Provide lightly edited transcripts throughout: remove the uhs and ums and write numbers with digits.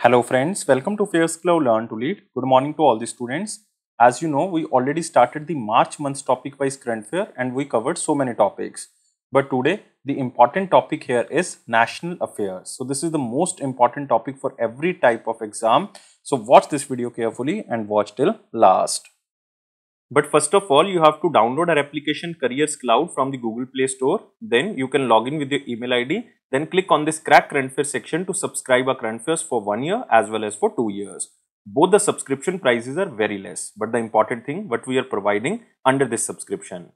Hello friends, welcome to AffairsCloud Learn to Lead. Good morning to all the students. As you know, we already started the March month's topic wise current affair and we covered so many topics. But today, the important topic here is national affairs. So this is the most important topic for every type of exam. So watch this video carefully and watch till last. But first of all, you have to download our application Careers Cloud from the Google Play Store. Then you can log in with your email ID. Then click on this Crack Current Affairs section to subscribe our current affairs for 1 year as well as for 2 years. Both the subscription prices are very less. But the important thing, what we are providing under this subscription.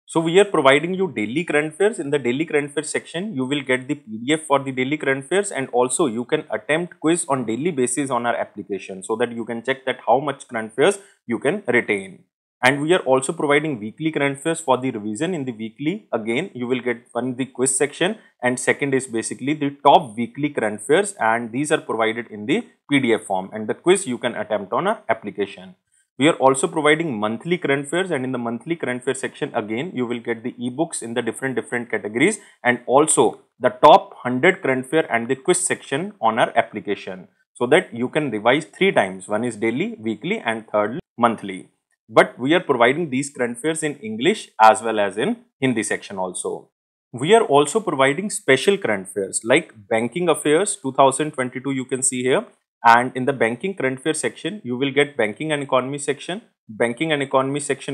So we are providing you daily current affairs. In the daily current affairs section, you will get the PDF for the daily current affairs, and also you can attempt quiz on daily basis on our application so that you can check that how much current affairs you can retain. And we are also providing weekly current affairs for the revision. In the weekly, again, you will get one the quiz section, and second is basically the top weekly current affairs, and these are provided in the PDF form, and the quiz you can attempt on our application. We are also providing monthly current affairs, and in the monthly current affairs section, again, you will get the ebooks in the different categories, and also the top 100 current affair and the quiz section on our application, so that you can revise 3 times. One is daily, weekly, and third monthly. But we are providing these current affairs in English as well as in Hindi section also. We are also providing special current affairs like banking affairs 2022, you can see here. And in the banking current affairs section, you will get banking and economy section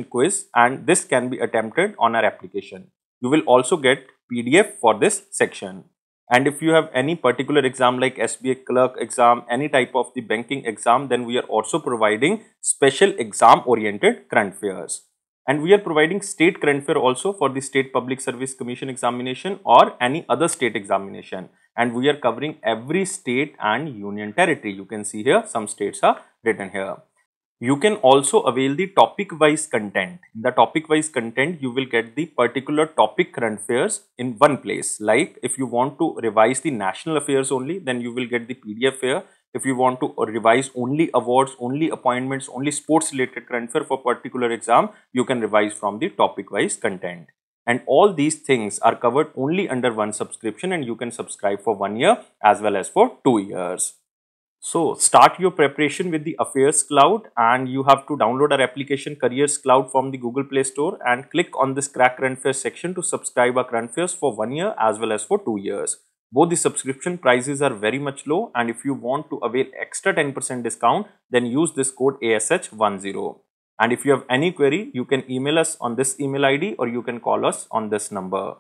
quiz, and this can be attempted on our application. You will also get PDF for this section. And if you have any particular exam like SBA clerk exam, any type of the banking exam, then we are also providing special exam oriented current affairs. And we are providing state current affair also for the State Public Service Commission examination or any other state examination. And we are covering every state and union territory. You can see here some states are written here. You can also avail the topic wise content. In the topic wise content, you will get the particular topic current affairs in one place. Like if you want to revise the national affairs only, then you will get the PDF here. If you want to revise only awards, only appointments, only sports related current affair for particular exam, you can revise from the topic wise content. And all these things are covered only under one subscription, and you can subscribe for 1 year as well as for 2 years. So start your preparation with the Affairs Cloud, and you have to download our application Careers Cloud from the Google Play Store and click on this Crack Current Affairs section to subscribe our current affairs for 1 year as well as for 2 years. Both the subscription prices are very much low, and if you want to avail extra 10% discount, then use this code ASH10. And if you have any query, you can email us on this email ID or you can call us on this number.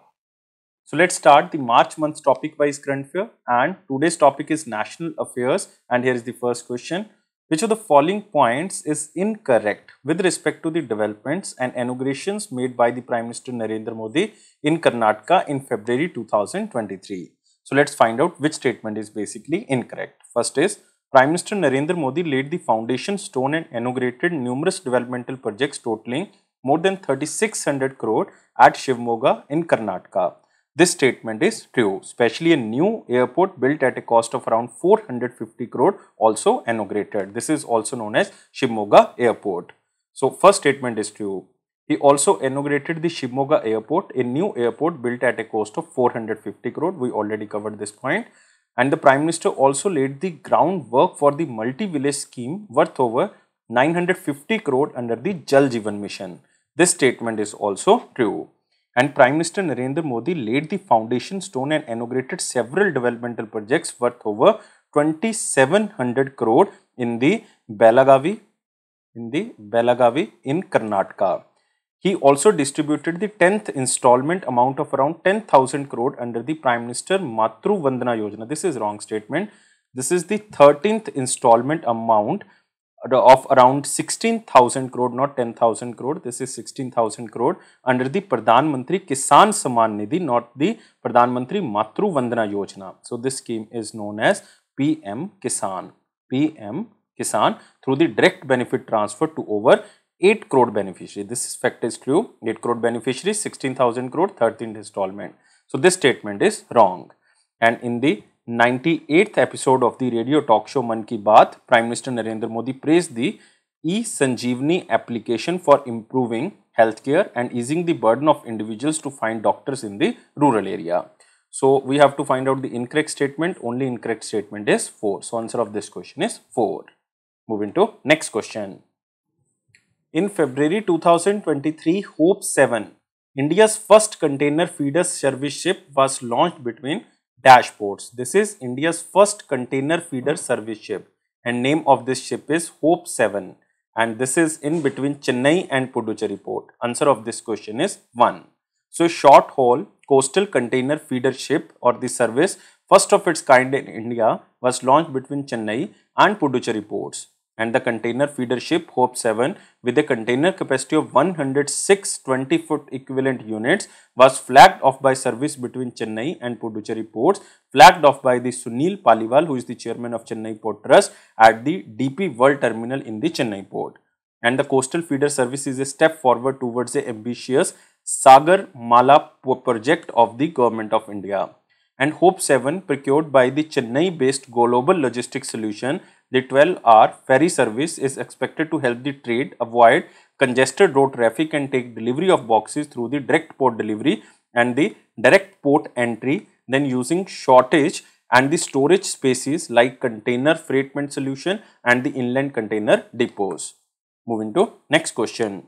So let's start the March month's topic wise current affair, and today's topic is national affairs, and here is the first question. Which of the following points is incorrect with respect to the developments and inaugurations made by the Prime Minister Narendra Modi in Karnataka in February 2023? So let's find out which statement is basically incorrect. First is Prime Minister Narendra Modi laid the foundation stone and inaugurated numerous developmental projects totaling more than 3600 crore at Shivamogga in Karnataka. This statement is true, especially a new airport built at a cost of around 450 crore also inaugurated. This is also known as Shivamogga Airport. So first statement is true. He also inaugurated the Shivamogga Airport, a new airport built at a cost of 450 crore. We already covered this point. And the Prime Minister also laid the groundwork for the multi-village scheme worth over 950 crore under the Jal Jeevan Mission. This statement is also true. And Prime Minister Narendra Modi laid the foundation stone and inaugurated several developmental projects worth over 2700 crore in the Belagavi in Karnataka. He also distributed the 10th installment amount of around 10,000 crore under the Prime Minister Matru Vandana Yojana. This is wrong statement. This is the 13th installment amount of around 16,000 crore, not 10,000 crore. This is 16,000 crore under the Pradhan Mantri Kisan Samman Nidhi, not the Pradhan Mantri Matru Vandana Yojana. So this scheme is known as PM Kisan. PM Kisan through the direct benefit transfer to over 8 crore beneficiaries. This fact is true. 8 crore beneficiaries, 16,000 crore, 13th installment. So this statement is wrong. And in the 98th episode of the radio talk show Man Ki Baat, Prime Minister Narendra Modi praised the e-Sanjeevani application for improving healthcare and easing the burden of individuals to find doctors in the rural area. So we have to find out the incorrect statement. Only incorrect statement is 4. So answer of this question is 4. Moving to next question. In February 2023, Hope 7, India's first container feeder service ship, was launched between dashboards. This is India's first container feeder service ship, and name of this ship is Hope 7, and this is in between Chennai and Puducherry port. Answer of this question is 1. So short haul coastal container feeder ship or the service, first of its kind in India, was launched between Chennai and Puducherry ports. And the container feeder ship Hope 7 with a container capacity of 106 20-foot equivalent units was flagged off by service between Chennai and Puducherry ports, flagged off by the Sunil Paliwal, who is the chairman of Chennai Port Trust, at the DP World Terminal in the Chennai port. And the coastal feeder service is a step forward towards the ambitious Sagar Mala project of the Government of India. And Hope 7, procured by the Chennai-based Global Logistics Solution, the 12-hour ferry service is expected to help the trade avoid congested road traffic and take delivery of boxes through the direct port delivery and the direct port entry, then using shortage and the storage spaces like container freightment solution and the inland container depots. Moving to next question.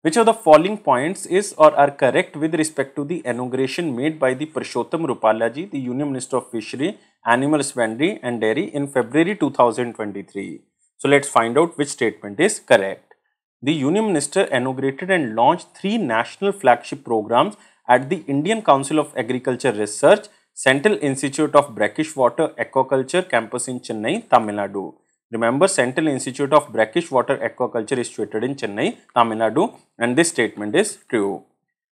Which of the following points is or are correct with respect to the inauguration made by the Purushottam Rupalaji, the Union Minister of Fishery, Animal Husbandry and Dairy in February 2023? So let's find out which statement is correct. The Union Minister inaugurated and launched 3 national flagship programs at the Indian Council of Agriculture Research, Central Institute of Brackish Water Aquaculture campus in Chennai, Tamil Nadu. Remember, Central Institute of Brackish Water Aquaculture is situated in Chennai, Tamil Nadu, and this statement is true.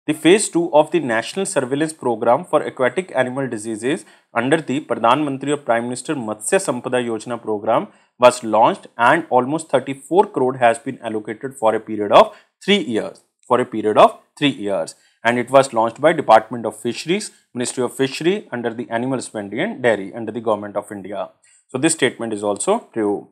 The phase 2 of the National Surveillance Program for Aquatic Animal Diseases under the Pradhan Mantri or Prime Minister Matsya Sampada Yojana program was launched, and almost 34 crore has been allocated for a period of 3 years. And it was launched by Department of Fisheries, Ministry of Fishery under the Animal Husbandry and Dairy under the Government of India. So this statement is also true.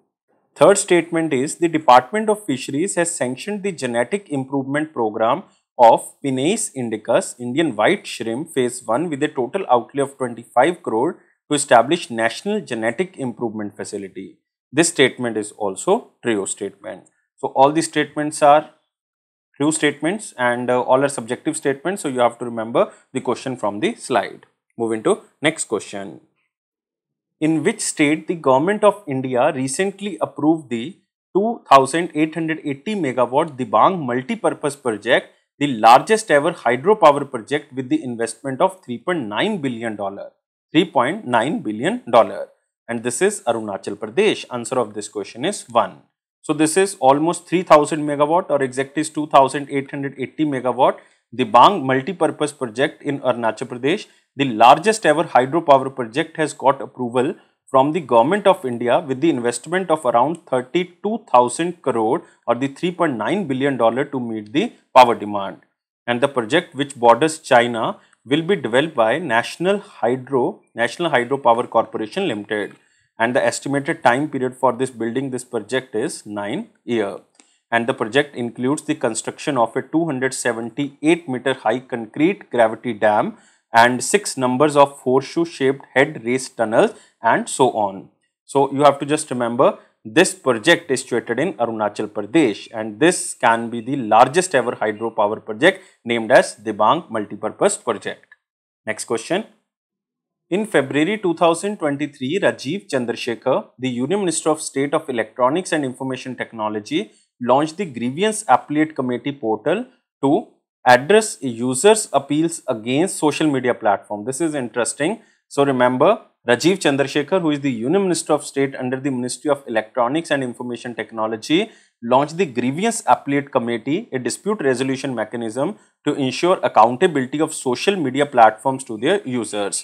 Third statement is the Department of Fisheries has sanctioned the genetic improvement program of Pinus indicus, Indian white shrimp phase 1 with a total outlay of 25 crore to establish National Genetic Improvement Facility. This statement is also true statement. So all these statements are true statements and all are subjective statements. So you have to remember the question from the slide. Moving to next question. In which state the Government of India recently approved the 2,880 megawatt Dibang multi-purpose project, the largest ever hydropower project with the investment of $3.9 billion. $3.9 billion. And this is Arunachal Pradesh. Answer of this question is 1. So this is almost 3000 megawatt or exact is 2,880 megawatt Dibang multi-purpose project in Arunachal Pradesh. The largest ever hydropower project has got approval from the Government of India with the investment of around 32,000 crore or the $3.9 billion to meet the power demand. And the project, which borders China, will be developed by National Hydropower Corporation Limited. And the estimated time period for building this project is 9 years. And the project includes the construction of a 278 meter high concrete gravity dam and 6 numbers of horseshoe shaped head race tunnels and so on. So you have to just remember this project is situated in Arunachal Pradesh, and this can be the largest ever hydropower project named as Dibang Multipurpose Project. Next question. In February 2023, Rajiv Chandrasekhar, the Union Minister of State of Electronics and Information Technology, launched the Grievance Appellate Committee portal to address users' appeals against social media platform. This is interesting. So remember, Rajiv Chandrasekhar, who is the Union Minister of State under the Ministry of Electronics and Information Technology, launched the Grievance Appellate Committee, a dispute resolution mechanism to ensure accountability of social media platforms to their users.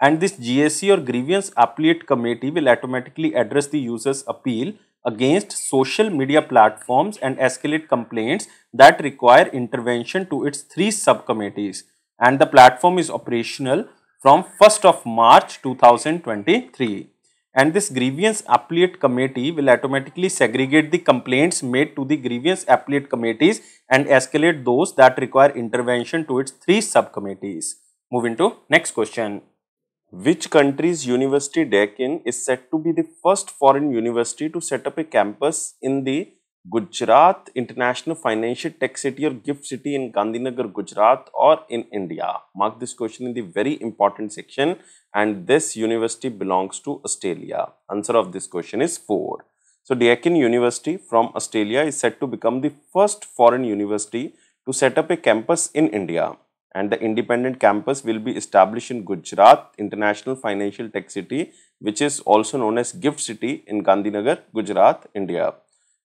And this GAC or Grievance Appellate Committee will automatically address the user's appeal against social media platforms and escalate complaints that require intervention to its 3 subcommittees. And the platform is operational from 1st of March 2023. And this Grievance Appellate Committee will automatically segregate the complaints made to the Grievance Appellate Committees and escalate those that require intervention to its 3 subcommittees. Moving to next question. Which country's university Deccan is said to be the first foreign university to set up a campus in the Gujarat International Financial Tech City or GIFT City in Gandhinagar, Gujarat or in India? Mark this question in the very important section, and this university belongs to Australia. Answer of this question is 4. So, Deccan University from Australia is said to become the first foreign university to set up a campus in India, and the independent campus will be established in Gujarat International Financial Tech City, which is also known as GIFT City in Gandhinagar, Gujarat, India.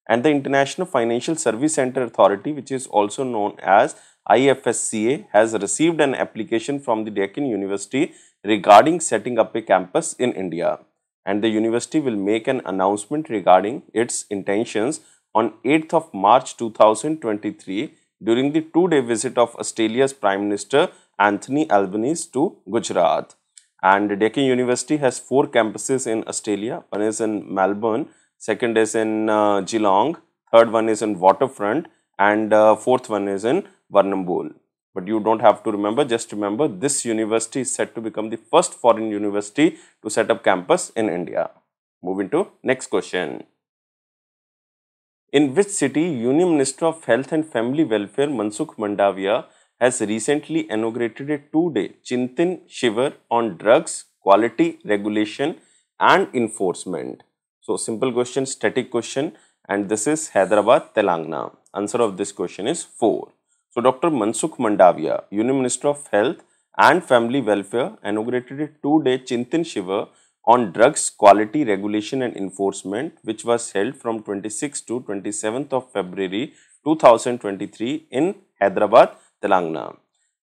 And the International Financial Service Center Authority, which is also known as IFSCA, has received an application from the Deccan University regarding setting up a campus in India. And the university will make an announcement regarding its intentions on 8th of March 2023 during the 2-day visit of Australia's Prime Minister Anthony Albanese to Gujarat. And Deccan University has 4 campuses in Australia. One is in Melbourne, second is in Geelong, third one is in Waterfront, and fourth one is in Warrnambool. But you don't have to remember, just remember this university is set to become the first foreign university to set up campus in India. Moving to next question. In which city Union Minister of Health and Family Welfare Mansukh Mandavia has recently inaugurated a 2-day Chintan Shivar on drugs, quality, regulation and enforcement? So, simple question, static question, and this is Hyderabad, Telangana. Answer of this question is 4. So, Dr. Mansukh Mandavia, Union Minister of Health and Family Welfare, inaugurated a 2-day Chintan Shivar on drugs, quality, regulation and enforcement, which was held from 26th to 27th of February 2023 in Hyderabad, Telangana.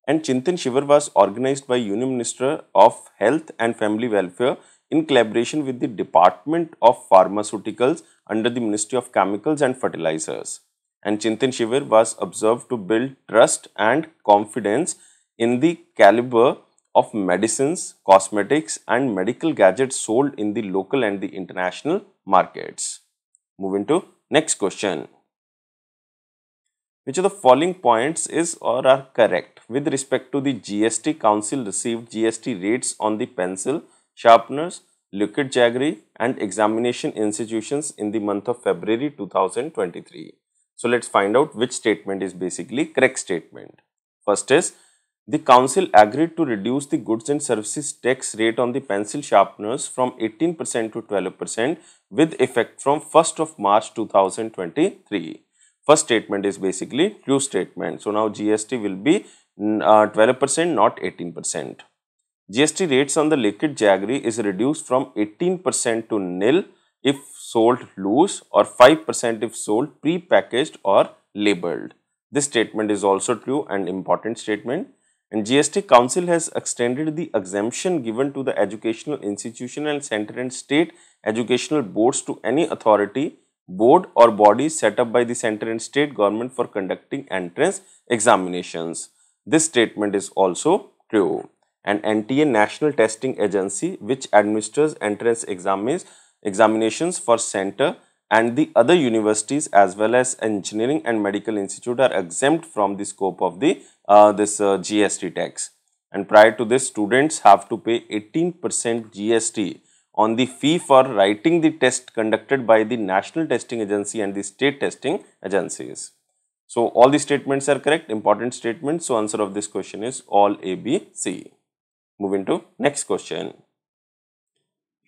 And Chintan Shivar was organized by Union Minister of Health and Family Welfare in collaboration with the Department of Pharmaceuticals under the Ministry of Chemicals and Fertilizers. And Chintan Shivar was observed to build trust and confidence in the caliber of medicines, cosmetics and medical gadgets sold in the local and the international markets. Moving to next question. Which of the following points is or are correct? With respect to the GST, Council received GST rates on the pencil, sharpeners, liquid jaggery and examination institutions in the month of February 2023. So, let's find out which statement is basically correct statement. First is, the Council agreed to reduce the goods and services tax rate on the pencil sharpeners from 18% to 12% with effect from 1st of March 2023. First statement is basically true statement. So, now GST will be 12%, not 18%. GST rates on the liquid jaggery is reduced from 18% to nil if sold loose or 5% if sold pre-packaged or labeled. This statement is also true and important statement. And GST Council has extended the exemption given to the educational institution and center and state educational boards to any authority, board or body set up by the center and state government for conducting entrance examinations. This statement is also true. And NTA, National Testing Agency, which administers entrance examinations for center and the other universities as well as engineering and medical institute, are exempt from the scope of the GST tax. And prior to this, students have to pay 18% GST on the fee for writing the test conducted by the National Testing Agency and the state testing agencies. So, all the statements are correct, important statements. So, answer of this question is all A, B, C. Moving to next question.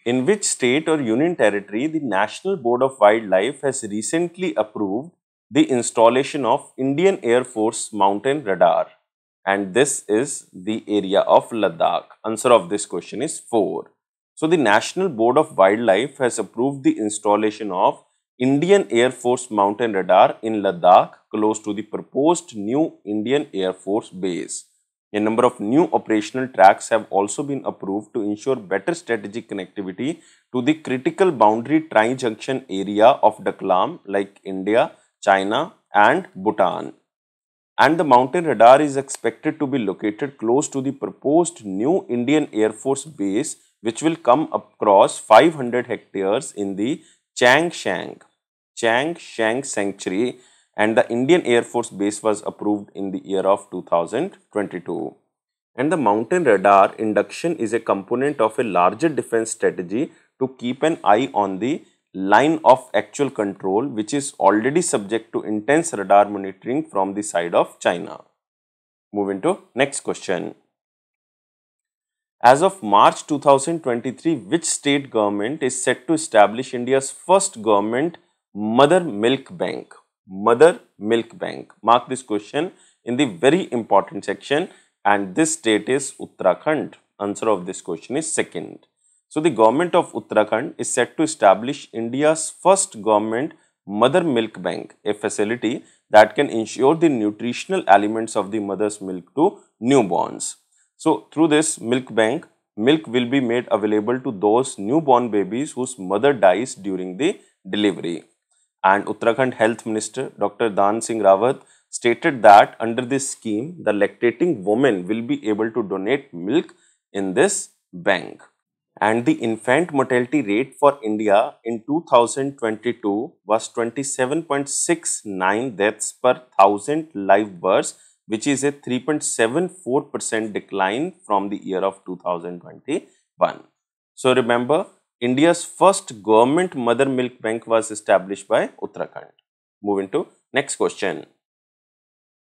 In which state or union territory the National Board of Wildlife has recently approved the installation of Indian Air Force mountain radar? And this is the area of Ladakh. Answer of this question is 4. So, the National Board of Wildlife has approved the installation of Indian Air Force mountain radar in Ladakh close to the proposed new Indian Air Force base. A number of new operational tracks have also been approved to ensure better strategic connectivity to the critical boundary tri-junction area of Daklam like India, China and Bhutan. And the mountain radar is expected to be located close to the proposed new Indian Air Force base, which will come across 500 hectares in the Changshan Sanctuary, and the Indian Air Force base was approved in the year of 2022. And the mountain radar induction is a component of a larger defense strategy to keep an eye on the line of actual control, which is already subject to intense radar monitoring from the side of China. Moving to next question. As of March 2023, which state government is set to establish India's first government mother milk bank? Mother milk bank. Mark this question in the very important section, and this state is Uttarakhand. Answer of this question is second. So, the government of Uttarakhand is set to establish India's first government mother milk bank, a facility that can ensure the nutritional elements of the mother's milk to newborns. So, through this milk bank, milk will be made available to those newborn babies whose mother dies during the delivery. And Uttarakhand Health Minister Dr. Dan Singh Rawat stated that under this scheme, the lactating woman will be able to donate milk in this bank. And the infant mortality rate for India in 2022 was 27.69 deaths per 1000 live births, which is a 3.74% decline from the year of 2021. So remember, India's first government mother milk bank was established by Uttarakhand. Moving to next question.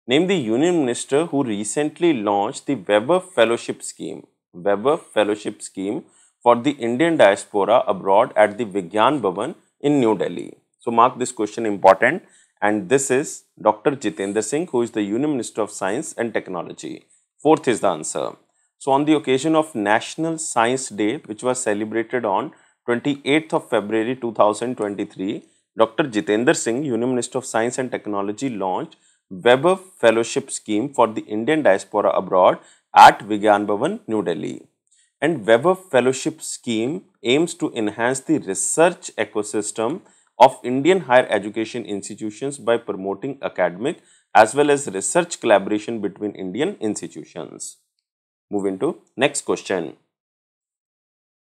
Name the Union Minister who recently launched the Weber Fellowship Scheme. Weber Fellowship Scheme for the Indian diaspora abroad at the Vigyan Bhavan in New Delhi. So mark this question important, and this is Dr. Jitendra Singh, who is the Union Minister of Science and Technology. Fourth is the answer. So on the occasion of National Science Day, which was celebrated on 28th of February 2023, Dr. Jitendra Singh, Union Minister of Science and Technology, launched Weber Fellowship Scheme for the Indian diaspora abroad at Vigyan Bhavan, New Delhi. And Weber Fellowship Scheme aims to enhance the research ecosystem of Indian higher education institutions by promoting academic as well as research collaboration between Indian institutions. Moving to next question.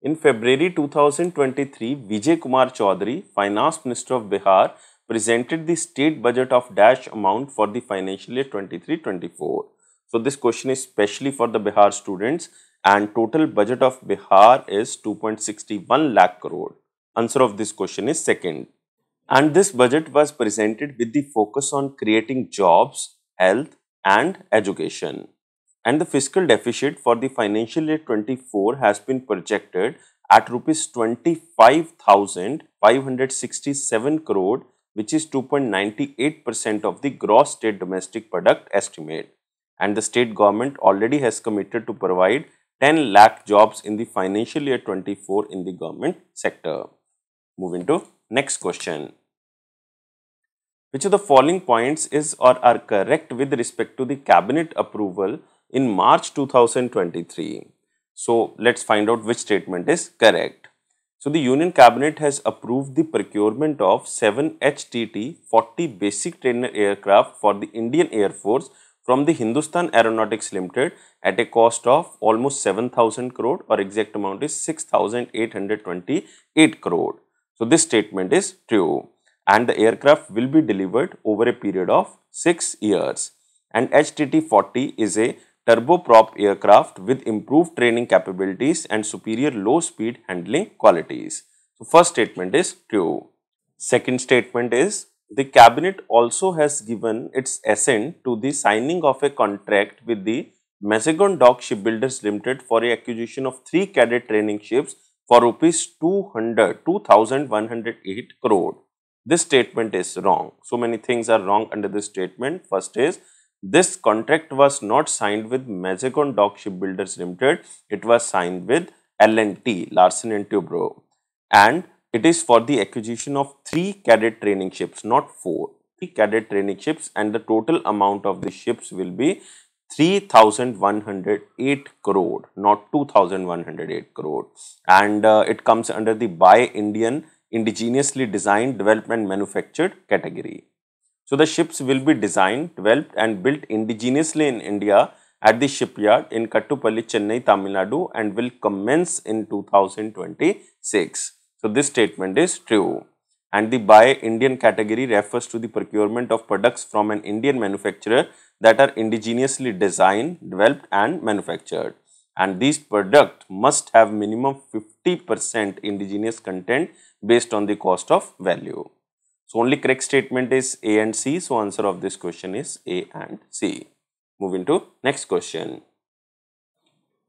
In February 2023, Vijay Kumar Chaudhary, Finance Minister of Bihar, presented the state budget of dash amount for the financial year 23-24. So this question is specially for the Bihar students, and total budget of Bihar is 2.61 lakh crore. Answer of this question is second. And this budget was presented with the focus on creating jobs, health and education. And the fiscal deficit for the financial year 24 has been projected at rupees 25,567 crore, which is 2.98% of the gross state domestic product estimate. And the state government already has committed to provide 10 lakh jobs in the financial year 24 in the government sector. Moving to next question. Which of the following points is or are correct with respect to the cabinet approval in March 2023? So let's find out which statement is correct. So the Union Cabinet has approved the procurement of 7 HTT-40 basic trainer aircraft for the Indian Air Force from the Hindustan Aeronautics Limited at a cost of almost 7,000 crore, or exact amount is 6,828 crore. So this statement is true, and the aircraft will be delivered over a period of 6 years. And HTT-40 is a turboprop aircraft with improved training capabilities and superior low speed handling qualities. So first statement is true. Second statement is the cabinet also has given its assent to the signing of a contract with the Mazagon Dock Shipbuilders Limited for a acquisition of 3 cadet training ships for rupees 2,108 crore. This statement is wrong. So many things are wrong under this statement. First is, this contract was not signed with Mazagon Dock Shipbuilders Limited. It was signed with L&T, Larsen & Toubro. And it is for the acquisition of 3 cadet training ships, not 4. 3 cadet training ships, and the total amount of the ships will be 3,108 crore, not 2,108 crore. And it comes under the Buy Indian Indigenously Designed, Developed and Manufactured category. So the ships will be designed, developed and built indigenously in India at the shipyard in Kattupalli, Chennai, Tamil Nadu, and will commence in 2026. So this statement is true. And the Buy Indian category refers to the procurement of products from an Indian manufacturer that are indigenously designed, developed and manufactured. And these products must have minimum 50% indigenous content based on the cost of value. So only correct statement is A and C. So answer of this question is A and C. Moving to next question.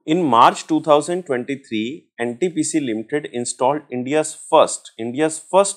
In March 2023, NTPC Limited installed India's first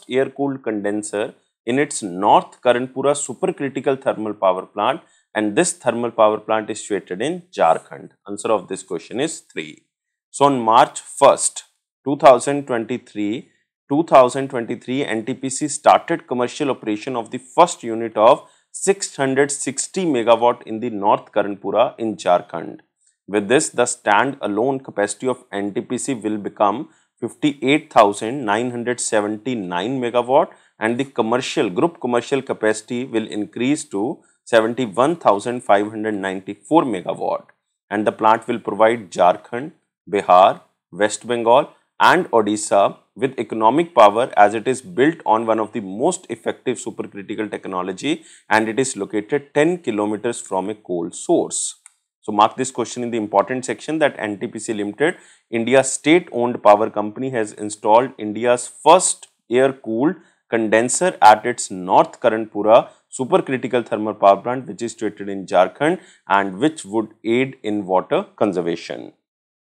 air-cooled condenser in its North Karanpura supercritical thermal power plant, and this thermal power plant is situated in Jharkhand. Answer of this question is 3. So on March 1st, 2023, NTPC started commercial operation of the first unit of 660 megawatt in the North Karanpura in Jharkhand. With this, the stand-alone capacity of NTPC will become 58,979 megawatt, and the group commercial capacity will increase to 71,594 megawatt. And the plant will provide Jharkhand, Bihar, West Bengal and Odisha with economic power, as it is built on one of the most effective supercritical technology, and it is located 10 kilometers from a coal source. So mark this question in the important section that NTPC Limited, India's state-owned power company, has installed India's first air-cooled condenser at its North Karanpura supercritical thermal power plant, which is situated in Jharkhand and which would aid in water conservation.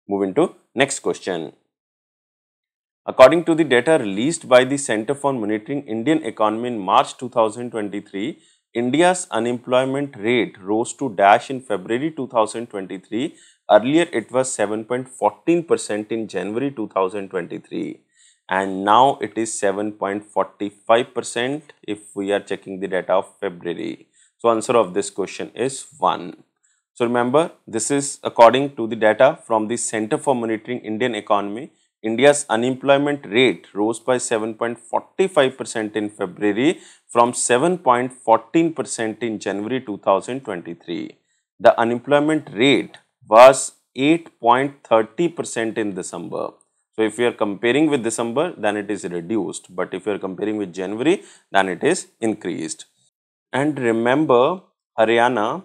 Moving to next question. According to the data released by the Center for Monitoring Indian Economy in March 2023, India's unemployment rate rose to dash in February 2023. Earlier, it was 7.14% in January 2023, and now it is 7.45% if we are checking the data of February. So, answer of this question is 1. So, remember, this is according to the data from the Center for Monitoring Indian Economy. India's unemployment rate rose by 7.45% in February from 7.14% in January 2023. The unemployment rate was 8.30% in December. So, if you are comparing with December, then it is reduced, but if you are comparing with January, then it is increased. And remember, Haryana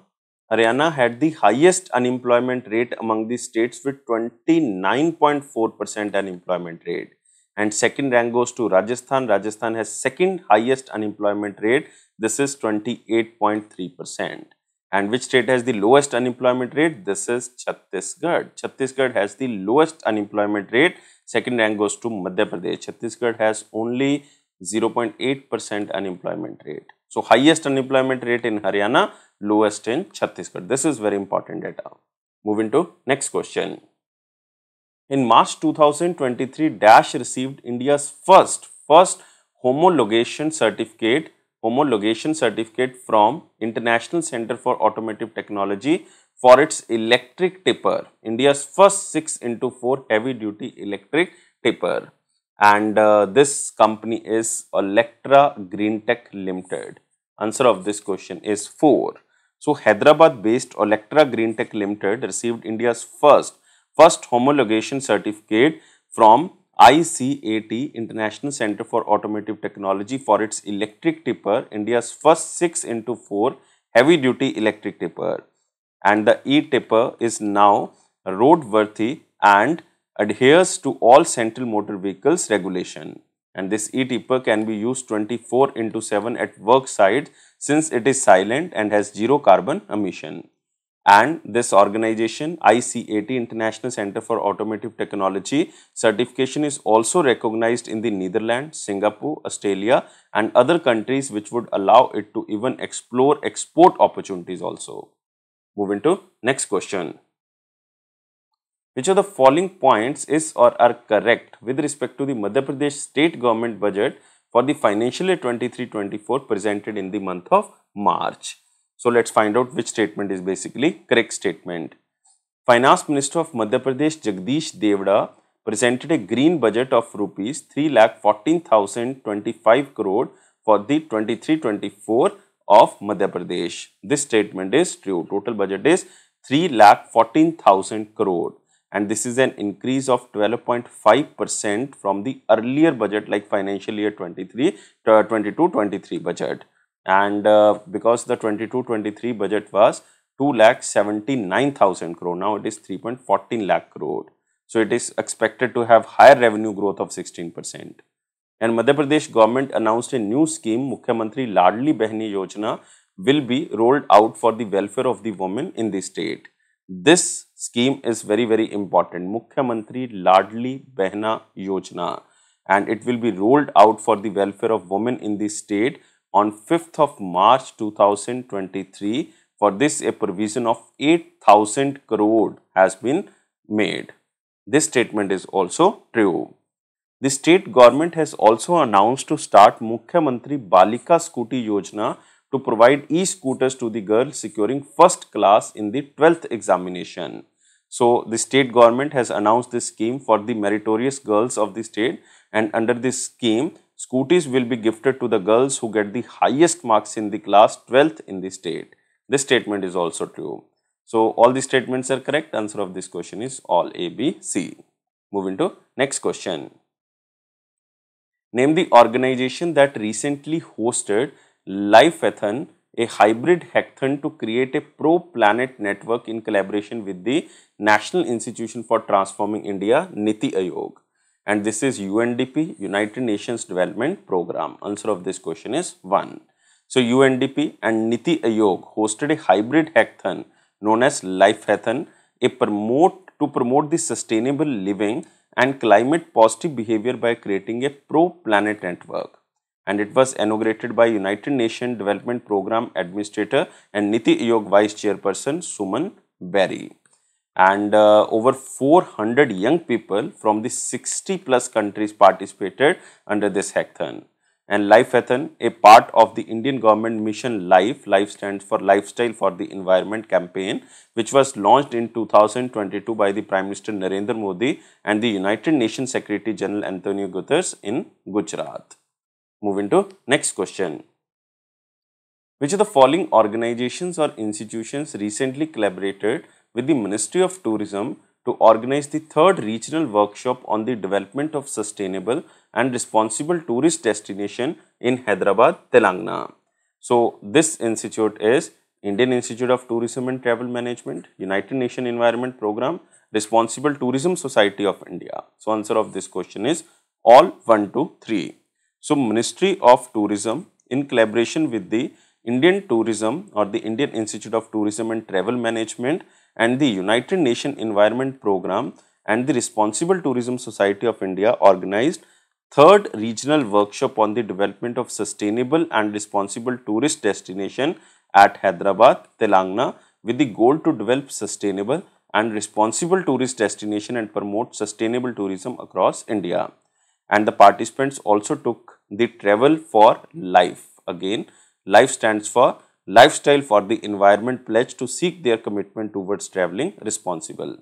had the highest unemployment rate among the states with 29.4% unemployment rate. And second rank goes to Rajasthan. Rajasthan has second highest unemployment rate. This is 28.3%. And which state has the lowest unemployment rate? This is Chhattisgarh. Chhattisgarh has the lowest unemployment rate. Second rank goes to Madhya Pradesh. Chhattisgarh has only 0.8% unemployment rate. So, highest unemployment rate in Haryana, lowest in Chhattisgarh. This is very important data. Moving to next question. In March 2023, Dash received India's first homologation certificate from International Center for Automotive Technology for its electric tipper, India's first 6x4 heavy duty electric tipper. And this company is Electra Greentech Limited. Answer of this question is 4. So, Hyderabad-based Electra Greentech Limited received India's first homologation certificate from ICAT, International Center for Automotive Technology, for its electric tipper, India's first 6x4 heavy-duty electric tipper. And the e-tipper is now roadworthy and adheres to all central motor vehicles regulation. And this e-tipper can be used 24/7 at work sites since it is silent and has zero carbon emission. And this organization, ICAT, International Center for Automotive Technology, certification is also recognized in the Netherlands, Singapore, Australia and other countries, which would allow it to even explore export opportunities also. Moving to next question. Which of the following points is or are correct with respect to the Madhya Pradesh state government budget for the financial year 23-24 presented in the month of March? So, let's find out which statement is basically correct statement. Finance Minister of Madhya Pradesh Jagdish Devda presented a green budget of rupees 3,14,025 crore for the 23-24 of Madhya Pradesh. This statement is true. Total budget is 3,14,000 crore. And this is an increase of 12.5% from the earlier budget like financial year 22-23 budget. and because the 22-23 budget was 2,79,000 crore, now it is 3.14 lakh crore. So it is expected to have higher revenue growth of 16%. And Madhya Pradesh government announced a new scheme, Mukhyamantri Ladli Behni Yojana, will be rolled out for the welfare of the women in the state. This scheme is very, very important, Mukhyamantri Ladli Behna Yojana, and it will be rolled out for the welfare of women in the state on 5th of March 2023. For this, a provision of 8,000 crore has been made. This statement is also true. The state government has also announced to start Mukhyamantri Balika Scooty Yojana to provide e-scooters to the girls securing first class in the 12th examination. So, the state government has announced this scheme for the meritorious girls of the state, and under this scheme, scooties will be gifted to the girls who get the highest marks in the class 12th in the state. This statement is also true. So, all the statements are correct. Answer of this question is all A, B, C. Moving to next question. Name the organization that recently hosted Lifeathon, a hybrid hackathon to create a pro-planet network in collaboration with the National Institution for Transforming India, Niti Aayog. And this is UNDP, United Nations Development Program. Answer of this question is 1. So, UNDP and Niti Aayog hosted a hybrid hackathon known as Lifeathon, to promote the sustainable living and climate positive behavior by creating a pro-planet network. And it was inaugurated by United Nations Development Program Administrator and Niti Aayog Vice Chairperson Suman Berry. And over 400 young people from the 60 plus countries participated under this hackathon. And Lifeathon, a part of the Indian government mission Life stands for Lifestyle for the Environment campaign, which was launched in 2022 by the Prime Minister Narendra Modi and the United Nations Secretary General Antonio Guterres in Gujarat. Moving to next question. Which of the following organizations or institutions recently collaborated with the Ministry of Tourism to organize the 3rd regional workshop on the development of sustainable and responsible tourist destination in Hyderabad, Telangana? So, this institute is Indian Institute of Tourism and Travel Management, United Nations Environment Program, Responsible Tourism Society of India. So, answer of this question is all 1, 2, 3. So, Ministry of Tourism in collaboration with the Indian Tourism or the Indian Institute of Tourism and Travel Management and the United Nations Environment Program and the Responsible Tourism Society of India organized 3rd regional workshop on the development of sustainable and responsible tourist destination at Hyderabad, Telangana, with the goal to develop sustainable and responsible tourist destination and promote sustainable tourism across India. And the participants also took the Travel for Life. Again, Life stands for Lifestyle for the Environment pledge to seek their commitment towards traveling responsible.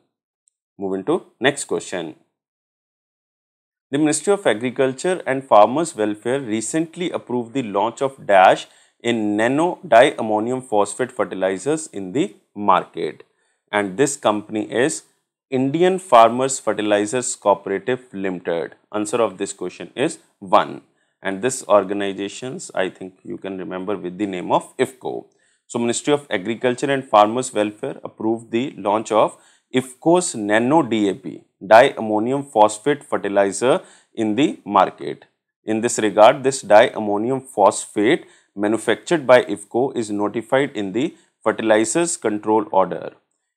Moving to next question. The Ministry of Agriculture and Farmers Welfare recently approved the launch of DASH in nano diammonium phosphate fertilizers in the market. And this company is Indian Farmers Fertilizers Cooperative Limited. Answer of this question is 1. And this organizations, I think you can remember with the name of IFFCO. So, Ministry of Agriculture and Farmers Welfare approved the launch of IFFCO's Nano DAP, diammonium phosphate fertilizer in the market. In this regard, this diammonium phosphate manufactured by IFFCO is notified in the Fertilizers Control Order.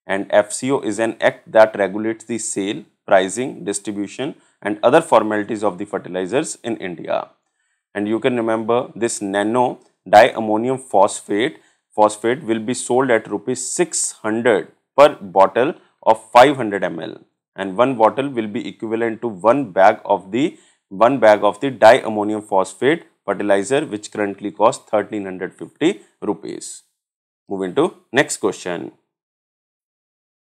And FCO is an act that regulates the sale, pricing, distribution and other formalities of the fertilizers in India. And you can remember this nano diammonium phosphate will be sold at rupees 600 per bottle of 500 ml, and one bottle will be equivalent to one bag of the diammonium phosphate fertilizer, which currently costs 1350 rupees. Moving to next question.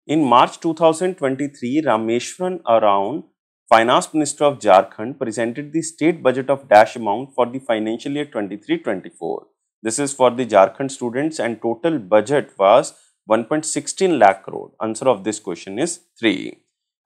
In March 2023, Rameshwaran Around, Finance Minister of Jharkhand, presented the state budget of dash amount for the financial year 23-24. This is for the Jharkhand students and total budget was 1.16 lakh crore. Answer of this question is 3.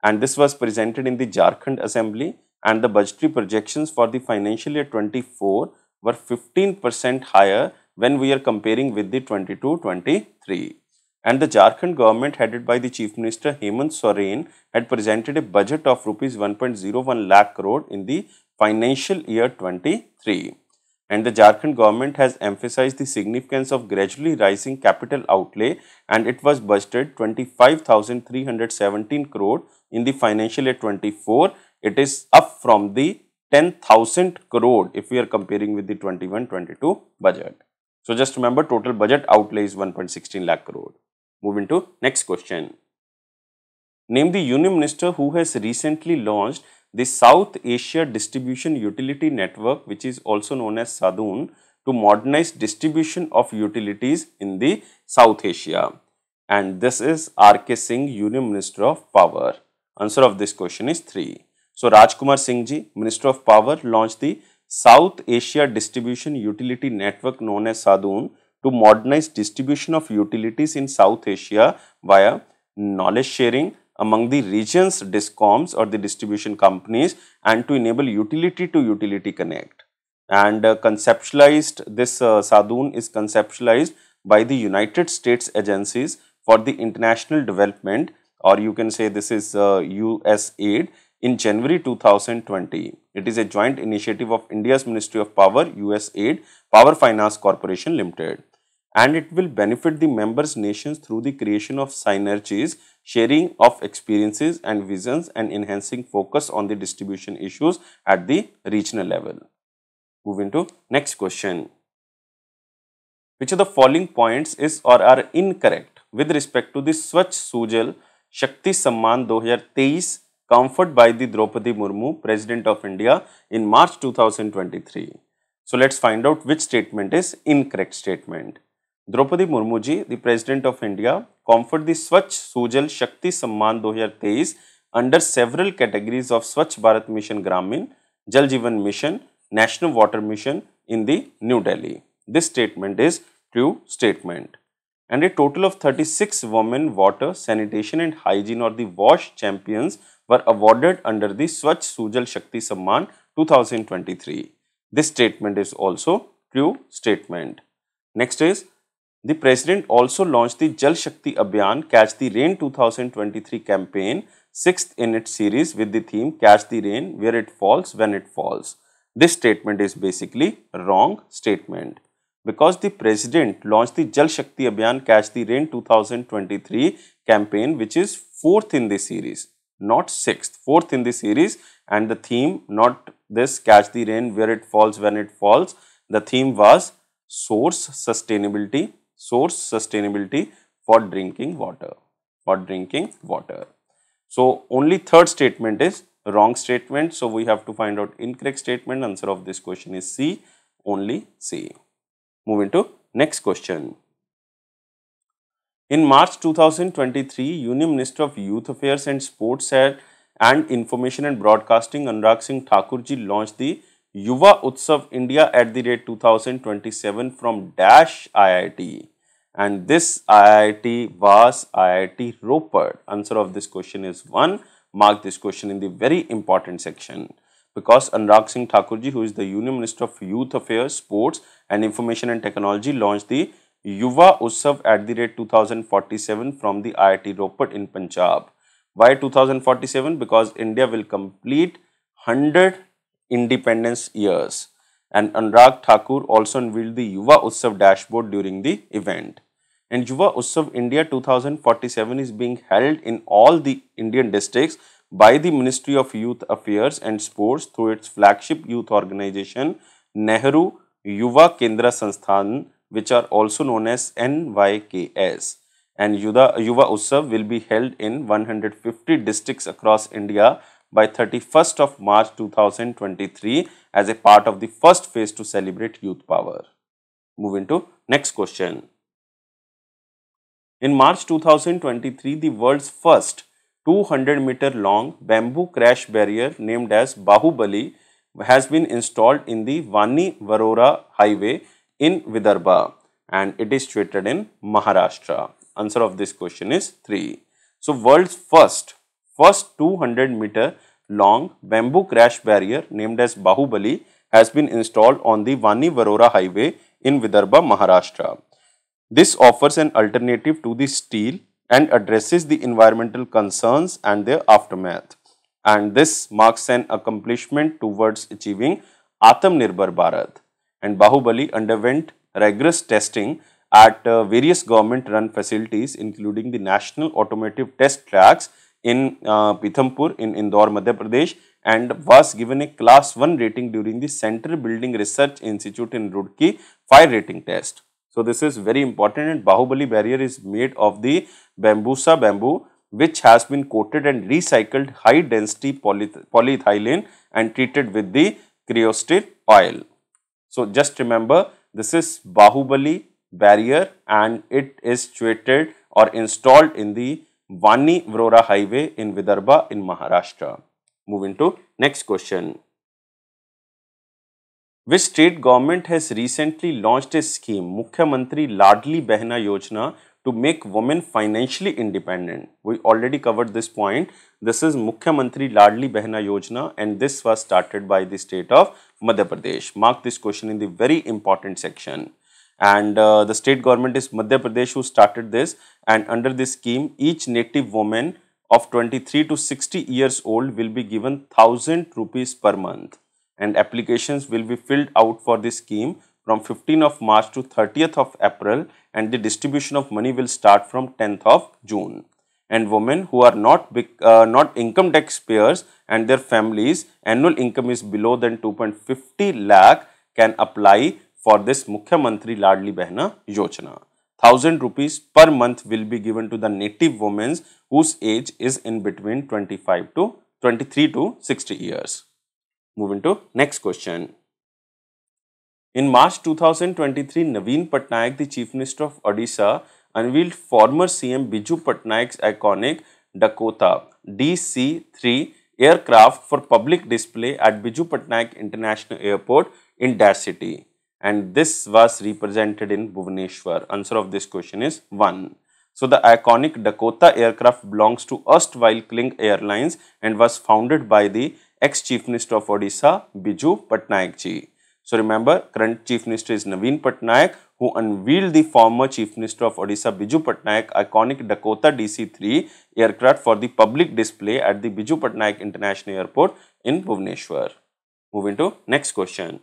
And this was presented in the Jharkhand Assembly, and the budgetary projections for the financial year 24 were 15% higher when we are comparing with the 22-23. And the Jharkhand government headed by the Chief Minister Hemant Soren had presented a budget of rupees 1.01 lakh crore in the financial year 23. And the Jharkhand government has emphasized the significance of gradually rising capital outlay, and it was budgeted 25,317 crore in the financial year 24. It is up from the 10,000 crore if we are comparing with the 21-22 budget. So just remember, total budget outlay is 1.16 lakh crore. Moving to next question. Name the Union Minister who has recently launched the South Asia Distribution Utility Network, which is also known as SADUN, to modernize distribution of utilities in the South Asia. And this is R.K. Singh, Union Minister of Power. Answer of this question is 3. So Rajkumar Singh ji, Minister of Power, launched the South Asia Distribution Utility Network known as SADUN to modernize distribution of utilities in South Asia via knowledge sharing among the region's DISCOMs or the distribution companies, and to enable utility to utility connect. And conceptualized, this SADUN is conceptualized by the United States Agencies for the International Development, or you can say this is USAID, in January 2020. It is a joint initiative of India's Ministry of Power, USAID, Power Finance Corporation Limited. And it will benefit the members nations through the creation of synergies, sharing of experiences and visions, and enhancing focus on the distribution issues at the regional level. Moving to next question. Which of the following points is or are incorrect with respect to the Swachh Sujal Shakti Samman 2023 conferred by the Draupadi Murmu, President of India, in March 2023? So let's find out which statement is incorrect statement. Draupadi Murmu ji, the President of India, conferred the Swachh Sujal Shakti Samman 2023 under several categories of Swachh Bharat Mission Gramin, Jal Jeevan Mission, National Water Mission in the New Delhi. This statement is true statement. And a total of 36 women water, sanitation and hygiene or the WASH champions were awarded under the Swachh Sujal Shakti Samman 2023. This statement is also true statement. Next is, the President also launched the Jal Shakti Abhiyan Catch the Rain 2023 campaign, 6th in its series, with the theme Catch the Rain Where It Falls When It Falls. This statement is basically wrong statement, because the President launched the Jal Shakti Abhiyan Catch the Rain 2023 campaign, which is 4th in the series, not 6th, 4th in the series, and the theme, not this Catch the Rain Where It Falls When It Falls, the theme was source sustainability for drinking water, So only third statement is wrong statement. So we have to find out incorrect statement. Answer of this question is C, only C. Moving to next question. In March 2023, Union Minister of Youth Affairs and Sports and Information and Broadcasting Anurag Singh Thakur ji launched the Yuva Utsav India @2027 from Dash IIT, and this IIT was IIT Ropar. Answer of this question is 1. Mark this question in the very important section, because Anurag Singh Thakur ji, who is the Union Minister of Youth Affairs, Sports and Information and Technology, launched the Yuva Utsav @2047 from the IIT Ropar in Punjab. Why 2047? Because India will complete 100 independence years, and Anurag Thakur also unveiled the Yuva Utsav dashboard during the event. And Yuva Utsav India 2047 is being held in all the Indian districts by the Ministry of Youth Affairs and Sports through its flagship youth organization Nehru Yuva Kendra Sansthan, which are also known as NYKS. And Yuva Utsav will be held in 150 districts across India by 31st of March 2023 as a part of the first phase to celebrate youth power. Moving to next question. In March 2023, the world's first 200-meter long bamboo crash barrier named as Bahubali has been installed in the Vani-Varora highway in Vidarbha, and it is situated in Maharashtra. Answer of this question is 3. So, world's first 200-meter long bamboo crash barrier named as Bahubali has been installed on the Vani-Varora highway in Vidarbha, Maharashtra. This offers an alternative to the steel and addresses the environmental concerns and their aftermath. And this marks an accomplishment towards achieving Atmanirbhar Bharat. And Bahubali underwent rigorous testing at various government-run facilities, including the National Automotive Test Tracks in Pithampur in Indore, Madhya Pradesh, and was given a Class 1 rating during the Central Building Research Institute in Roorkee fire rating test. So this is very important, and Bahubali barrier is made of the bambusa bamboo, which has been coated and recycled high density polyethylene and treated with the creosote oil. So just remember, this is Bahubali barrier and it is situated or installed in the Vani-Vrora highway in Vidarbha in Maharashtra. Moving to next question. Which state government has recently launched a scheme, Mukhyamantri Ladli Behna Yojana, to make women financially independent? We already covered this point. This is Mukhyamantri Ladli Behna Yojana and this was started by the state of Madhya Pradesh. Mark this question in the very important section. And the state government is Madhya Pradesh who started this, and under this scheme, each native woman of 23 to 60 years old will be given 1000 rupees per month. And applications will be filled out for this scheme from 15th of March to 30th of April, and the distribution of money will start from 10th of June. And women who are not income tax payers and their families annual income is below than 2.50 lakh can apply for this Mukhyamantri Ladli Behna Yojana. 1000 rupees per month will be given to the native women whose age is in between 23 to 60 years. Moving to next question. In March 2023, Naveen Patnaik, the Chief Minister of Odisha, unveiled former CM Biju Patnaik's iconic Dakota DC-3 aircraft for public display at Biju Patnaik International Airport in Dash City. And this was represented in Bhubaneswar. Answer of this question is 1. So the iconic Dakota aircraft belongs to erstwhile Kling Airlines and was founded by the ex-Chief Minister of Odisha, Biju Patnaik ji. So remember, current Chief Minister is Naveen Patnaik, who unveiled the former Chief Minister of Odisha, Biju Patnaik, iconic Dakota DC-3 aircraft for the public display at the Biju Patnaik International Airport in Bhubaneswar. Moving to next question.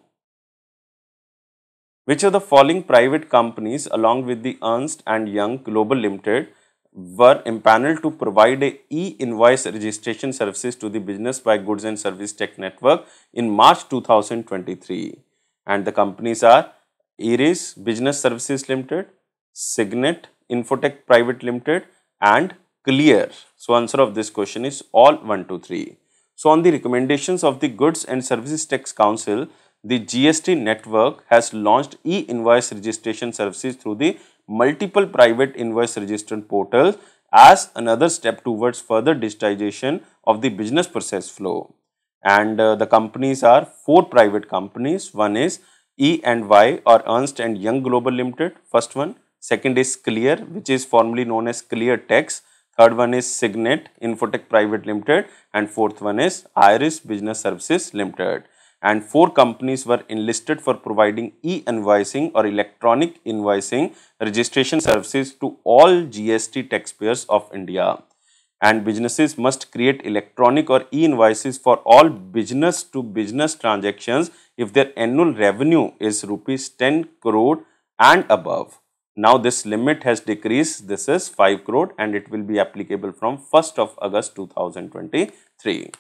Which of the following private companies along with the Ernst & Young Global Limited were empaneled to provide a e-invoice registration services to the business by Goods and Service Tech Network in March 2023? And the companies are Iris Business Services Limited, Signet Infotech Private Limited and Clear. So answer of this question is all 1, 2, 3. So on the recommendations of the Goods and Services Tax Council, the GST network has launched e-invoice registration services through the multiple private invoice registration portals as another step towards further digitization of the business process flow. And the companies are 4 private companies. One is E&Y or Ernst & Young Global Limited, first one. Second is Clear, which is formerly known as Clear Tax. Third one is Signet Infotech Private Limited, and fourth one is Iris Business Services Limited. And 4 companies were enlisted for providing e-invoicing or electronic invoicing registration services to all GST taxpayers of India. And businesses must create electronic or e-invoices for all business-to-business transactions if their annual revenue is rupees 10 crore and above. Now this limit has decreased. This is 5 crore and it will be applicable from 1st of August 2023.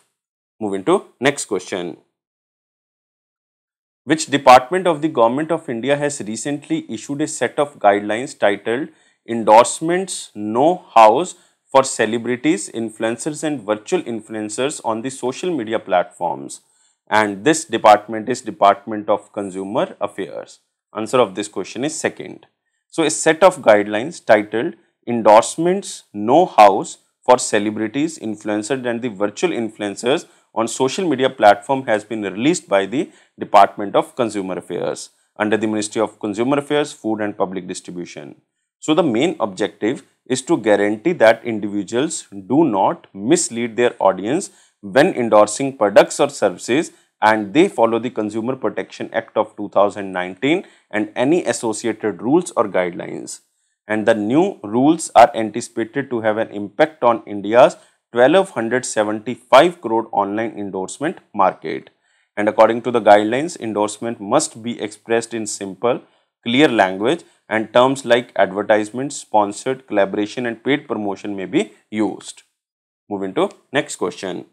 Moving to next question. Which department of the Government of India has recently issued a set of guidelines titled Endorsements Know-Hows for Celebrities, Influencers and Virtual Influencers on the Social Media Platforms? And this department is Department of Consumer Affairs. Answer of this question is second. So a set of guidelines titled Endorsements Know-Hows for Celebrities, Influencers and the Virtual Influencers on social media platform has been released by the Department of Consumer Affairs under the Ministry of Consumer Affairs, Food and Public Distribution. So the main objective is to guarantee that individuals do not mislead their audience when endorsing products or services and they follow the Consumer Protection Act of 2019 and any associated rules or guidelines. And the new rules are anticipated to have an impact on India's 1275 crore online endorsement market. And according to the guidelines, endorsement must be expressed in simple, clear language, and terms like advertisement, sponsored, collaboration and paid promotion may be used. Moving to next question.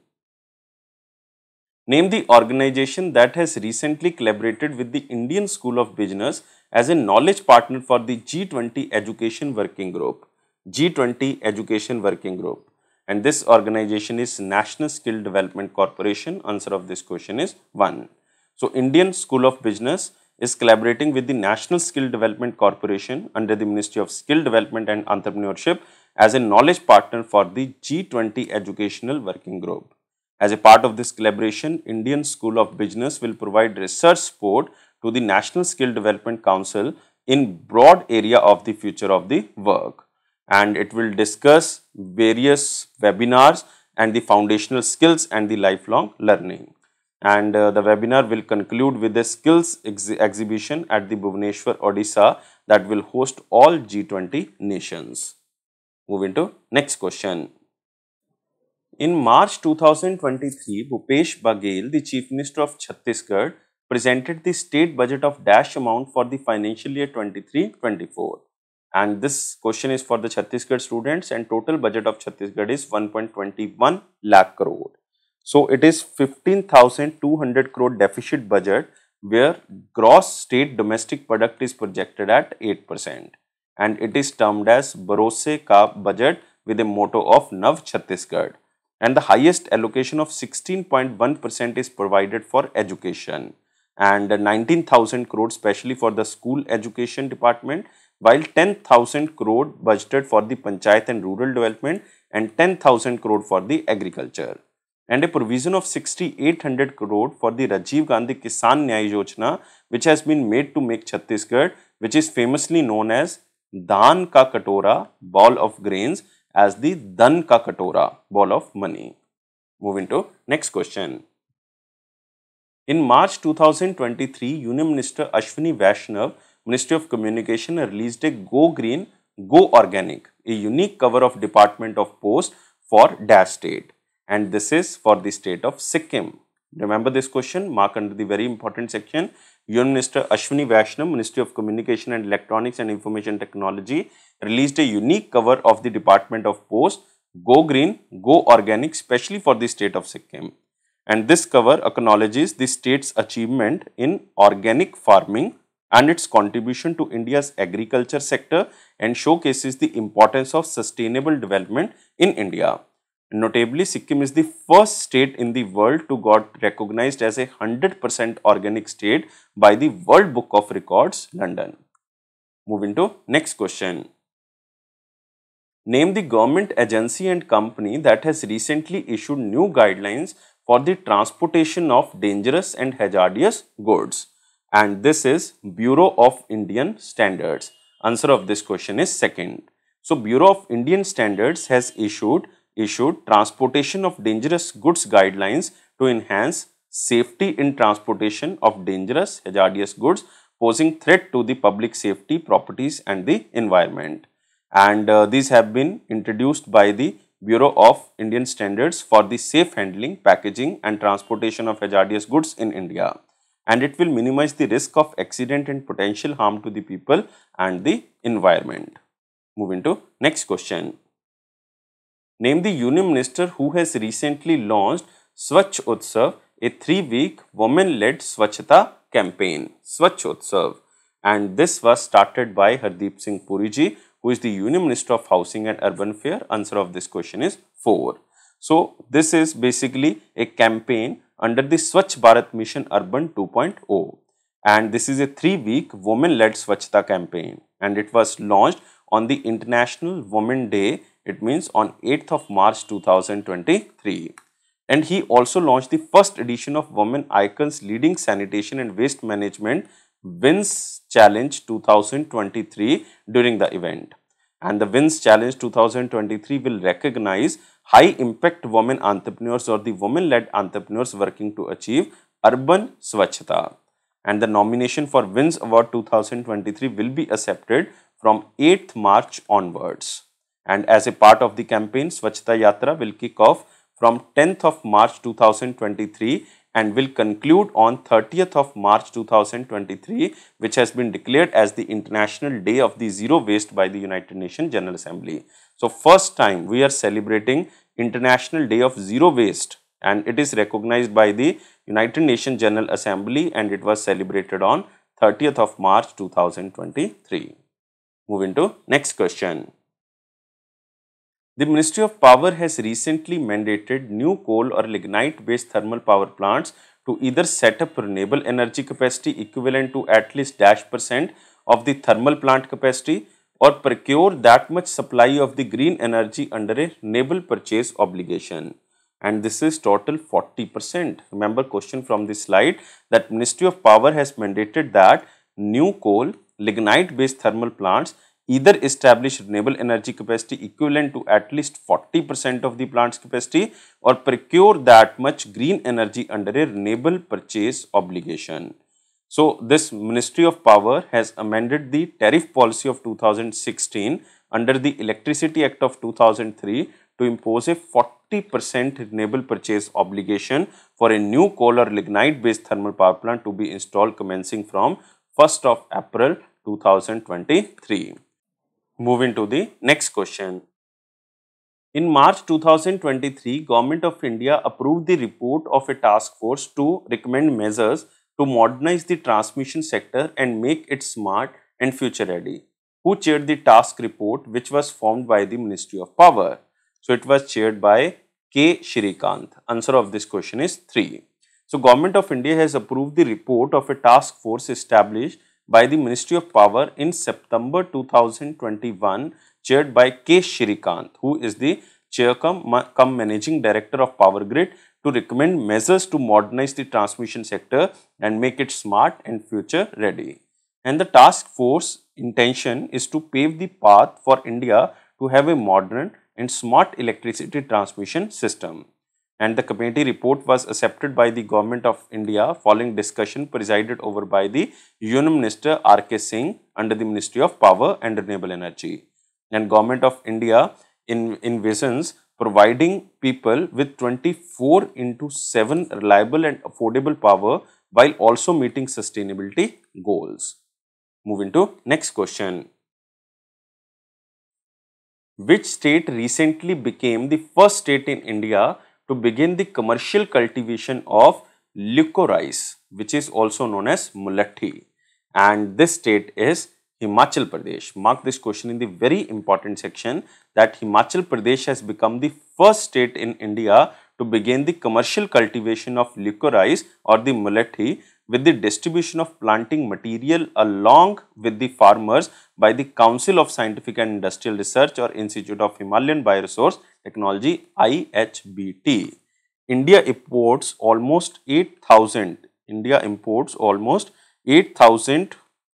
Name the organization that has recently collaborated with the Indian School of Business as a knowledge partner for the G20 Education Working Group. G20 Education Working Group. And this organization is National Skill Development Corporation. Answer of this question is 1. So, Indian School of Business is collaborating with the National Skill Development Corporation under the Ministry of Skill Development and Entrepreneurship as a knowledge partner for the G20 Educational Working Group. As a part of this collaboration, Indian School of Business will provide research support to the National Skill Development Council in broad area of the future of the work, and it will discuss various webinars and the foundational skills and the lifelong learning. And the webinar will conclude with a skills exhibition at the Bhubaneswar, Odisha that will host all G20 nations. Moving to next question. In March 2023, Bhupesh Baghel, the Chief Minister of Chhattisgarh, presented the state budget of dash amount for the financial year 23-24. And this question is for the Chhattisgarh students, and total budget of Chhattisgarh is 1.21 lakh crore. So, it is 15,200 crore deficit budget where gross state domestic product is projected at 8%. And it is termed as Bharose Ka budget with a motto of Nav Chhattisgarh. And the highest allocation of 16.1% is provided for education, and 19,000 crore specially for the school education department, while 10,000 crore budgeted for the panchayat and rural development and 10,000 crore for the agriculture. And a provision of 6,800 crore for the Rajiv Gandhi Kisan Nyay Yojana, which has been made to make Chhattisgarh, which is famously known as Dhan Ka Katora, ball of grains, as the Dhan Ka Katora, ball of money. Moving to next question. In March 2023, Union Minister Ashwini Vaishnav, Ministry of Communication, released a Go Green, Go Organic, a unique cover of Department of Post for Dash State. And this is for the state of Sikkim. Remember this question, mark under the very important section. Union Minister Ashwini Vaishnav, Ministry of Communication and Electronics and Information Technology, released a unique cover of the Department of Post, Go Green, Go Organic, specially for the state of Sikkim. And this cover acknowledges the state's achievement in organic farming and its contribution to India's agriculture sector, and showcases the importance of sustainable development in India. Notably, Sikkim is the first state in the world to got recognized as a 100% organic state by the World Book of Records, London. Moving to next question. Name the government agency and company that has recently issued new guidelines for the transportation of dangerous and hazardous goods. And this is Bureau of Indian Standards. Answer of this question is second. So, Bureau of Indian Standards has issued transportation of dangerous goods guidelines to enhance safety in transportation of dangerous hazardous goods posing threat to the public safety, properties and the environment. And these have been introduced by the Bureau of Indian Standards for the safe handling, packaging and transportation of hazardous goods in India. And it will minimize the risk of accident and potential harm to the people and the environment. Moving to next question. Name the Union Minister who has recently launched Swachh Utsav, a 3-week women-led Swachhata campaign. Swachh Utsav. And this was started by Hardeep Singh Puri ji, who is the Union Minister of Housing and Urban Affairs. Answer of this question is 4. So, this is basically a campaign under the Swachh Bharat Mission Urban 2.0. And this is a 3-week women-led Swachhata campaign. And it was launched on the International Women Day. It means on 8th of March 2023. And he also launched the first edition of Women Icons Leading Sanitation and Waste Management WINS Challenge 2023 during the event. And the WINS Challenge 2023 will recognize high impact women entrepreneurs or the women-led entrepreneurs working to achieve Urban Swachhata. And the nomination for WINS Award 2023 will be accepted from 8th March onwards. And as a part of the campaign, Swachhata Yatra will kick off from 10th of March 2023 and will conclude on 30th of March 2023, which has been declared as the International Day of the Zero Waste by the United Nations General Assembly. So, first time we are celebrating International Day of Zero Waste, and it is recognized by the United Nations General Assembly, and it was celebrated on 30th of March 2023. Moving to next question. The Ministry of Power has recently mandated new coal or lignite-based thermal power plants to either set up renewable energy capacity equivalent to at least -% of the thermal plant capacity or procure that much supply of the green energy under a renewable purchase obligation. And this is total 40%. Remember question from this slide that Ministry of Power has mandated that new coal, lignite-based thermal plants either establish renewable energy capacity equivalent to at least 40% of the plant's capacity or procure that much green energy under a renewable purchase obligation. So, this Ministry of Power has amended the tariff policy of 2016 under the Electricity Act of 2003 to impose a 40% renewable purchase obligation for a new coal or lignite-based thermal power plant to be installed commencing from 1st of April 2023. Moving to the next question. In March 2023, Government of India approved the report of a task force to recommend measures to modernize the transmission sector and make it smart and future ready. Who chaired the task report which was formed by the Ministry of Power? So, it was chaired by K. Shrikant. Answer of this question is 3. So, Government of India has approved the report of a task force established by the Ministry of Power in September 2021, chaired by K. Shrikant, who is the Chair cum Managing Director of Power Grid, to recommend measures to modernize the transmission sector and make it smart and future ready. And the task force intention is to pave the path for India to have a modern and smart electricity transmission system. And the committee report was accepted by the Government of India following discussion presided over by the Union Minister R.K. Singh under the Ministry of Power and Renewable Energy. And Government of India envisions providing people with 24/7 reliable and affordable power while also meeting sustainability goals. Moving to next question. Which state recently became the first state in India to begin the commercial cultivation of licorice, which is also known as mullathi? And this state is Himachal Pradesh. Mark this question in the very important section that Himachal Pradesh has become the first state in India to begin the commercial cultivation of licorice or the mullathi with the distribution of planting material along with the farmers by the Council of Scientific and Industrial Research or Institute of Himalayan Bioresource Technology IHBT. India imports almost 8,000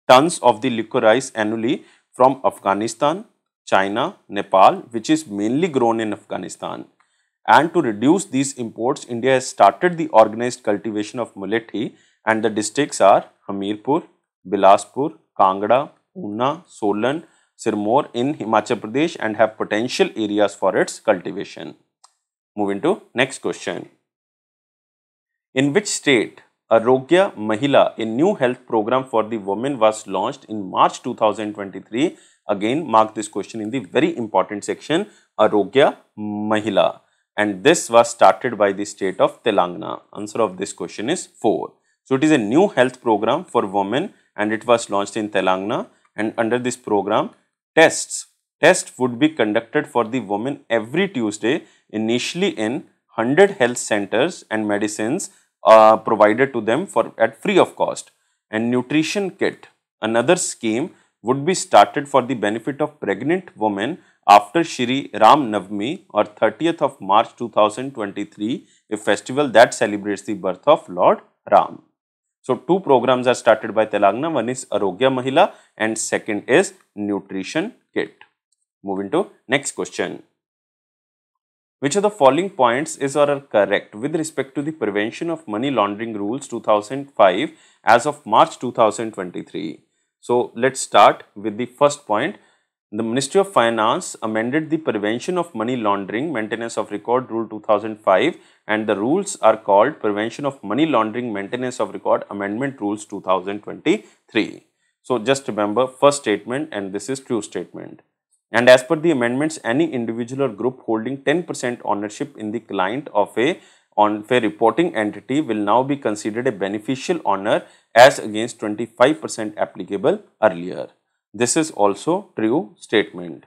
tons of the licorice annually from Afghanistan, China, Nepal, which is mainly grown in Afghanistan. And to reduce these imports, India has started the organized cultivation of mullathi, and the districts are Hamirpur, Bilaspur, Kangra, Una, Solan, Sirmaur in Himachal Pradesh and have potential areas for its cultivation. Moving to next question. In which state Arogya Mahila, a new health program for the women, was launched in March 2023? Again, mark this question in the very important section, Arogya Mahila. And this was started by the state of Telangana. Answer of this question is 4. So, it is a new health program for women and it was launched in Telangana, and under this program, tests would be conducted for the women every Tuesday, initially in 100 health centers, and medicines provided to them at free of cost. And nutrition kit, another scheme, would be started for the benefit of pregnant women after Shri Ram Navami or 30th of March 2023, a festival that celebrates the birth of Lord Ram. So, 2 programs are started by Telangana. One is Arogya Mahila and second is Nutrition Kit. Moving to next question. Which of the following points is or are correct with respect to the Prevention of Money Laundering Rules 2005 as of March 2023? So, let's start with the first point. The Ministry of Finance amended the Prevention of Money Laundering Maintenance of Record Rule 2005, and the rules are called Prevention of Money Laundering Maintenance of Record Amendment Rules 2023. So, just remember first statement, and this is true statement. And as per the amendments, any individual or group holding 10% ownership in the client of a on-fair reporting entity will now be considered a beneficial owner as against 25% applicable earlier. This is also true statement.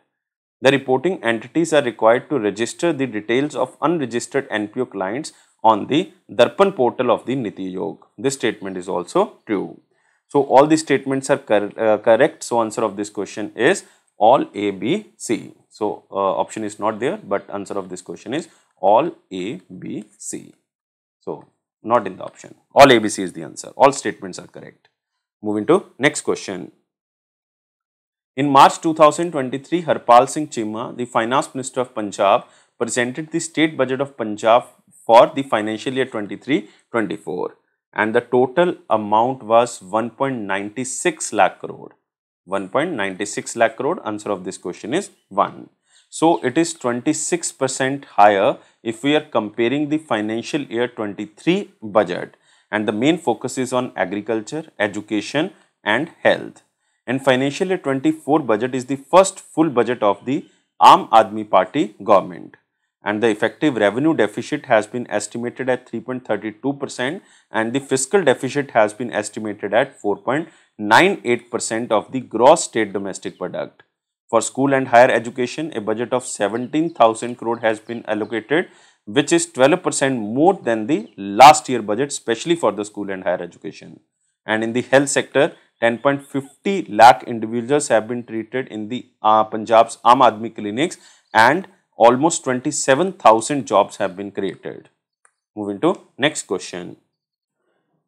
The reporting entities are required to register the details of unregistered NPO clients on the Darpan portal of the Niti Aayog. This statement is also true. So, all these statements are correct. So, answer of this question is all A, B, C. So, option is not there, but answer of this question is all A, B, C. So, not in the option. All A, B, C is the answer. All statements are correct. Moving to next question. In March 2023, Harpal Singh Chimma, the Finance Minister of Punjab, presented the State Budget of Punjab for the financial year 23-24, and the total amount was 1.96 lakh crore. 1.96 lakh crore. Answer of this question is 1. So, it is 26% higher if we are comparing the financial year 23 budget, and the main focus is on agriculture, education and health. And financial year 24 budget is the first full budget of the Aam Aadmi Party government, and the effective revenue deficit has been estimated at 3.32%, and the fiscal deficit has been estimated at 4.98% of the gross state domestic product. For school and higher education, a budget of 17,000 crore has been allocated, which is 12% more than the last year budget, especially for the school and higher education. And in the health sector, 10.50 lakh individuals have been treated in the Punjab's Aam Aadmi clinics, and almost 27,000 jobs have been created. Moving to next question.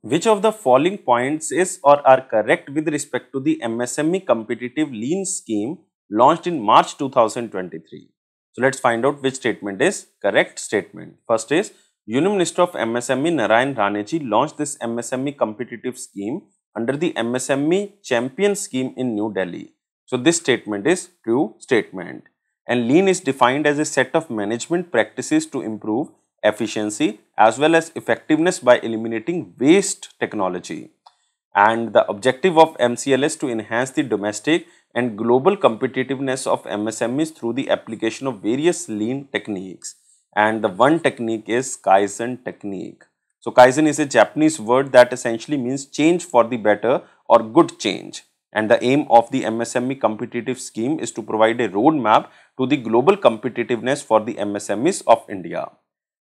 Which of the following points is or are correct with respect to the MSME competitive lean scheme launched in March 2023? So, let's find out which statement is correct statement. First is, Union Minister of MSME Narayan Raneji launched this MSME competitive scheme under the MSME Champion scheme in New Delhi. So, this statement is true statement. And lean is defined as a set of management practices to improve efficiency as well as effectiveness by eliminating waste technology. And the objective of MCL is to enhance the domestic and global competitiveness of MSMEs through the application of various lean techniques. And the one technique is Kaizen technique. So, Kaizen is a Japanese word that essentially means change for the better or good change. And the aim of the MSME competitive scheme is to provide a roadmap to the global competitiveness for the MSMEs of India.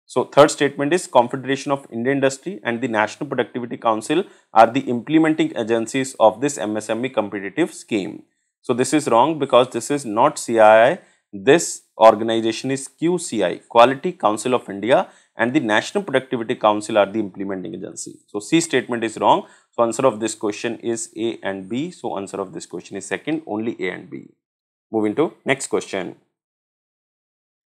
So, third statement is Confederation of Indian Industry and the National Productivity Council are the implementing agencies of this MSME competitive scheme. So, this is wrong because this is not CII. This organization is QCI, Quality Council of India, and the National Productivity Council are the implementing agency. So, C statement is wrong. So, answer of this question is A and B. So, answer of this question is second, only A and B. Moving to next question.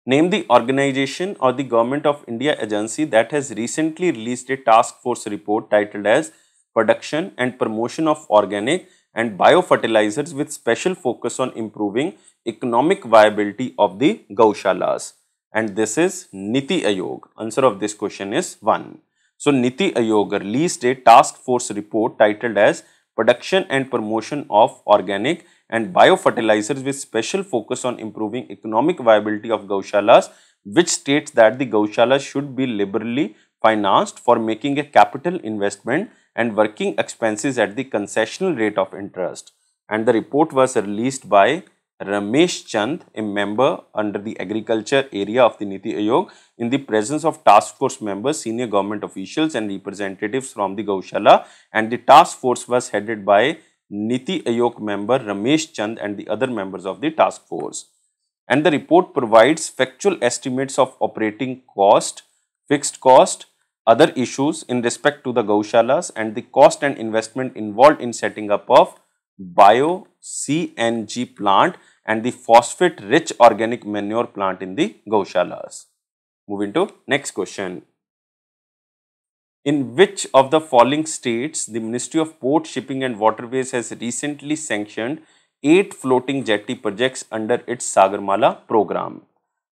Name the organization or the Government of India agency that has recently released a task force report titled as Production and Promotion of Organic and Biofertilizers with special focus on improving economic viability of the Gaushalas. And this is Niti Aayog. Answer of this question is 1. So, Niti Aayog released a task force report titled as Production and Promotion of Organic and Biofertilizers with special focus on improving economic viability of Gaushalas, which states that the Gaushalas should be liberally financed for making a capital investment and working expenses at the concessional rate of interest. And the report was released by Ramesh Chand, a member under the agriculture area of the Niti Aayog, in the presence of task force members, senior government officials and representatives from the Gaushala, and the task force was headed by Niti Aayog member Ramesh Chand and the other members of the task force. And the report provides factual estimates of operating cost, fixed cost, other issues in respect to the Gaushalas, and the cost and investment involved in setting up of bio-CNG plant and the phosphate rich organic manure plant in the Gaushalas. Moving to next question. In which of the following states the Ministry of Port, Shipping and Waterways has recently sanctioned 8 floating jetty projects under its Sagarmala program?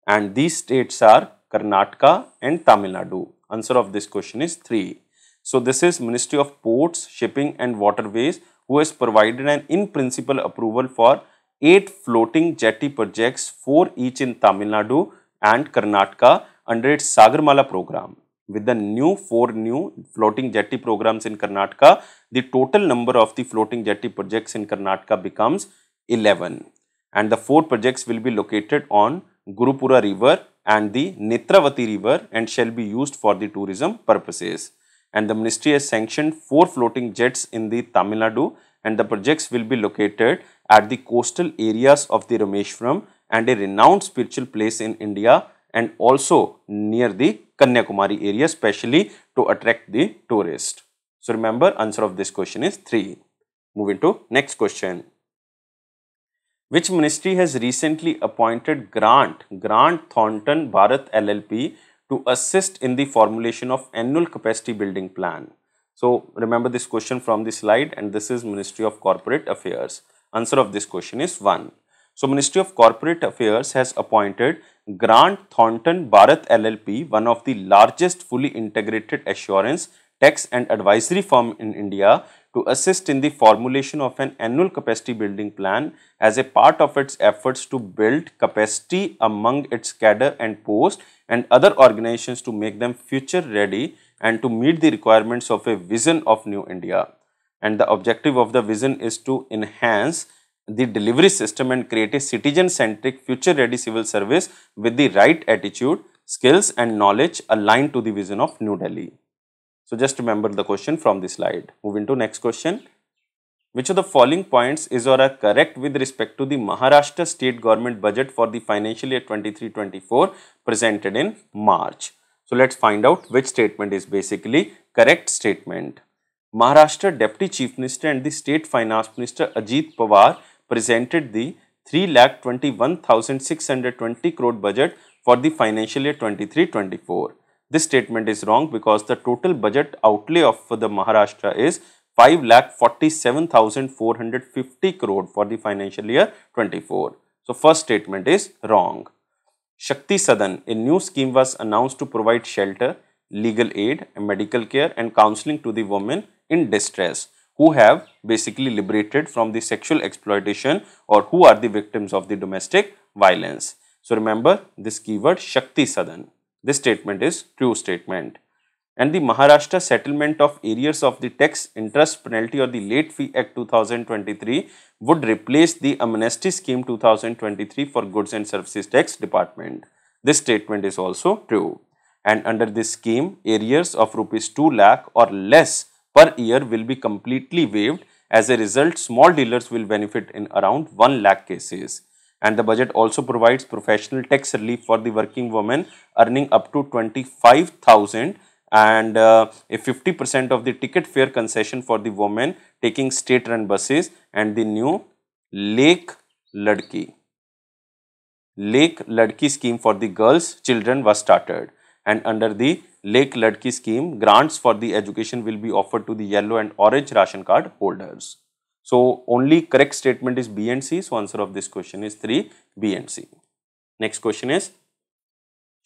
And these states are Karnataka and Tamil Nadu. Answer of this question is 3. So this is Ministry of Ports, Shipping and Waterways who has provided an in-principle approval for 8 floating jetty projects, 4 each in Tamil Nadu and Karnataka under its Sagarmala program. With the 4 new floating jetty programs in Karnataka, the total number of the floating jetty projects in Karnataka becomes 11. And the 4 projects will be located on Gurupura River and the Netravati River and shall be used for the tourism purposes. And the ministry has sanctioned 4 floating jets in the Tamil Nadu, and the projects will be located at the coastal areas of the Rameshwaram and a renowned spiritual place in India, and also near the Kanyakumari area, especially to attract the tourist. So remember, answer of this question is 3. Moving to next question. Which ministry has recently appointed Grant Thornton Bharat LLP to assist in the formulation of annual capacity building plan? So remember this question from the slide, and this is Ministry of Corporate Affairs. Answer of this question is 1. So Ministry of Corporate Affairs has appointed Grant Thornton Bharat LLP, one of the largest fully integrated assurance, tax and advisory firm in India, to assist in the formulation of an annual capacity building plan as a part of its efforts to build capacity among its cadre and post and other organizations to make them future ready and to meet the requirements of a vision of New India. And the objective of the vision is to enhance the delivery system and create a citizen-centric, future-ready civil service with the right attitude, skills and knowledge aligned to the vision of New Delhi. So just remember the question from the slide. Moving to next question. Which of the following points is or are correct with respect to the Maharashtra state government budget for the financial year 23-24 presented in March? So let's find out which statement is basically correct statement. Maharashtra Deputy Chief Minister and the State Finance Minister Ajit Pawar presented the 3,21,620 crore budget for the financial year 23-24. This statement is wrong because the total budget outlay of the Maharashtra is 5,47,450 crore for the financial year 24. So first statement is wrong. Shakti Sadan, a new scheme was announced to provide shelter, legal aid, medical care and counseling to the women in distress who have basically liberated from the sexual exploitation or who are the victims of the domestic violence. So remember this keyword Shakti Sadan. This statement is true statement. And the Maharashtra Settlement of Arrears of the Tax, Interest, Penalty or the Late Fee Act 2023 would replace the Amnesty Scheme 2023 for Goods and Services Tax Department. This statement is also true. And under this scheme, arrears of rupees 2 lakh or less per year will be completely waived. As a result, small dealers will benefit in around 1 lakh cases. And the budget also provides professional tax relief for the working women earning up to 25,000 and a 50% of the ticket fare concession for the women taking state-run buses, and the new Lake Ladki scheme for the girls children was started. And under the Lake Ladki scheme, grants for the education will be offered to the yellow and orange ration card holders. So only correct statement is B and C. So answer of this question is 3, B and C. Next question is,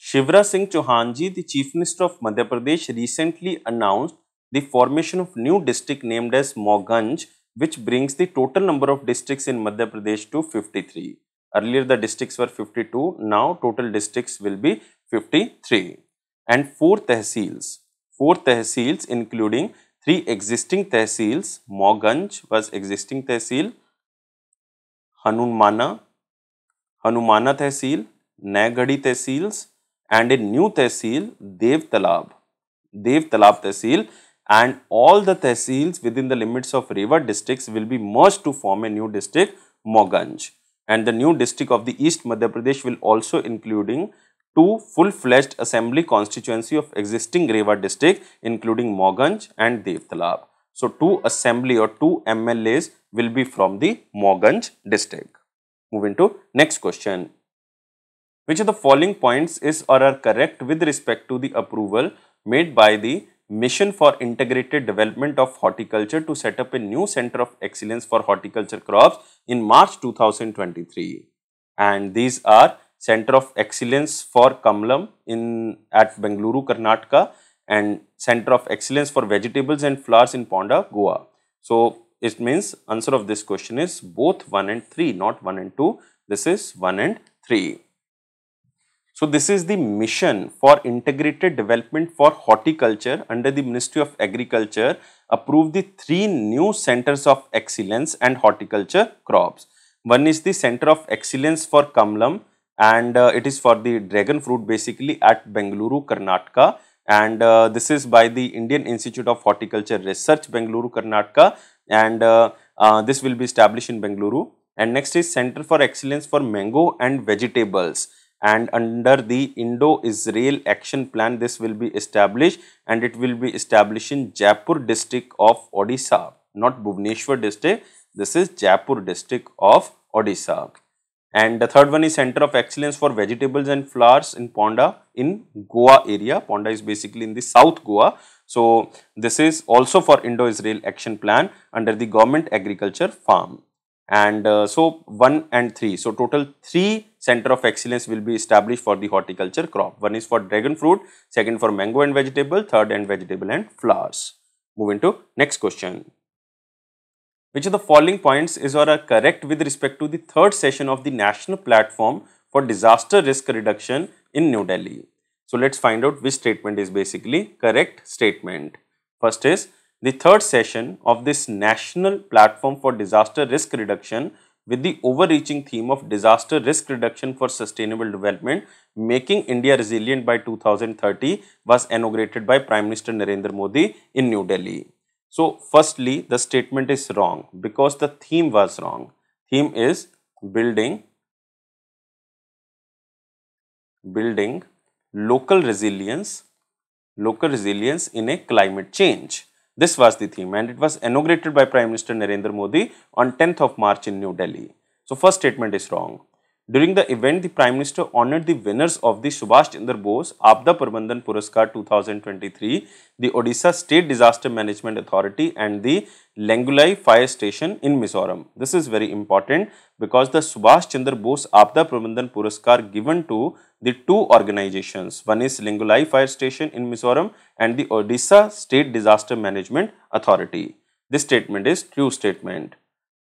Shivraj Singh Chauhan ji, the Chief Minister of Madhya Pradesh, recently announced the formation of new district named as Mauganj, which brings the total number of districts in Madhya Pradesh to 53. Earlier the districts were 52, now total districts will be 53. And 4 tehsils including 3 existing tehsils. Mauganj was existing tehsil, Hanumana tehsil, Naigadi tehsils, and a new tehsil, Dev Talab tehsil, and all the tehsils within the limits of Rewa districts will be merged to form a new district, Mauganj. And the new district of the East Madhya Pradesh will also including 2 full-fledged assembly constituency of existing Rewa district including Mauganj and Dev Talab. So 2 assembly or 2 MLAs will be from the Mauganj district. Moving to next question. Which of the following points is or are correct with respect to the approval made by the Mission for Integrated Development of Horticulture to set up a new Center of Excellence for Horticulture Crops in March 2023? And these are Center of Excellence for Kamalam at Bengaluru, Karnataka, and Center of Excellence for Vegetables and Flowers in Ponda, Goa. So it means answer of this question is both 1 and 3, not 1 and 2. This is 1 and 3. So this is the Mission for Integrated Development for Horticulture under the Ministry of Agriculture approved the 3 new Centers of Excellence and Horticulture Crops. One is the Center of Excellence for Kamalam, and it is for the dragon fruit basically at Bengaluru, Karnataka, and this is by the Indian Institute of Horticulture Research, Bengaluru, Karnataka, and this will be established in Bengaluru. And next is Center for Excellence for Mango and Vegetables, and under the Indo-Israel Action Plan this will be established, and it will be established in Jaipur district of Odisha, not Bhubaneswar district. This is Jaipur district of Odisha. And the third one is Center of Excellence for Vegetables and Flowers in Ponda in Goa area. Ponda is basically in the South Goa. So this is also for Indo-Israel Action Plan under the Government Agriculture Farm. And so 1 and 3. So total 3 Center of Excellence will be established for the horticulture crop. One is for dragon fruit, second for mango and vegetable, third and vegetable and flowers. Moving to next question. Which of the following points is or are correct with respect to the third session of the National Platform for Disaster Risk Reduction in New Delhi? So let's find out which statement is basically correct statement. First is the third session of this National Platform for Disaster Risk Reduction with the overreaching theme of Disaster Risk Reduction for Sustainable Development, Making India Resilient by 2030 was inaugurated by Prime Minister Narendra Modi in New Delhi. So firstly, the statement is wrong because the theme was wrong. Theme is building local resilience in a climate change. This was the theme, and it was inaugurated by Prime Minister Narendra Modi on 10th of March in New Delhi. So first statement is wrong. During the event, the Prime Minister honoured the winners of the Subhash Chandra Bose Aapda Prabandhan Puraskar 2023, the Odisha State Disaster Management Authority and the Lengulai Fire Station in Mizoram. This is very important because the Subhash Chandra Bose Aapda Prabandhan Puraskar given to the 2 organizations. One is Lengulai Fire Station in Mizoram and the Odisha State Disaster Management Authority. This statement is true statement.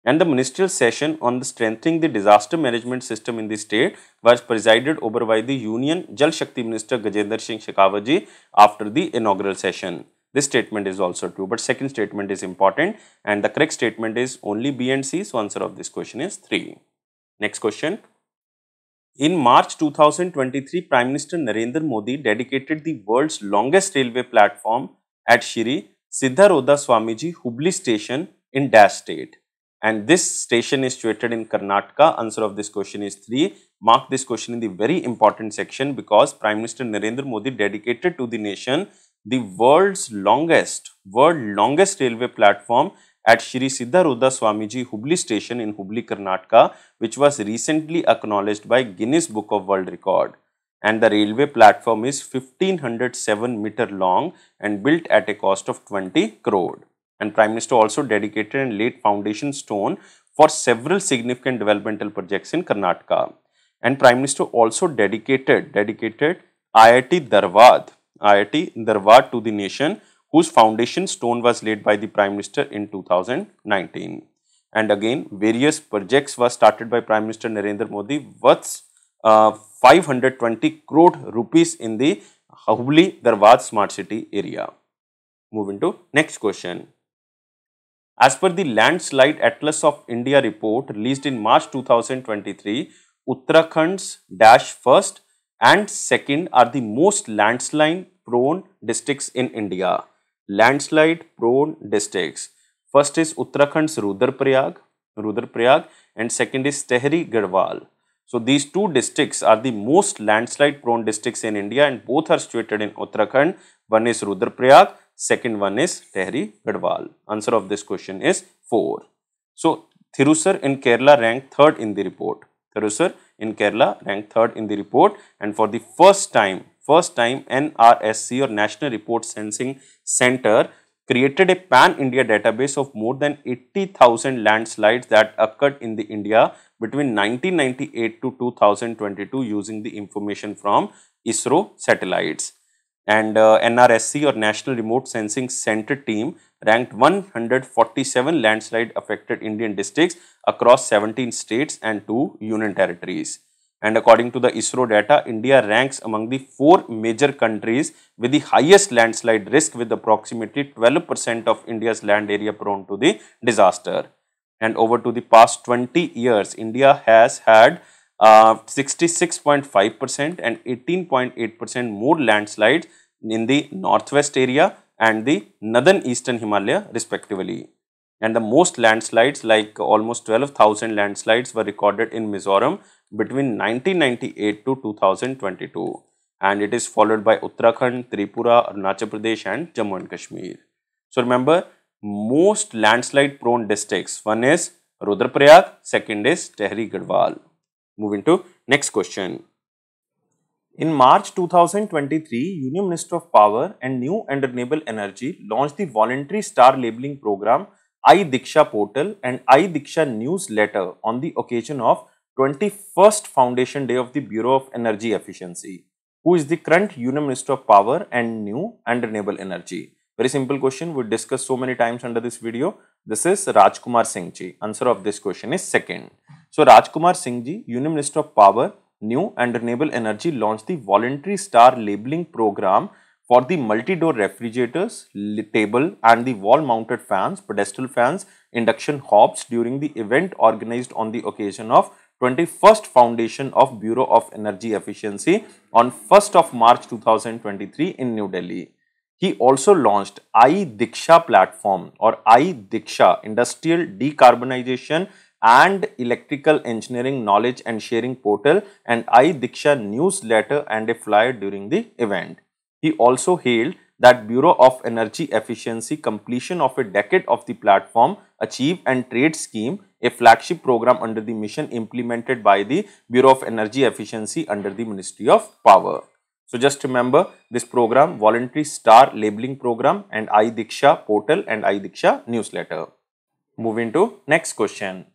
And the ministerial session on the strengthening the disaster management system in the state was presided over by the Union Jal Shakti Minister Gajendra Singh Shekhawat ji after the inaugural session. This statement is also true, but second statement is important, and the correct statement is only B and C. So answer of this question is 3. Next question. In March 2023, Prime Minister Narendra Modi dedicated the world's longest railway platform at Shri Siddharoda Swamiji Hubli station in Dash state. And this station is situated in Karnataka. Answer of this question is 3. Mark this question in the very important section because Prime Minister Narendra Modi dedicated to the nation the world's longest railway platform at Shri Siddharoda Swamiji Hubli station in Hubli, Karnataka, which was recently acknowledged by Guinness Book of World Record. And the railway platform is 1507 meter long and built at a cost of 20 crore. And Prime Minister also dedicated and laid foundation stone for several significant developmental projects in Karnataka. And Prime Minister also dedicated IIT Dharwad to the nation, whose foundation stone was laid by the Prime Minister in 2019. And again, various projects were started by Prime Minister Narendra Modi worth 520 crore rupees in the Hubli Dharwad Smart City area. Moving to next question. As per the Landslide Atlas of India report released in March 2023, Uttarakhand's first and second are the most landslide prone districts in India. Landslide prone districts. First is Uttarakhand's Rudraprayag, and second is Tehri Garhwal. So these 2 districts are the most landslide prone districts in India, and both are situated in Uttarakhand. One is Rudraprayag, second one is Tehri Garhwal. Answer of this question is 4. So Thrissur in Kerala ranked 3rd in the report. Thrissur in Kerala, ranked 3rd in the report. And for the first time NRSC or National Remote Sensing Center created a pan-India database of more than 80,000 landslides that occurred in the India between 1998 to 2022 using the information from ISRO satellites. And NRSC or National Remote Sensing Center team ranked 147 landslide affected Indian districts across 17 states and 2 union territories. And according to the ISRO data, India ranks among the 4 major countries with the highest landslide risk, with approximately 12% of India's land area prone to the disaster. And over to the past 20 years, India has had 66.5% and 18.8% more landslides in the northwest area and the northern eastern Himalaya respectively. And the most landslides, like almost 12,000 landslides, were recorded in Mizoram between 1998 to 2022. And it is followed by Uttarakhand, Tripura, Arunachal Pradesh and Jammu and Kashmir. So remember, most landslide prone districts, one is Rudraprayag, second is Tehri Garhwal. Moving to next question. In March 2023, Union Minister of Power and New and Renewable Energy launched the voluntary star labeling program iDiksha portal and iDiksha newsletter on the occasion of 21st Foundation Day of the Bureau of Energy Efficiency. Who is the current Union Minister of Power and New and Renewable Energy? Very simple question, we discussed so many times under this video. This is Rajkumar Singh Ji. Answer of this question is second. So Rajkumar Singh Ji, Union Minister of Power, New and Renewable Energy, launched the voluntary star labeling program for the multi-door refrigerators, table and the wall-mounted fans, pedestal fans, induction hobs during the event organized on the occasion of 21st Foundation of Bureau of Energy Efficiency on 1st of March 2023 in New Delhi. He also launched iDiksha platform or iDiksha Industrial Decarbonization and Electrical Engineering Knowledge and Sharing Portal and iDiksha newsletter and a flyer during the event. He also hailed that Bureau of Energy Efficiency completion of a decade of the platform, Achieve and Trade scheme, a flagship program under the mission implemented by the Bureau of Energy Efficiency under the Ministry of Power. So just remember this program, voluntary star labeling program and iDiksha portal and iDiksha newsletter. Moving to next question.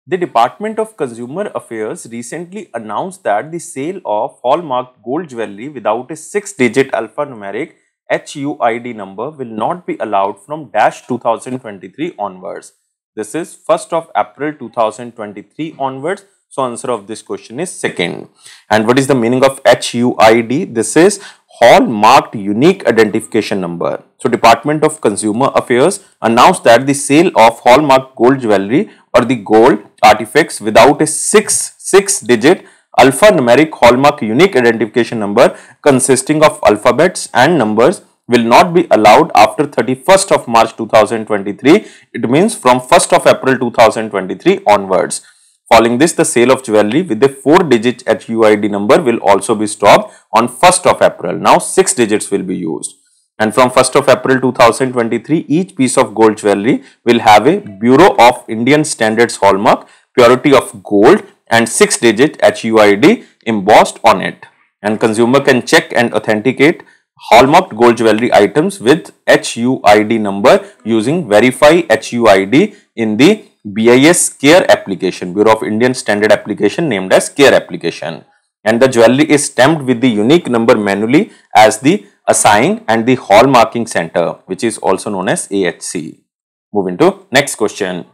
The Department of Consumer Affairs recently announced that the sale of hallmarked gold jewelry without a 6-digit alphanumeric HUID number will not be allowed from 2023 onwards. This is 1st of April 2023 onwards. So answer of this question is second. And what is the meaning of HUID? This is hallmarked unique identification number. So Department of Consumer Affairs announced that the sale of hallmarked gold jewelry or the gold artifacts without a 6-digit alphanumeric hallmark unique identification number consisting of alphabets and numbers will not be allowed after 31st of March 2023. It means from 1st of April 2023 onwards. Following this, the sale of jewelry with a 4-digit HUID number will also be stopped on 1st of April. Now 6 digits will be used. And from 1st of April 2023, each piece of gold jewelry will have a Bureau of Indian Standards hallmark, purity of gold and 6-digit HUID embossed on it. And consumer can check and authenticate hallmarked gold jewelry items with HUID number using Verify HUID in the BIS CARE application, Bureau of Indian Standard application named as CARE application. And the jewelry is stamped with the unique number manually as the Assign and the Hallmarking Center, which is also known as AHC. Moving to next question.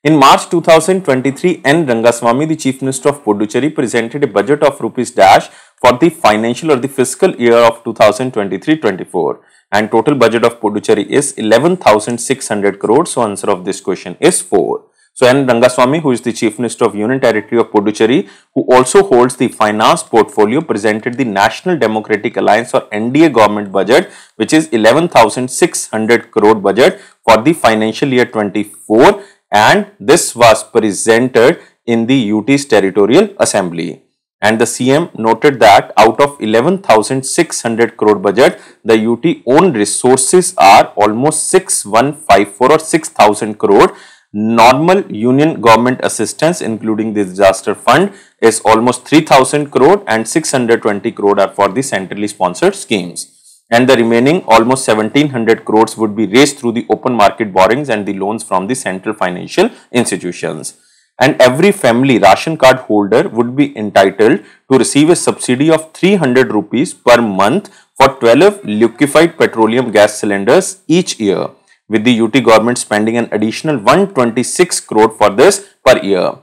In March 2023, N. Rangaswamy, the Chief Minister of Puducherry, presented a budget of rupees dash for the financial or the fiscal year of 2023-24. And total budget of Puducherry is 11,600 crores. So answer of this question is 4. So N. Rangaswamy, who is the Chief Minister of Union Territory of Puducherry, who also holds the finance portfolio, presented the National Democratic Alliance or NDA government budget, which is 11,600 crore budget for the financial year 24, and this was presented in the UT's Territorial Assembly. And the CM noted that out of 11,600 crore budget, the UT own resources are almost 6,154 or 6,000 crore, Normal union government assistance, including the disaster fund, is almost 3000 crore and 620 crore are for the centrally sponsored schemes. And the remaining almost 1700 crores would be raised through the open market borrowings and the loans from the central financial institutions. And every family ration card holder would be entitled to receive a subsidy of 300 rupees per month for 12 liquefied petroleum gas cylinders each year, with the UT government spending an additional 126 crore for this per year.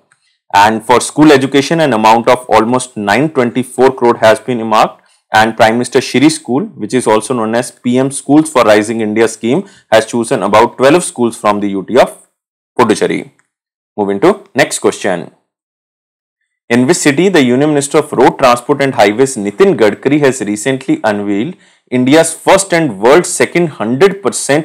And for school education, an amount of almost 924 crore has been earmarked, and Prime Minister Shri School, which is also known as PM Schools for Rising India scheme, has chosen about 12 schools from the UT of Puducherry. Moving to next question. In which city the Union Minister of Road Transport and Highways Nitin Gadkari has recently unveiled India's first and world's second 100%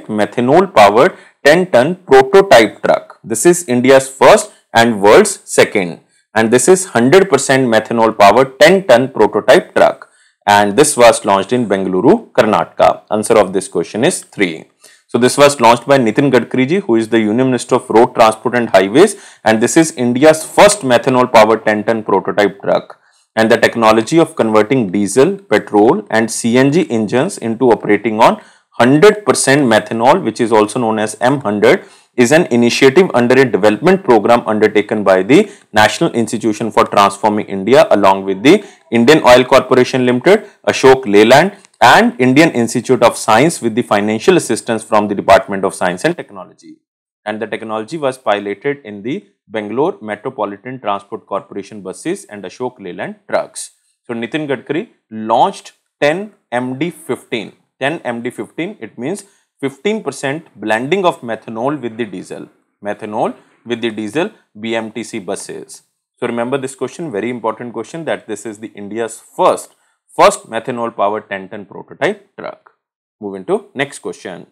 methanol powered 10-ton prototype truck. This is India's first and world's second, and this is 100% methanol powered 10-ton prototype truck, and this was launched in Bengaluru, Karnataka. Answer of this question is 3. So this was launched by Nitin Gadkari ji, who is the Union Minister of Road Transport and Highways, and this is India's first methanol powered 10-ton prototype truck. And the technology of converting diesel, petrol and CNG engines into operating on 100% methanol, which is also known as M100, is an initiative under a development program undertaken by the National Institution for Transforming India along with the Indian Oil Corporation Limited, Ashok Leyland and Indian Institute of Science with the financial assistance from the Department of Science and Technology. And the technology was piloted in the Bangalore Metropolitan Transport Corporation buses and Ashok Leyland trucks. So Nitin Gadkari launched 10 MD15. 10 MD15, it means 15% blending of methanol with the diesel. Methanol with the diesel BMTC buses. So remember this question, very important question, that this is the India's first methanol powered 10-ton prototype truck. Moving to next question.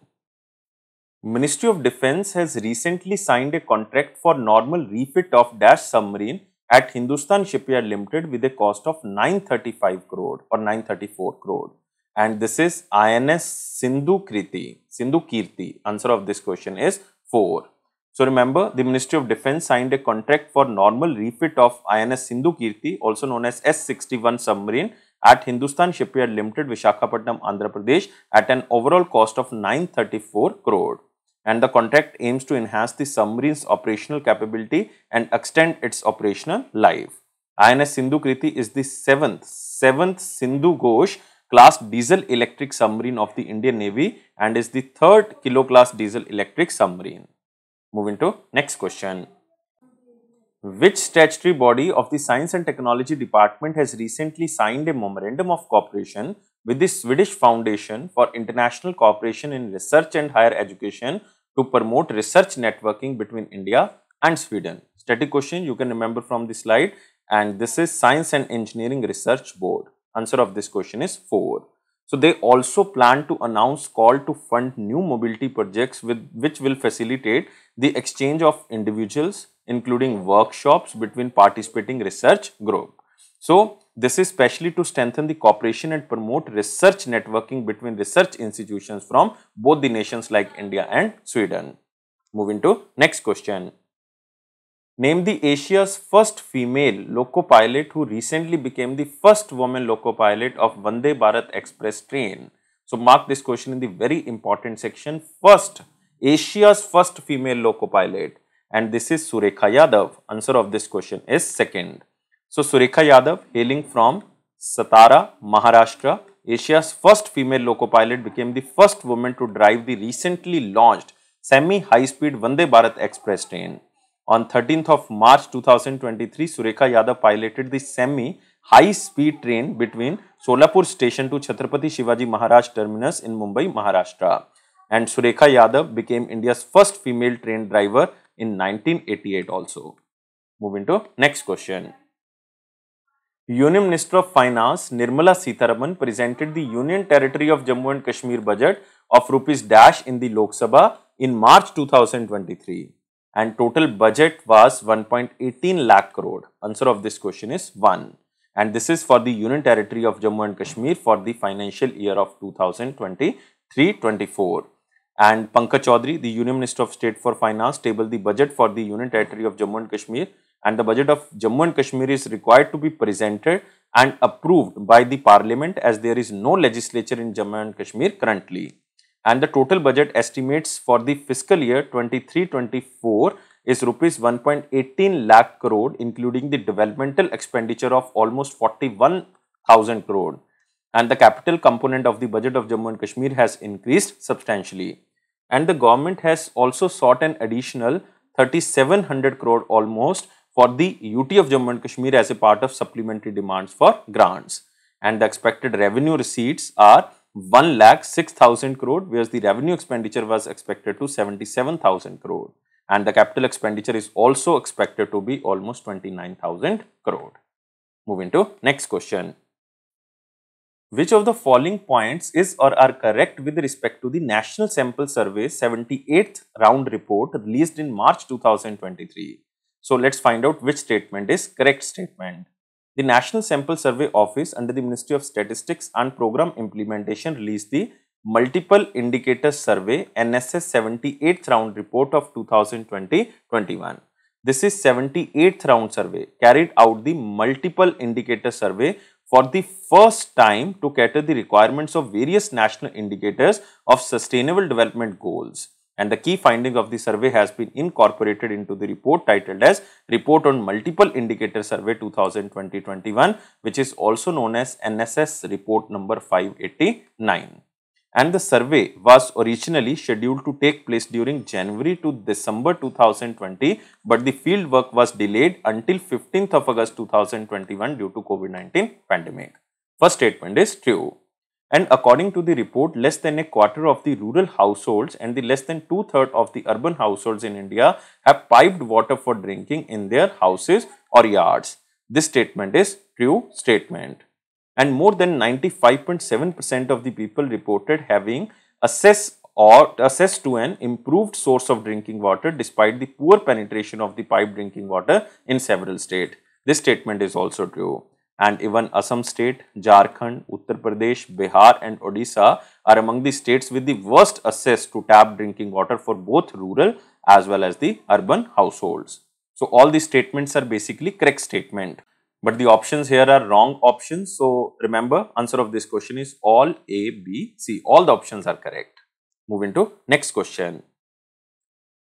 Ministry of Defence has recently signed a contract for normal refit of Dash submarine at Hindustan Shipyard Limited with a cost of 935 crore or 934 crore. And this is INS Sindhu Kirti. Answer of this question is 4. So remember, the Ministry of Defence signed a contract for normal refit of INS Sindhu Kirti, also known as S61 submarine, at Hindustan Shipyard Limited, Visakhapatnam, Andhra Pradesh, at an overall cost of 934 crore. And the contract aims to enhance the submarine's operational capability and extend its operational life. INS Sindhu Kirti is the seventh Sindhu Ghosh class diesel electric submarine of the Indian Navy and is the third kilo class diesel electric submarine. Moving to next question. Which statutory body of the Science and Technology Department has recently signed a memorandum of cooperation with the Swedish Foundation for International Cooperation in Research and Higher Education to promote research networking between India and Sweden? Static question you can remember from the slide, and this is Science and Engineering Research Board. Answer of this question is 4. So they also plan to announce call to fund new mobility projects which will facilitate the exchange of individuals, including workshops between participating research group. So this is specially to strengthen the cooperation and promote research networking between research institutions from both the nations like India and Sweden. Moving to next question. Name the Asia's first female loco pilot who recently became the first woman loco pilot of Vande Bharat Express train. So mark this question in the very important section. First, Asia's first female loco pilot, and this is Surekha Yadav. Answer of this question is 2nd. So Surekha Yadav, hailing from Satara, Maharashtra, Asia's first female loco pilot, became the first woman to drive the recently launched semi-high-speed Vande Bharat Express train. On 13th of March 2023, Surekha Yadav piloted the semi-high-speed train between Solapur station to Chhatrapati Shivaji Maharaj terminus in Mumbai, Maharashtra. And Surekha Yadav became India's first female train driver in 1988 also. Moving to next question. Union Minister of Finance Nirmala Sitharaman presented the Union Territory of Jammu and Kashmir budget of rupees dash in the Lok Sabha in March 2023. And total budget was 1.18 lakh crore. Answer of this question is 1. And this is for the Union Territory of Jammu and Kashmir for the financial year of 2023-24. And Pankaj Chaudhary, the Union Minister of State for Finance, tabled the budget for the Union Territory of Jammu and Kashmir, and the budget of Jammu and Kashmir is required to be presented and approved by the Parliament, as there is no legislature in Jammu and Kashmir currently. And the total budget estimates for the fiscal year 23-24 is rupees 1.18 lakh crore, including the developmental expenditure of almost 41,000 crore. And the capital component of the budget of Jammu and Kashmir has increased substantially. And the government has also sought an additional 3,700 crore almost for the UT of Jammu and Kashmir as a part of supplementary demands for grants. And the expected revenue receipts are 1,06,000 crore, whereas the revenue expenditure was expected to 77,000 crore. And the capital expenditure is also expected to be almost 29,000 crore. Moving to next question. Which of the following points is or are correct with respect to the National Sample Survey 78th round report released in March 2023? So let's find out which statement is correct statement. The National Sample Survey Office under the Ministry of Statistics and Program Implementation released the Multiple Indicator Survey NSS 78th round report of 2020-21. This is 78th round survey carried out the multiple indicator survey for the first time to cater the requirements of various national indicators of sustainable development goals. And the key finding of the survey has been incorporated into the report titled as Report on Multiple Indicator Survey 2020-21, which is also known as NSS report number 589. And the survey was originally scheduled to take place during January to December 2020, but the field work was delayed until 15th of August 2021 due to COVID-19 pandemic. First statement is true. And according to the report, less than a quarter of the rural households and the less than 2/3 of the urban households in India have piped water for drinking in their houses or yards. This statement is true statement. And more than 95.7% of the people reported having access to an improved source of drinking water despite the poor penetration of the piped drinking water in several states. This statement is also true. And even Assam state, Jharkhand, Uttar Pradesh, Bihar and Odisha are among the states with the worst access to tap drinking water for both rural as well as the urban households. So all these statements are basically correct statement. But the options here are wrong options. So remember, answer of this question is all A, B, C. All the options are correct. Moving to next question.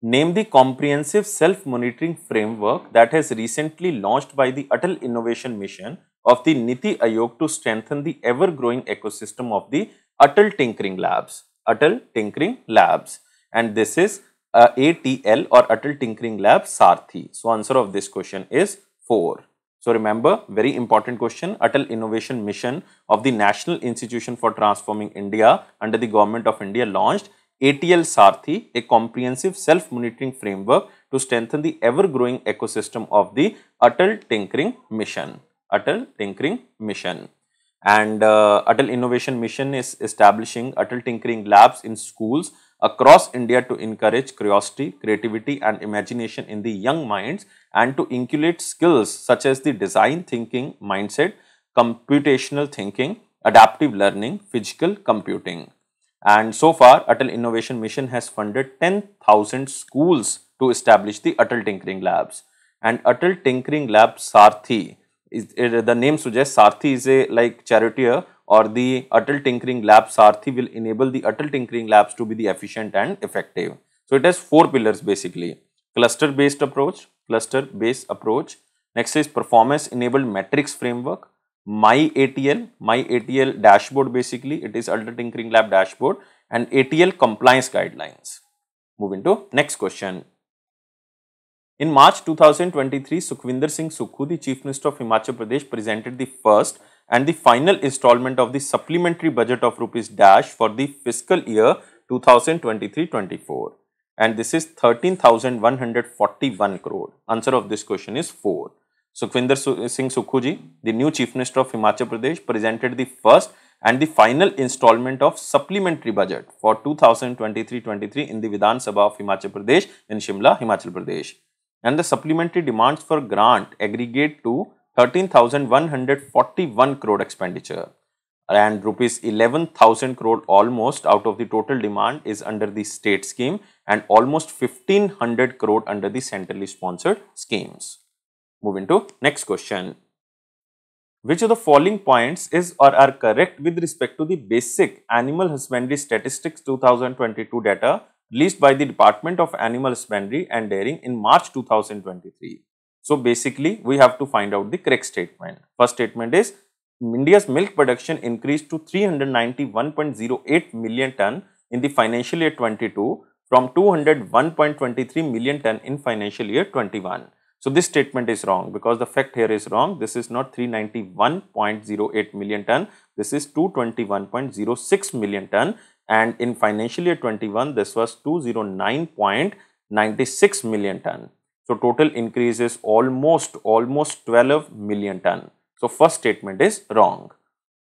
Name the comprehensive self-monitoring framework that has recently launched by the Atal Innovation Mission of the Niti Aayog to strengthen the ever-growing ecosystem of the Atal Tinkering Labs. Atal Tinkering Labs. And this is ATL or Atal Tinkering Lab Sarthi. So answer of this question is 4. So remember, very important question, Atal Innovation Mission of the National Institution for Transforming India under the Government of India launched ATL Sarthi, a comprehensive self-monitoring framework to strengthen the ever-growing ecosystem of the Atal Tinkering Mission. Atal Tinkering Mission. And Atal Innovation Mission is establishing Atal Tinkering Labs in schools across India to encourage curiosity, creativity and imagination in the young minds and to inculcate skills such as the design thinking mindset, computational thinking, adaptive learning, physical computing. And so far, Atal Innovation Mission has funded 10,000 schools to establish the Atal Tinkering Labs. And Atal Tinkering Lab Sarthi, the name suggests Sarthi is a like charioteer, or the Atal Tinkering Lab Sarthi will enable the Atal Tinkering Labs to be the efficient and effective. So it has 4 pillars basically. Cluster based approach. Next is performance enabled metrics framework. MyATL dashboard basically. It is Atal Tinkering Lab dashboard and ATL compliance guidelines. Moving to next question. In March 2023, Sukhvinder Singh Sukhu, the Chief Minister of Himachal Pradesh, presented the first and the final installment of the supplementary budget of rupees dash for the fiscal year 2023-24. And this is 13,141 crore. Answer of this question is 4. Sukhvinder Singh Sukhu ji, the new Chief Minister of Himachal Pradesh, presented the first and the final installment of supplementary budget for 2023-23 in the Vidhan Sabha of Himachal Pradesh in Shimla, Himachal Pradesh. And the supplementary demands for grant aggregate to 13,141 crore expenditure. and rupees 11,000 crore almost out of the total demand is under the state scheme and almost 1500 crore under the centrally sponsored schemes. Moving to next question. Which of the following points is or are correct with respect to the basic animal husbandry statistics 2022 data released by the Department of Animal Husbandry and Dairying in March 2023? So basically we have to find out the correct statement. First statement is India's milk production increased to 391.08 million ton in the financial year 22 from 201.23 million ton in financial year 21. So this statement is wrong because the fact here is wrong. This is not 391.08 million ton. This is 221.06 million ton, and in financial year 21 this was 209.96 million ton. So total increase is almost 12 million ton. So first statement is wrong.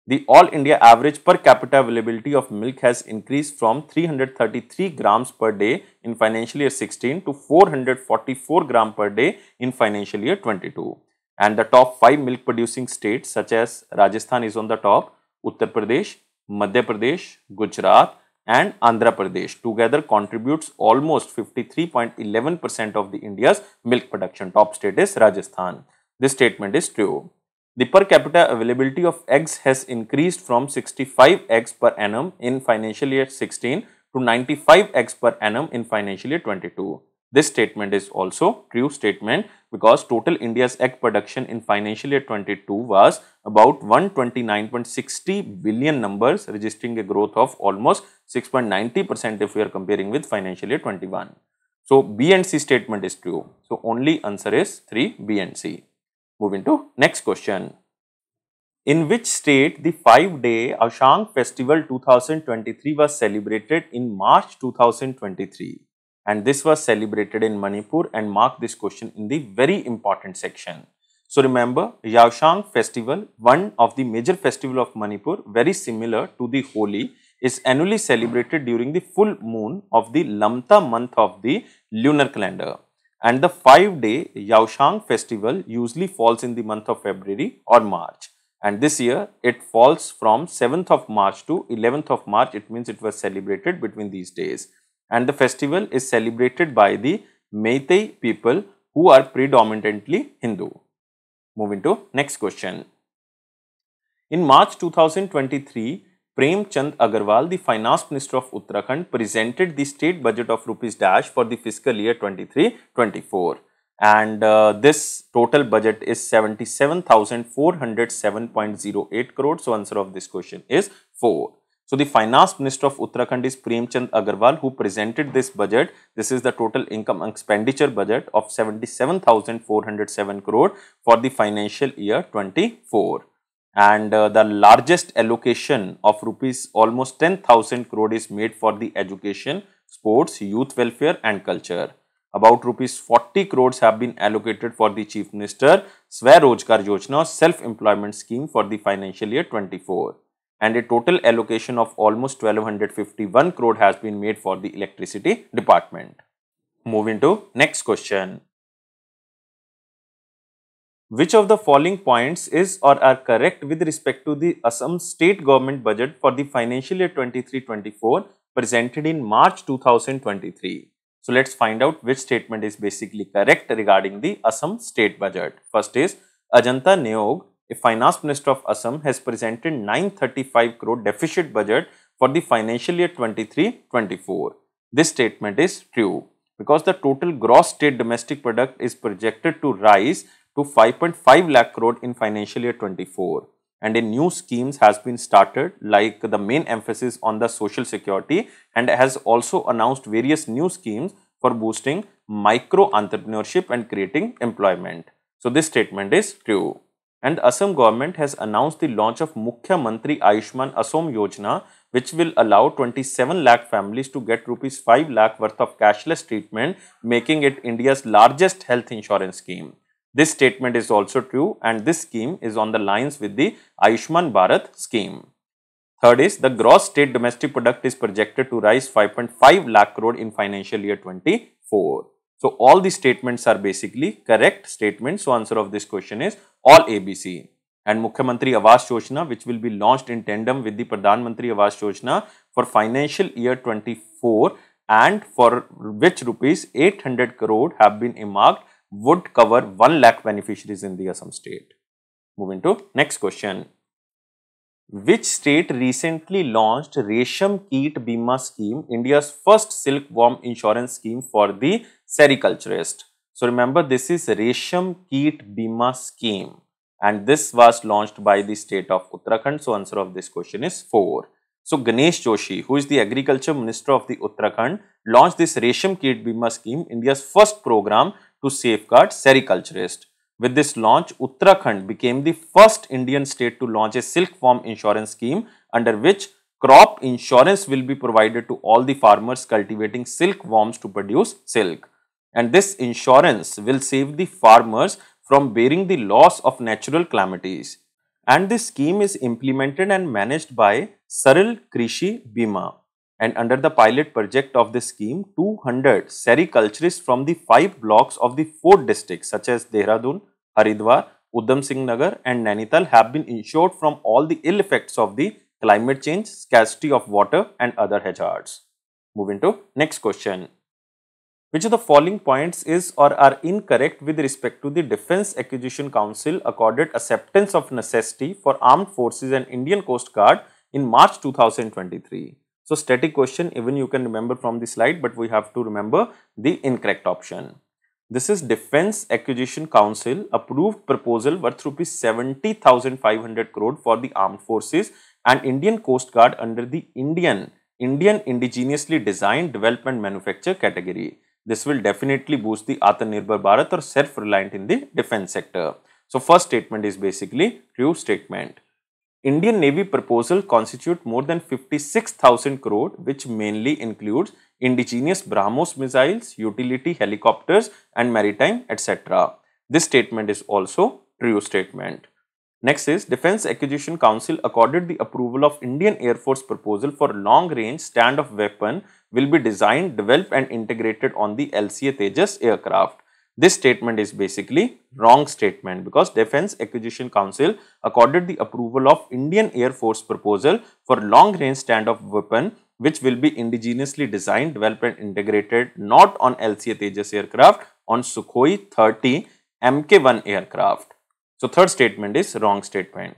The all India average per capita availability of milk has increased from 333 grams per day in financial year 16 to 444 gram per day in financial year 22. And the top 5 milk producing states such as Rajasthan is on the top, Uttar Pradesh, Madhya Pradesh, Gujarat and Andhra Pradesh together contributes almost 53.11% of the India's milk production. Top state is Rajasthan. This statement is true. The per capita availability of eggs has increased from 65 eggs per annum in financial year 16 to 95 eggs per annum in financial year 22. This statement is also true statement because total India's egg production in financial year 22 was about 129.60 billion numbers, registering a growth of almost 6.90% if we are comparing with financial year 21. So B and C statement is true. So only answer is 3, B and C. Moving to next question. In which state the 5-day Ashang Festival 2023 was celebrated in March 2023? And this was celebrated in Manipur, and mark this question in the very important section. So remember, Yaoshang Festival, one of the major festival of Manipur, very similar to the Holi, is annually celebrated during the full moon of the Lamta month of the lunar calendar. And the 5-day Yaoshang festival usually falls in the month of February or March. And this year it falls from 7th of March to 11th of March. It means it was celebrated between these days. And the festival is celebrated by the Meitei people who are predominantly Hindu. Moving to next question. In March 2023, Prem Chand Agarwal, the Finance Minister of Uttarakhand, presented the state budget of rupees dash for the fiscal year 23-24. And this total budget is 77,407.08 crores. So answer of this question is 4. So the Finance Minister of Uttarakhand is Prem Chand Agarwal, who presented this budget. This is the total income and expenditure budget of 77,407 crore for the financial year 24. And the largest allocation of rupees almost 10,000 crore is made for the education, sports, youth welfare and culture. About rupees 40 crores have been allocated for the Chief Minister Swarojgar Yojana self-employment scheme for the financial year 24. And a total allocation of almost 1251 crore has been made for the electricity department. Moving to next question. Which of the following points is or are correct with respect to the Assam state government budget for the financial year 23-24 presented in March 2023? So let's find out which statement is basically correct regarding the Assam state budget. First is Ajanta Neog, a finance minister of Assam, has presented 935 crore deficit budget for the financial year 23-24. This statement is true because the total gross state domestic product is projected to rise to 5.5 lakh crore in financial year 24, and a new schemes has been started, like the main emphasis on the social security, and has also announced various new schemes for boosting micro entrepreneurship and creating employment. So this statement is true. And Assam government has announced the launch of Mukhya Mantri Ayushman Assam Yojana, which will allow 27 lakh families to get rupees 5 lakh worth of cashless treatment, making it India's largest health insurance scheme. This statement is also true, and this scheme is on the lines with the Ayushman Bharat scheme. Third is the gross state domestic product is projected to rise 5.5 lakh crore in financial year 24. So all these statements are basically correct statements. So answer of this question is all ABC. and Mukhyamantri Awas Yojana, which will be launched in tandem with the Pradhan Mantri Awas Yojana for financial year 24, and for which rupees 800 crore have been earmarked, would cover 1 lakh beneficiaries in the Assam state. Moving to next question. Which state recently launched Resham Keet Bima scheme, India's first silkworm insurance scheme for the sericulturist? So remember, this is Resham Keet Bima scheme, and this was launched by the state of Uttarakhand. So answer of this question is 4. So Ganesh Joshi, who is the Agriculture Minister of the Uttarakhand, launched this Resham Keet Bima scheme, India's first program to safeguard sericulturists. With this launch, Uttarakhand became the first Indian state to launch a silkworm insurance scheme, under which crop insurance will be provided to all the farmers cultivating silkworms to produce silk. And this insurance will save the farmers from bearing the loss of natural calamities. And this scheme is implemented and managed by Saral Krishi Bima. And under the pilot project of this scheme, 200 sericulturists from the 5 blocks of the 4 districts such as Dehradun, Haridwar, Udham Singh Nagar and Nainital have been insured from all the ill effects of the climate change, scarcity of water and other hazards. Moving to next question. Which of the following points is or are incorrect with respect to the Defence Acquisition Council accorded acceptance of necessity for armed forces and Indian Coast Guard in March 2023? So static question, even you can remember from the slide, but we have to remember the incorrect option. This is Defence Acquisition Council approved proposal worth rupees 70,500 crore for the armed forces and Indian Coast Guard under the Indian indigenously designed development manufacture category. This will definitely boost the Atmanirbhar Bharat or self-reliant in the defense sector. So first statement is basically true statement. Indian Navy proposal constitute more than 56,000 crore, which mainly includes indigenous BrahMos missiles, utility helicopters and maritime etc. This statement is also true statement. Next is Defence Acquisition Council accorded the approval of Indian Air Force proposal for long range stand-off weapon will be designed, developed and integrated on the LCA Tejas aircraft. This statement is basically wrong statement because Defence Acquisition Council accorded the approval of Indian Air Force proposal for long range stand-off weapon which will be indigenously designed, developed and integrated not on LCA Tejas aircraft, on Sukhoi 30 Mk1 aircraft. So third statement is wrong statement.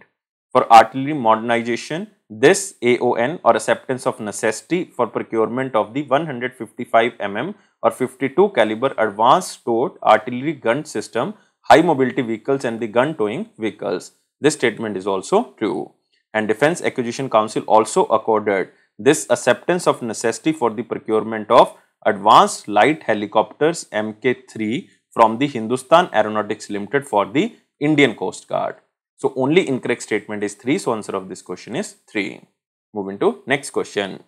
For artillery modernization, this AON or acceptance of necessity for procurement of the 155 mm or 52 caliber advanced towed artillery gun system, high mobility vehicles and the gun towing vehicles. This statement is also true. And Defence Acquisition Council also accorded this acceptance of necessity for the procurement of advanced light helicopters Mk3 from the Hindustan Aeronautics Limited for the Indian Coast Guard. So only incorrect statement is 3. So answer of this question is 3. Moving to next question.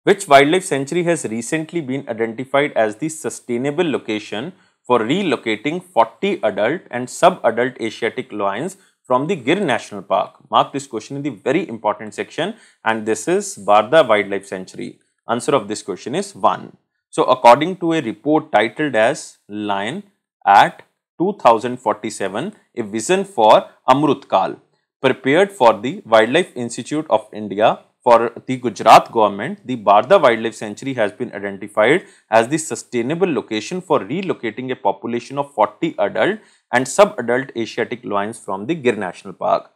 Which wildlife sanctuary has recently been identified as the sustainable location for relocating 40 adult and sub-adult Asiatic lions from the Gir National Park? Mark this question in the very important section, and this is Barda Wildlife Sanctuary. Answer of this question is 1. So according to a report titled as Lion at 2047, a vision for Amrutkal, prepared for the Wildlife Institute of India for the Gujarat government, the Barda Wildlife Sanctuary has been identified as the sustainable location for relocating a population of 40 adult and sub-adult Asiatic lions from the Gir National Park.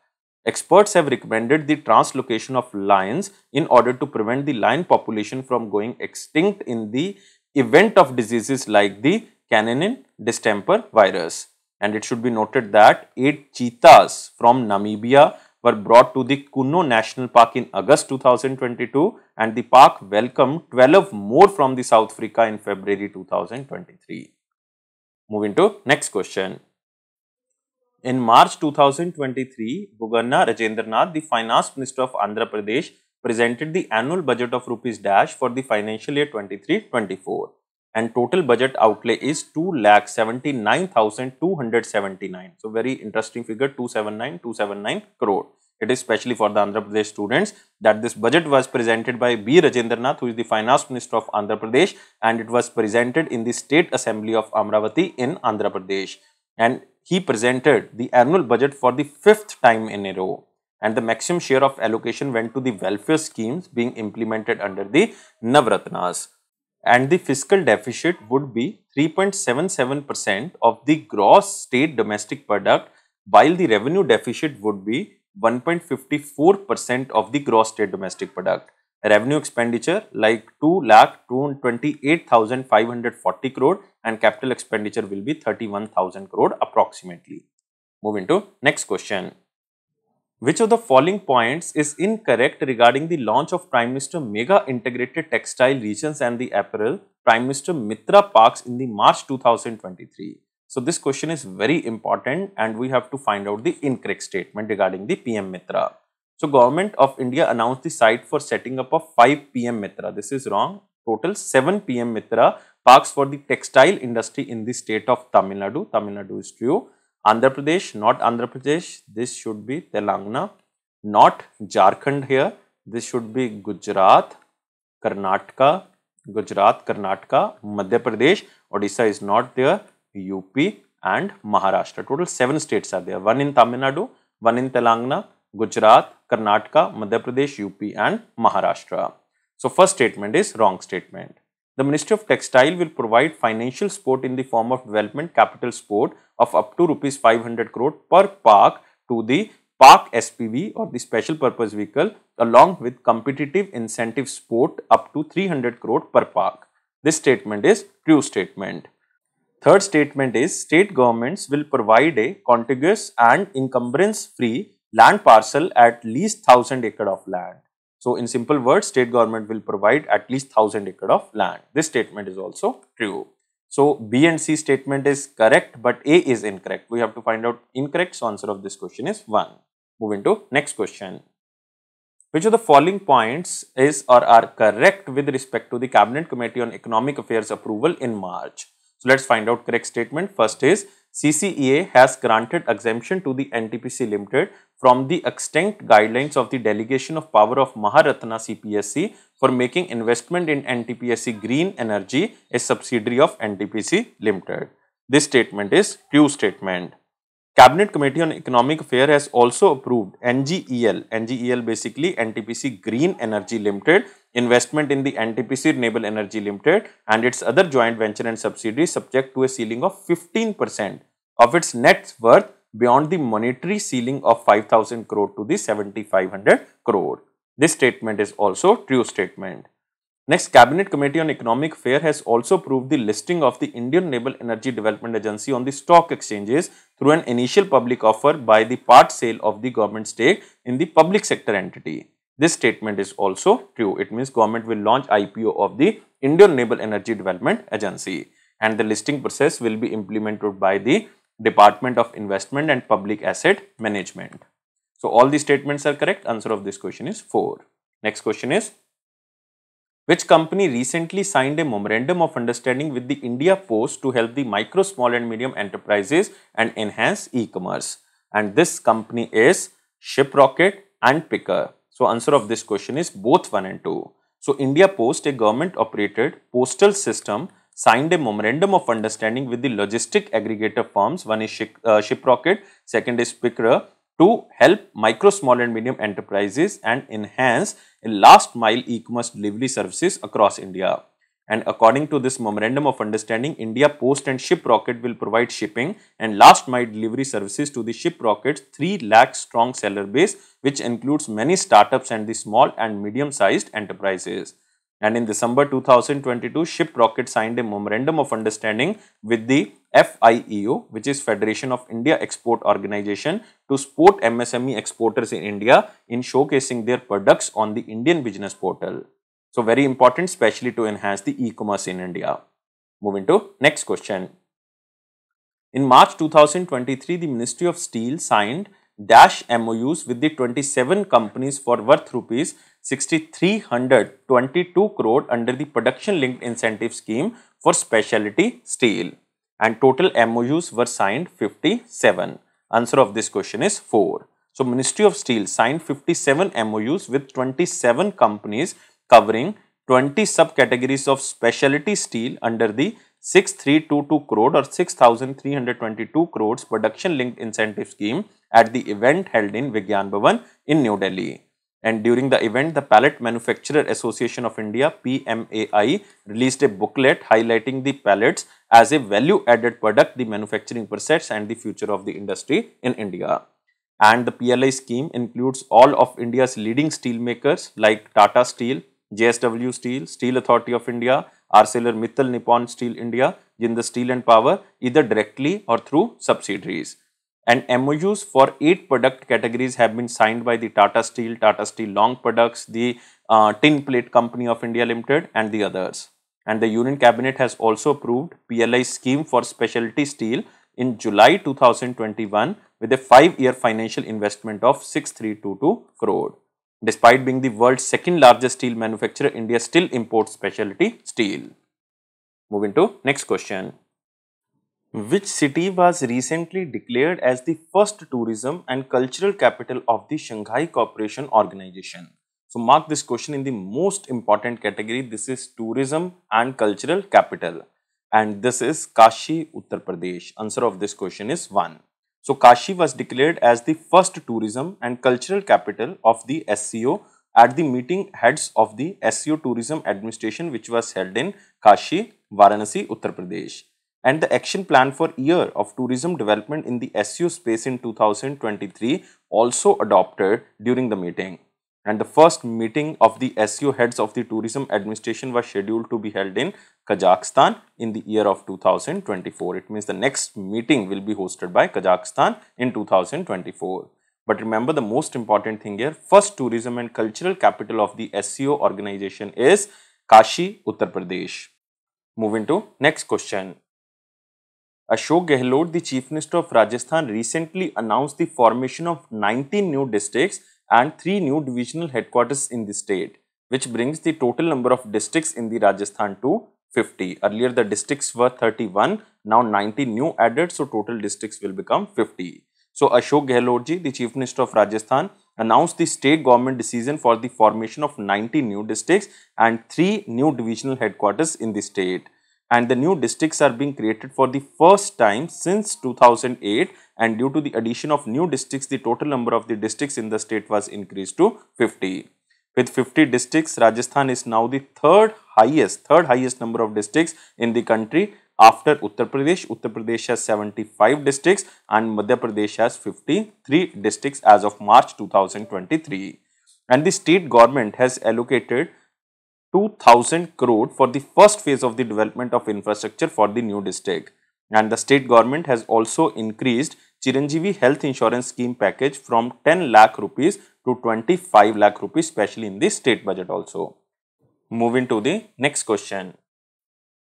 Experts have recommended the translocation of lions in order to prevent the lion population from going extinct in the event of diseases like the canine distemper virus. And it should be noted that 8 cheetahs from Namibia were brought to the Kuno National Park in August 2022, and the park welcomed 12 more from the South Africa in February 2023. Moving to next question. In March 2023, Buganna Rajendranath, the Finance Minister of Andhra Pradesh, presented the annual budget of rupees dash for the financial year 23-24. And total budget outlay is 2,79,279. So very interesting figure, 279 crore. It is especially for the Andhra Pradesh students that this budget was presented by B. Rajendranath, who is the Finance Minister of Andhra Pradesh, and it was presented in the State Assembly of Amravati in Andhra Pradesh. And he presented the annual budget for the 5th time in a row, and the maximum share of allocation went to the welfare schemes being implemented under the Navratnas. And the fiscal deficit would be 3.77% of the gross state domestic product, while the revenue deficit would be 1.54% of the gross state domestic product. Revenue expenditure like 2,228,540 crore and capital expenditure will be 31,000 crore approximately. Moving to next question. Which of the following points is incorrect regarding the launch of Prime Minister Mega Integrated Textile Regions and the Apparel Prime Minister Mitra Parks in the March 2023? So this question is very important and we have to find out the incorrect statement regarding the PM Mitra. So Government of India announced the site for setting up of 5 PM Mitra. This is wrong. Total 7 PM Mitra parks for the textile industry in the state of Tamil Nadu. Tamil Nadu is true. Andhra Pradesh, not Andhra Pradesh, this should be Telangana, not Jharkhand here, this should be Gujarat, Karnataka, Madhya Pradesh, Odisha is not there, UP and Maharashtra. Total 7 states are there, 1 in Tamil Nadu, 1 in Telangana, Gujarat, Karnataka, Madhya Pradesh, UP and Maharashtra. So first statement is wrong statement. The Ministry of Textile will provide financial support in the form of development capital support of up to Rs 500 crore per park to the park SPV or the special purpose vehicle along with competitive incentive support up to 300 crore per park. This statement is true statement. Third statement is state governments will provide a contiguous and encumbrance free land parcel at least 1000 acre of land. So in simple words, state government will provide at least 1000 acre of land. This statement is also true. So B and C statement is correct, but A is incorrect. We have to find out incorrect. So answer of this question is 1. Moving to next question. Which of the following points is or are correct with respect to the Cabinet Committee on Economic Affairs approval in March? So let's find out correct statement. First is CCEA has granted exemption to the NTPC Limited from the extent guidelines of the delegation of power of Maharatna CPSC for making investment in NTPC Green Energy, a subsidiary of NTPC Limited. This statement is true statement. Cabinet Committee on Economic Affairs has also approved NGEL basically NTPC Green Energy Limited, investment in the NTPC Renewable Energy Limited and its other joint venture and subsidiaries subject to a ceiling of 15% of its net worth beyond the monetary ceiling of 5,000 crore to the 7,500 crore. This statement is also true statement. Next, Cabinet Committee on Economic Affairs has also approved the listing of the Indian Renewable Energy Development Agency on the stock exchanges through an initial public offer by the part sale of the government stake in the public sector entity. This statement is also true. It means government will launch IPO of the Indian Renewable Energy Development Agency and the listing process will be implemented by the Department of Investment and Public Asset Management. So all these statements are correct. Answer of this question is 4. Next question is, which company recently signed a memorandum of understanding with the India Post to help the micro, small and medium enterprises and enhance e-commerce? And this company is Shiprocket and Picker. So answer of this question is both 1 and 2. So India Post, a government operated postal system, signed a memorandum of understanding with the logistic aggregator firms. One is Shiprocket, second is Picker, to help micro, small and medium enterprises and enhance last mile e-commerce delivery services across India. And according to this memorandum of understanding, India Post and Shiprocket will provide shipping and last mile delivery services to the Shiprocket's 3 lakh strong seller base, which includes many startups and the small and medium sized enterprises. And in December 2022, Shiprocket signed a memorandum of understanding with the FIEO, which is Federation of India Export Organization, to support MSME exporters in India in showcasing their products on the Indian business portal. So very important, especially to enhance the e-commerce in India. Moving to next question. In March 2023, the Ministry of Steel signed dash MOUs with the 27 companies for worth rupees 6,322 crore under the production linked incentive scheme for specialty steel, and total MOUs were signed 57. Answer of this question is 4. So Ministry of Steel signed 57 MOUs with 27 companies covering 20 subcategories of specialty steel under the 6322 crore or 6,322 crores production linked incentive scheme at the event held in Vigyan Bhavan in New Delhi. And during the event, the Pallet Manufacturer Association of India (PMAI) released a booklet highlighting the pallets as a value-added product, the manufacturing process, and the future of the industry in India. And the PLI scheme includes all of India's leading steel makers like Tata Steel, JSW Steel, Steel Authority of India, ArcelorMittal Nippon Steel India, Jindal Steel and Power, either directly or through subsidiaries. And MOUs for 8 product categories have been signed by the Tata Steel Long Products, the Tin Plate Company of India Limited and the others. And the Union Cabinet has also approved PLI scheme for specialty steel in July 2021 with a 5-year financial investment of 6,322 crore. Despite being the world's second largest steel manufacturer, India still imports specialty steel. Moving to next question. Which city was recently declared as the first tourism and cultural capital of the Shanghai Cooperation Organization? So mark this question in the most important category. This is tourism and cultural capital. And this is Kashi, Uttar Pradesh. Answer of this question is 1. So Kashi was declared as the first tourism and cultural capital of the SCO at the meeting heads of the SCO Tourism Administration, which was held in Kashi, Varanasi, Uttar Pradesh. And the action plan for year of tourism development in the SCO space in 2023 also adopted during the meeting. And the first meeting of the SCO heads of the tourism administration was scheduled to be held in Kazakhstan in the year of 2024. It means the next meeting will be hosted by Kazakhstan in 2024. But remember, the most important thing here, first tourism and cultural capital of the SCO organization is Kashi, Uttar Pradesh. Moving to next question. Ashok Gehlot, the Chief Minister of Rajasthan, recently announced the formation of 19 new districts and 3 new divisional headquarters in the state, which brings the total number of districts in the Rajasthan to 50. Earlier the districts were 31, now 19 new added, so total districts will become 50. So Ashok Gehlot ji, the Chief Minister of Rajasthan, announced the state government decision for the formation of 90 new districts and 3 new divisional headquarters in the state. And the new districts are being created for the first time since 2008, and due to the addition of new districts, the total number of the districts in the state was increased to 50. With 50 districts, Rajasthan is now the third highest number of districts in the country after Uttar Pradesh. Uttar Pradesh has 75 districts and Madhya Pradesh has 53 districts as of March 2023. And the state government has allocated 2,000 crore for the first phase of the development of infrastructure for the new district. And the state government has also increased Chiranjeevi Health Insurance Scheme package from 10 lakh rupees to 25 lakh rupees, especially in the state budget also. Moving to the next question.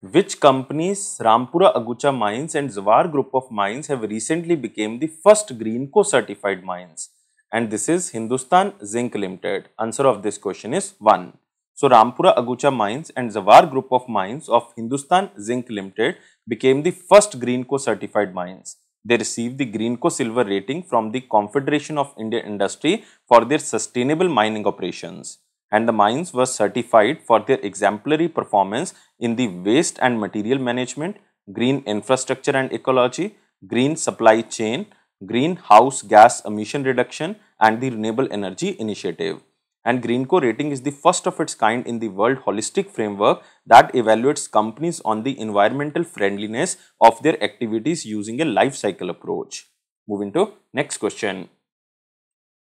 Which companies, Rampura Agucha Mines and Zawar Group of Mines, have recently become the first Greenco certified mines? And this is Hindustan Zinc Limited. Answer of this question is 1. So Rampura Agucha Mines and Zawar Group of Mines of Hindustan Zinc Limited became the first Greenco certified mines. They received the Greenco Silver rating from the Confederation of Indian Industry for their sustainable mining operations. And the mines were certified for their exemplary performance in the waste and material management, green infrastructure and ecology, green supply chain, greenhouse gas emission reduction, and the renewable energy initiative. And Greenco rating is the first of its kind in the world holistic framework that evaluates companies on the environmental friendliness of their activities using a life cycle approach. Moving to next question.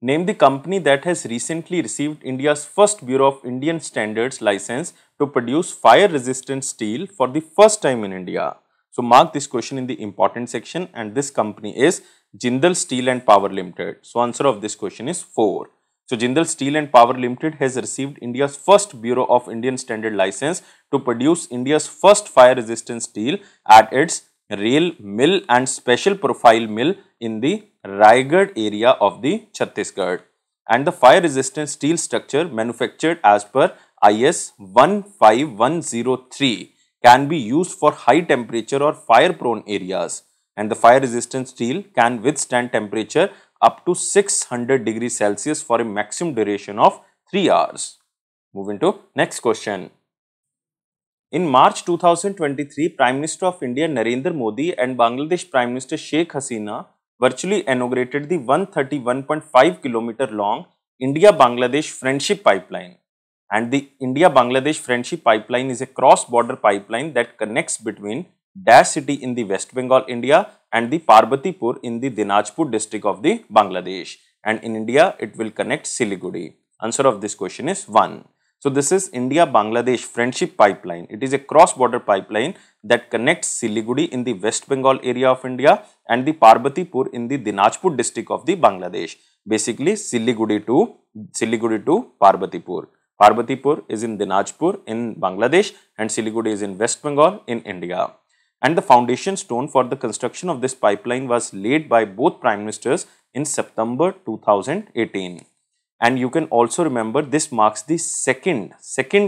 Name the company that has recently received India's first Bureau of Indian Standards license to produce fire-resistant steel for the first time in India. So mark this question in the important section, and this company is Jindal Steel and Power Limited. So answer of this question is 4. So Jindal Steel and Power Limited has received India's first Bureau of Indian Standard license to produce India's first fire-resistant steel at its rail mill and special profile mill in the Raigad area of the Chhattisgarh. And the fire-resistant steel structure manufactured as per IS 15103 can be used for high temperature or fire-prone areas. And the fire-resistant steel can withstand temperature up to 600 degrees Celsius for a maximum duration of 3 hours. Moving to next question. In March 2023, Prime Minister of India Narendra Modi and Bangladesh Prime Minister Sheikh Hasina virtually inaugurated the 131.5 kilometer long India-Bangladesh Friendship Pipeline. And the India-Bangladesh Friendship Pipeline is a cross-border pipeline that connects between Dash city in the West Bengal, India and the Parbatipur in the Dinajpur district of the Bangladesh. And in India, it will connect Siliguri. Answer of this question is 1. So, this is India-Bangladesh Friendship Pipeline. It is a cross-border pipeline that connects Siliguri in the West Bengal area of India and the Parbatipur in the Dinajpur district of the Bangladesh. Basically, Siliguri to Parbatipur. Parbatipur is in Dinajpur in Bangladesh and Siliguri is in West Bengal in India. And the foundation stone for the construction of this pipeline was laid by both Prime Ministers in September 2018. And you can also remember this marks the second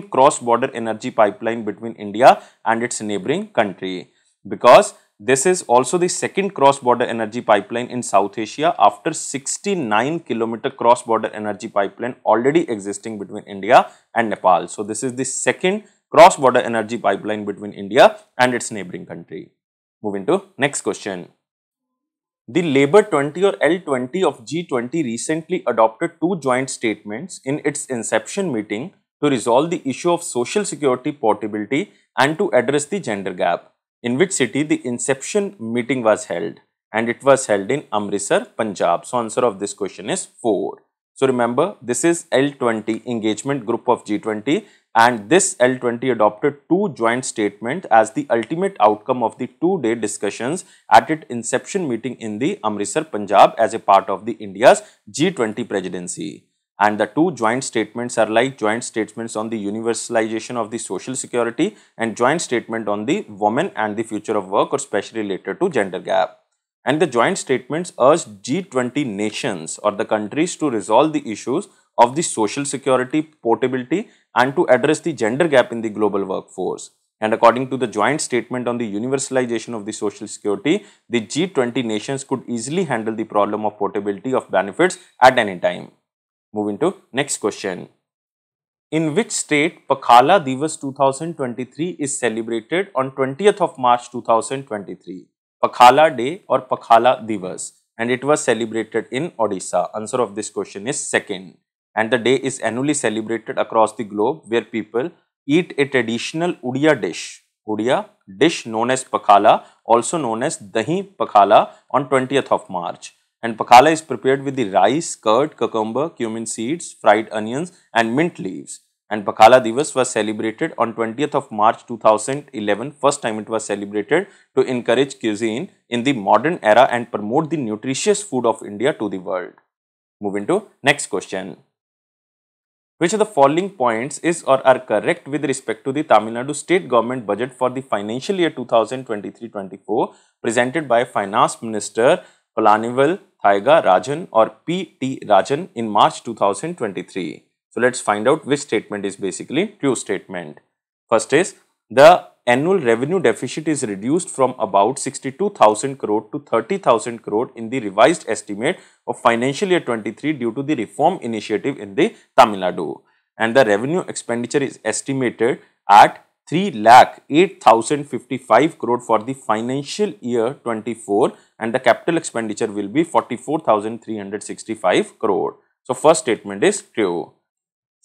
cross-border energy pipeline between India and its neighboring country, because this is also the second cross-border energy pipeline in South Asia after 69-kilometer cross-border energy pipeline already existing between India and Nepal. So, this is the second cross-border energy pipeline between India and its neighboring country. Moving to next question. The Labour 20 or L20 of G20 recently adopted two joint statements in its inception meeting to resolve the issue of social security portability and to address the gender gap. In which city the inception meeting was held? And it was held in Amritsar, Punjab. So, answer of this question is 4. So, remember, this is L20 engagement group of G20, and this L20 adopted two joint statements as the ultimate outcome of the two-day discussions at its inception meeting in the Amritsar, Punjab as a part of the India's G20 presidency. And the two joint statements are like joint statements on the universalization of the social security and joint statement on the women and the future of work, or specially related to gender gap. And the joint statements urged G20 nations or the countries to resolve the issues of the social security portability and to address the gender gap in the global workforce. And according to the joint statement on the universalization of the social security, the G20 nations could easily handle the problem of portability of benefits at any time. Moving to next question. In which state Pakhala Divas 2023 is celebrated on 20th of March 2023? Pakhala Day or Pakhala Divas, and it was celebrated in Odisha. Answer of this question is 2nd. And the day is annually celebrated across the globe where people eat a traditional Odia dish known as Pakhala, also known as Dahi Pakhala, on 20th of March. And Pakhala is prepared with the rice, curd, cucumber, cumin seeds, fried onions and mint leaves. And Pakhala Divas was celebrated on 20th of March 2011. First time it was celebrated to encourage cuisine in the modern era and promote the nutritious food of India to the world. Moving to next question. Which of the following points is or are correct with respect to the Tamil Nadu state government budget for the financial year 2023-24 presented by Finance Minister Palanival Thaiga Rajan or P.T. Rajan in March 2023. So, let us find out which statement is basically true statement. First is, the annual revenue deficit is reduced from about 62,000 crore to 30,000 crore in the revised estimate of financial year 23 due to the reform initiative in the Tamil Nadu. And the revenue expenditure is estimated at 3,08,055 crore for the financial year 24, and the capital expenditure will be 44,365 crore. So, first statement is true.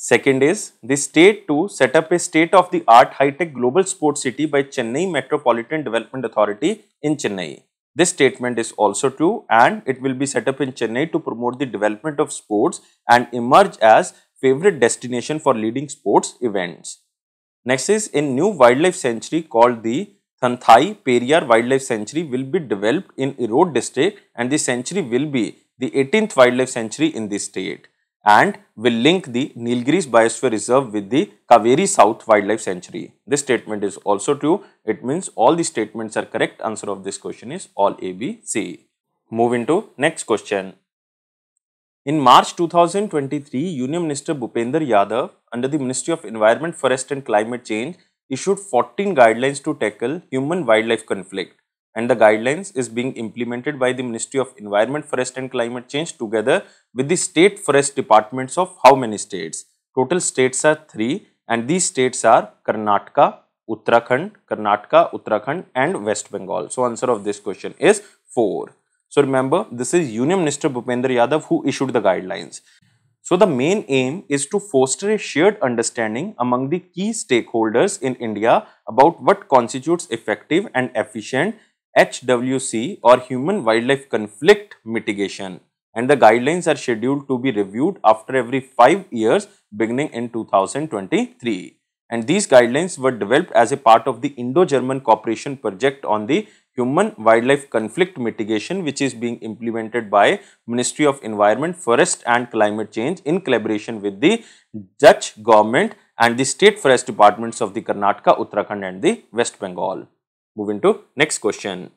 Second is, the state to set up a state-of-the-art high-tech global sports city by Chennai Metropolitan Development Authority in Chennai. This statement is also true, and it will be set up in Chennai to promote the development of sports and emerge as favorite destination for leading sports events. Next is, a new wildlife sanctuary called the Thanthai Periyar Wildlife Sanctuary will be developed in Erode district, and the sanctuary will be the 18th wildlife sanctuary in the state and will link the Nilgiris Biosphere Reserve with the Kaveri South Wildlife Sanctuary. This statement is also true. It means all the statements are correct. Answer of this question is all A, B, C. Move into next question. In March 2023, Union Minister Bhupender Yadav under the Ministry of Environment, Forest and Climate Change issued 14 guidelines to tackle human-wildlife conflict. And the guidelines is being implemented by the Ministry of Environment, Forest and Climate Change together with the state forest departments of how many states? Total states are 3, and these states are Karnataka, Uttarakhand, Karnataka, Uttarakhand and West Bengal. So answer of this question is 4. So remember, this is Union Minister Bhupendra Yadav who issued the guidelines. So the main aim is to foster a shared understanding among the key stakeholders in India about what constitutes effective and efficient HWC or human wildlife conflict mitigation, and the guidelines are scheduled to be reviewed after every 5 years beginning in 2023. And these guidelines were developed as a part of the Indo-German cooperation project on the human wildlife conflict mitigation, which is being implemented by Ministry of Environment, Forest and Climate Change in collaboration with the Dutch government and the state forest departments of the Karnataka, Uttarakhand and the West Bengal. Moving to next question.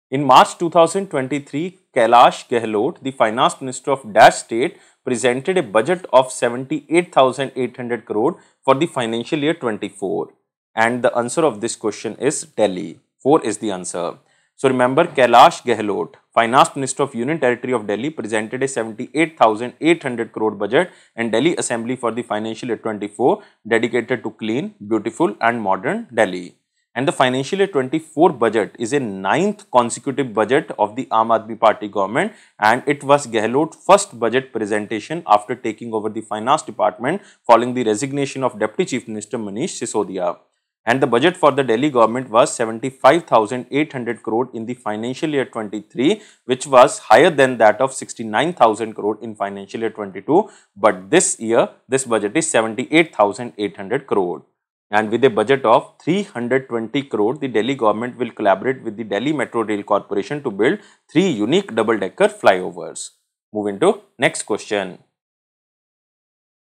In March 2023, Kailash Gehlot, the Finance Minister of Dash State, presented a budget of 78,800 crore for the financial year 24. And the answer of this question is Delhi. 4 is the answer. So remember, Kailash Gehlot, Finance Minister of Union Territory of Delhi, presented a 78,800 crore budget in Delhi Assembly for the financial year 24 dedicated to clean, beautiful and modern Delhi. And the financial year 24 budget is a 9th consecutive budget of the Aam Aadmi Party government, and it was Gehlot's first budget presentation after taking over the finance department following the resignation of Deputy Chief Minister Manish Sisodia. And the budget for the Delhi government was 75,800 crore in the financial year 23, which was higher than that of 69,000 crore in financial year 22. But this year, this budget is 78,800 crore. And with a budget of 320 crore, the Delhi government will collaborate with the Delhi Metro Rail Corporation to build 3 unique double-decker flyovers. Moving to next question.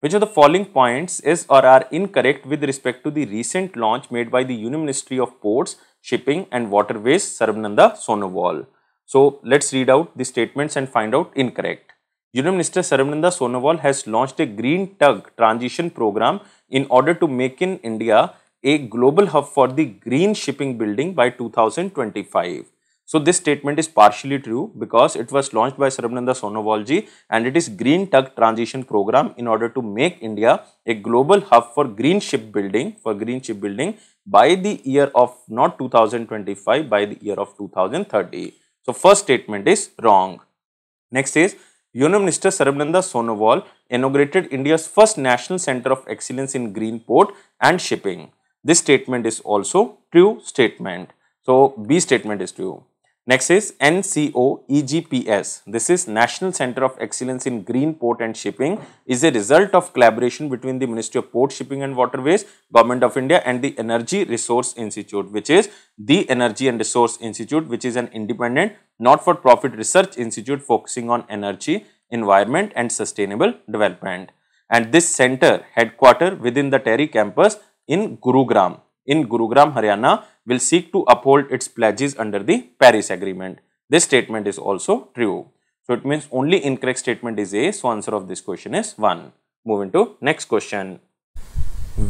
Which of the following points is or are incorrect with respect to the recent launch made by the Union Ministry of Ports, Shipping and Waterways, Sarbananda Sonowal? So let's read out the statements and find out incorrect. Union Minister Sarbananda Sonowal has launched a green tug transition program in order to make in India a global hub for the green shipping building by 2025. So this statement is partially true because it was launched by Sarbananda Sonowal ji, and it is green tug transition program in order to make India a global hub for green shipbuilding by the year of not 2025, by the year of 2030. So first statement is wrong. Next is Union Minister Sarbananda Sonowal inaugurated India's first National Center of Excellence in Green Port and Shipping. This statement is also true statement. So B statement is true. Next is NCOEGPS. This is National Center of Excellence in Green Port and Shipping, is a result of collaboration between the Ministry of Port, Shipping and Waterways, Government of India and the Energy Resource Institute, which is the Energy and Resource Institute, which is an independent, not-for-profit research institute focusing on energy, environment and sustainable development. And this center, headquartered within the TERI campus in Gurugram, Haryana, will seek to uphold its pledges under the Paris Agreement. This statement is also true. So it means only incorrect statement is A. So answer of this question is 1. Moving to next question.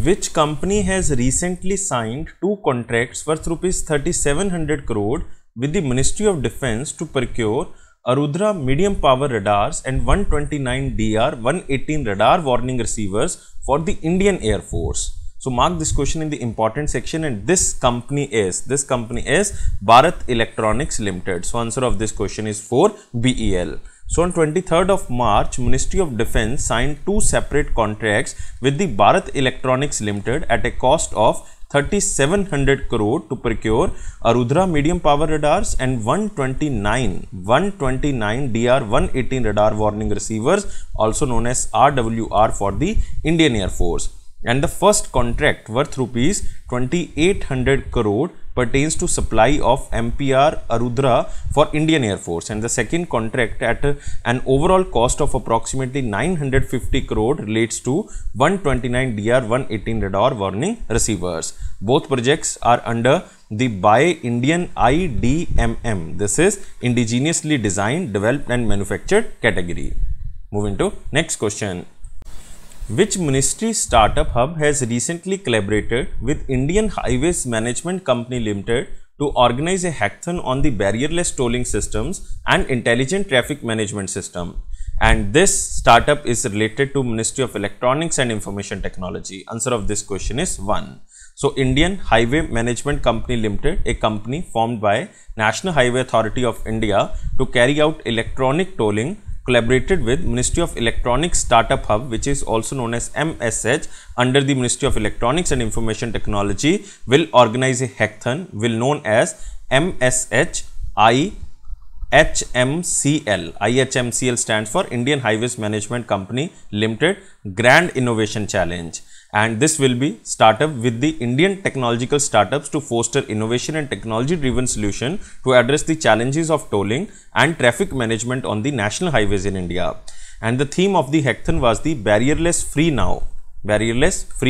Which company has recently signed 2 contracts worth rupees 3,700 crore with the Ministry of Defence to procure Arudhra medium power radars and 129 DR-118 radar warning receivers for the Indian Air Force? So mark this question in the important section, and this company is Bharat Electronics Limited. So answer of this question is 4, BEL. So on 23rd of March, Ministry of Defence signed 2 separate contracts with the Bharat Electronics Limited at a cost of 3,700 crore to procure Arudhra medium power radars and 129 DR-118 radar warning receivers, also known as RWR, for the Indian Air Force. And the first contract worth rupees 2,800 crore pertains to supply of MPR Arudhra for Indian Air Force, and the second contract at an overall cost of approximately 950 crore relates to 129 DR-118 radar warning receivers. Both projects are under the Buy Indian IDMM. This is indigenously designed, developed and manufactured category. Moving to next question. Which ministry startup hub has recently collaborated with Indian Highways Management Company Limited to organize a hackathon on the barrierless tolling systems and intelligent traffic management system? And this startup is related to Ministry of Electronics and Information Technology. Answer of this question is 1. So Indian Highway Management Company Limited, a company formed by National Highway Authority of India to carry out electronic tolling, collaborated with Ministry of Electronics Startup Hub, which is also known as MSH, under the Ministry of Electronics and Information Technology, will organize a hackathon will known as MSH IHMCL. IHMCL stands for Indian Highways Management Company Limited Grand Innovation Challenge, and this will be startup with the Indian technological startups to foster innovation and technology driven solution to address the challenges of tolling and traffic management on the national highways in India. And the theme of the hackathon was the barrierless free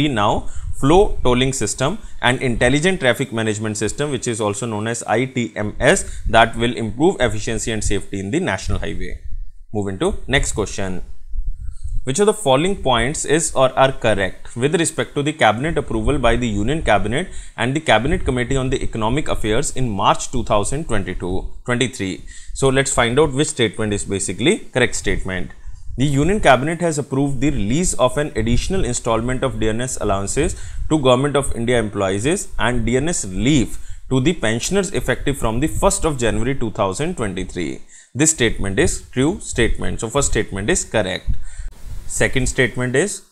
now flow tolling system and intelligent traffic management system, which is also known as ITMS, that will improve efficiency and safety in the national highway. Moving to next question. Which of the following points is or are correct with respect to the cabinet approval by the Union Cabinet and the Cabinet Committee on the Economic Affairs in March 2023? So let's find out which statement is basically correct statement. The Union Cabinet has approved the release of an additional installment of DNS allowances to Government of India employees and DNS relief to the pensioners effective from the 1st of January 2023. This statement is true statement. So first statement is correct. Second statement is,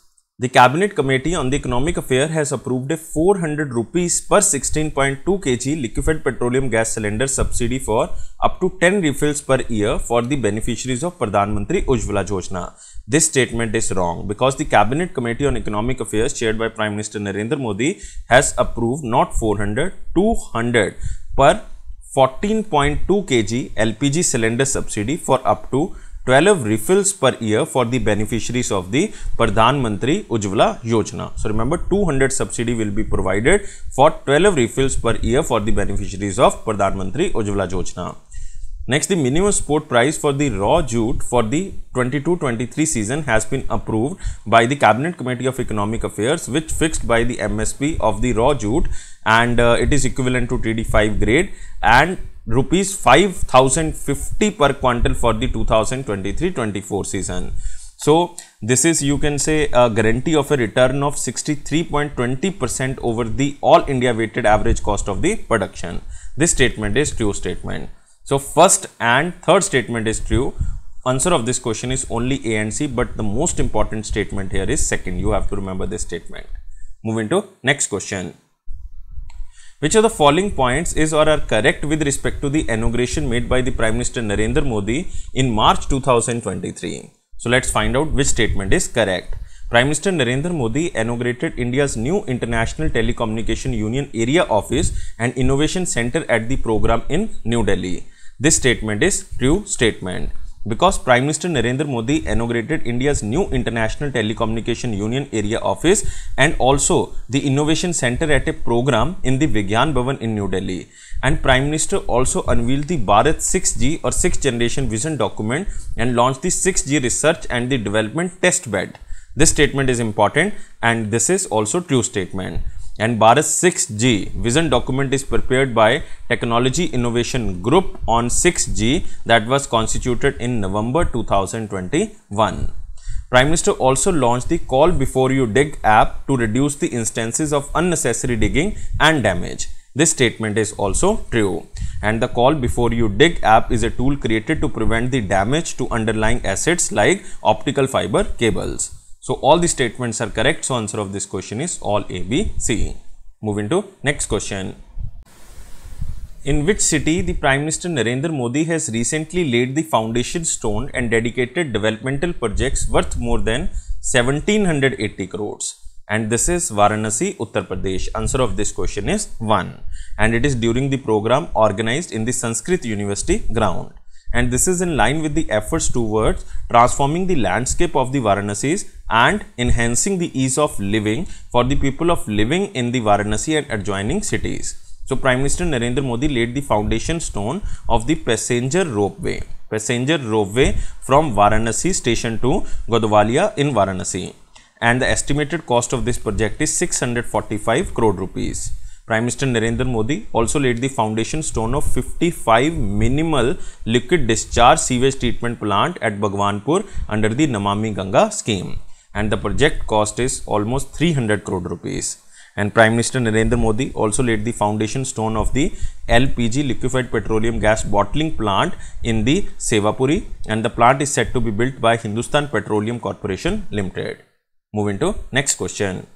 the Cabinet Committee on the Economic Affairs has approved a 400 rupees per 16.2 kg liquefied petroleum gas cylinder subsidy for up to 10 refills per year for the beneficiaries of Pradhan Mantri Ujjwala Yojana. This statement is wrong because the Cabinet Committee on Economic Affairs chaired by Prime Minister Narendra Modi has approved not 400, 200 per 14.2 kg LPG cylinder subsidy for up to 12 refills per year for the beneficiaries of the Pradhan Mantri Ujjwala Yojana. So remember, 200 subsidy will be provided for 12 refills per year for the beneficiaries of Pradhan Mantri Ujjwala Yojana. Next, the minimum support price for the raw jute for the 22-23 season has been approved by the Cabinet Committee of Economic Affairs, which fixed by the MSP of the raw jute, and it is equivalent to TD5 grade, and rupees 5,050 per quintal for the 2023-24 season. So this is, you can say, a guarantee of a return of 63.20% over the all India weighted average cost of the production. This statement is true statement. So first and third statement is true. Answer of this question is only A and C, but the most important statement here is second. You have to remember this statement. Moving to next question. Which of the following points is or are correct with respect to the inauguration made by the Prime Minister Narendra Modi in March 2023? So let's find out which statement is correct. Prime Minister Narendra Modi inaugurated India's new International Telecommunication Union Area Office and Innovation Center at the program in New Delhi. This statement is true statement. Because Prime Minister Narendra Modi inaugurated India's new International Telecommunication Union Area Office and also the Innovation Center at a program in the Vigyan Bhavan in New Delhi. And Prime Minister also unveiled the Bharat 6G or 6th Generation Vision document and launched the 6G Research and the Development Test Bed. This statement is important and this is also true statement. And Bharat 6G vision document is prepared by Technology Innovation Group on 6G that was constituted in November 2021. Prime Minister also launched the Call Before You Dig app to reduce the instances of unnecessary digging and damage. This statement is also true. And the Call Before You Dig app is a tool created to prevent the damage to underlying assets like optical fiber cables. So all the statements are correct. So answer of this question is all A, B, C. Moving to next question. In which city the Prime Minister Narendra Modi has recently laid the foundation stone and dedicated developmental projects worth more than 1780 crores? And this is Varanasi, Uttar Pradesh. Answer of this question is 1. And it is during the program organized in the Sanskrit University ground. And this is in line with the efforts towards transforming the landscape of the Varanasis and enhancing the ease of living for the people of living in the Varanasi and adjoining cities. So Prime Minister Narendra Modi laid the foundation stone of the passenger ropeway from Varanasi station to Godwalia in Varanasi. And the estimated cost of this project is 645 crore rupees. Prime Minister Narendra Modi also laid the foundation stone of 55 minimal liquid discharge sewage treatment plant at Bhagwanpur under the Namami Ganga scheme. And the project cost is almost 300 crore rupees. And Prime Minister Narendra Modi also laid the foundation stone of the LPG liquefied petroleum gas bottling plant in the Sevapuri, and the plant is set to be built by Hindustan Petroleum Corporation Limited. Moving to next question.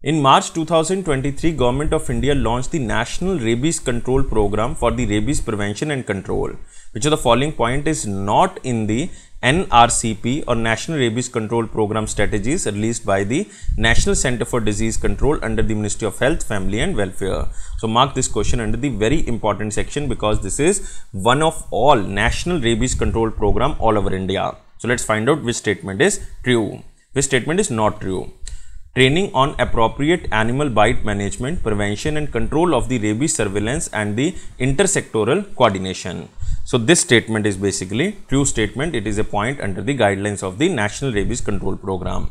In March 2023, Government of India launched the National Rabies Control Program for the rabies prevention and control. Which of the following point is not in the NRCP or National Rabies Control Program strategies released by the National Center for Disease Control under the Ministry of Health, Family and Welfare? So mark this question under the very important section, because this is one of all National Rabies Control Program all over India. So let's find out which statement is true, which statement is not true. Training on appropriate animal bite management, prevention and control of the rabies surveillance and the intersectoral coordination. So this statement is basically true statement. It is a point under the guidelines of the National Rabies Control Program.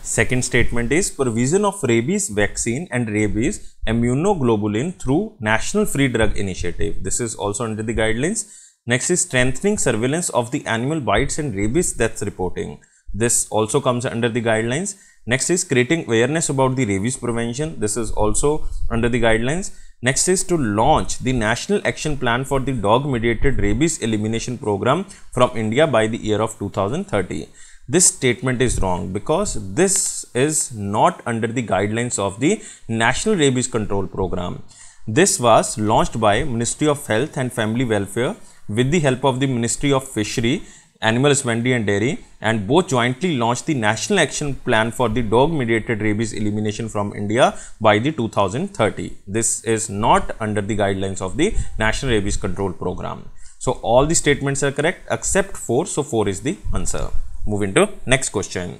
Second statement is provision of rabies vaccine and rabies immunoglobulin through National Free Drug Initiative. This is also under the guidelines. Next is strengthening surveillance of the animal bites and rabies deaths reporting. This also comes under the guidelines. Next is creating awareness about the rabies prevention. This is also under the guidelines. Next is to launch the National Action Plan for the Dog-Mediated Rabies Elimination Program from India by the year of 2030. This statement is wrong, because this is not under the guidelines of the National Rabies Control Program. This was launched by Ministry of Health and Family Welfare with the help of the Ministry of Fishery, Animal Husbandry and Dairy, and both jointly launched the National Action Plan for the Dog-Mediated Rabies Elimination from India by the 2030. This is not under the guidelines of the National Rabies Control Program. So all the statements are correct except 4. So 4 is the answer. Moving to next question.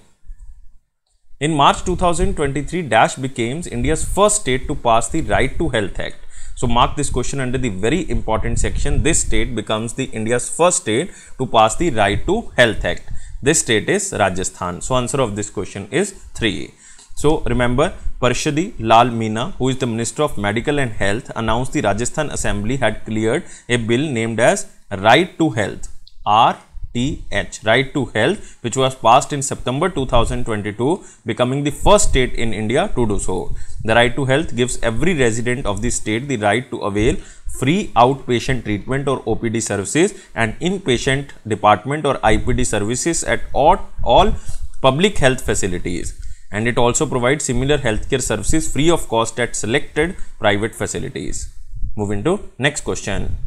In March 2023, Dash became India's first state to pass the Right to Health Act. So mark this question under the very important section. This state becomes the India's first state to pass the Right to Health Act. This state is Rajasthan. So answer of this question is 3. So remember, Parshadi Lal Meena, who is the Minister of Medical and Health, announced the Rajasthan Assembly had cleared a bill named as Right to Health, RTH, Right to Health, which was passed in September 2022, becoming the first state in India to do so. The Right to Health gives every resident of the state the right to avail free outpatient treatment or OPD services and inpatient department or IPD services at all public health facilities. And it also provides similar healthcare services free of cost at selected private facilities. Moving to next question.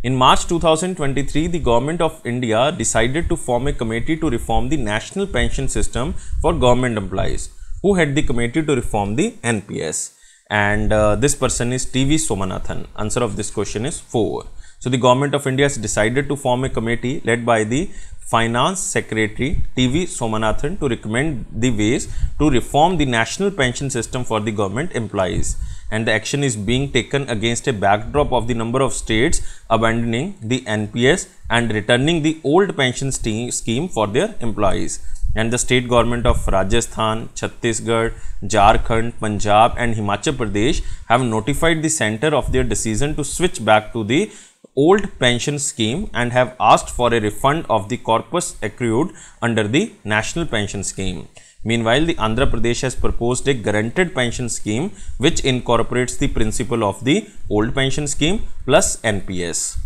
In March 2023, the Government of India decided to form a committee to reform the national pension system for government employees. Who had the committee to reform the NPS? And this person is TV Somanathan. Answer of this question is 4. So the Government of India has decided to form a committee led by the Finance Secretary TV Somanathan to recommend the ways to reform the national pension system for the government employees. And the action is being taken against a backdrop of the number of states abandoning the NPS and returning the old pension scheme for their employees. And the state government of Rajasthan, Chhattisgarh, Jharkhand, Punjab and Himachal Pradesh have notified the center of their decision to switch back to the old pension scheme and have asked for a refund of the corpus accrued under the national pension scheme. Meanwhile, the Andhra Pradesh has proposed a guaranteed pension scheme which incorporates the principle of the old pension scheme plus NPS.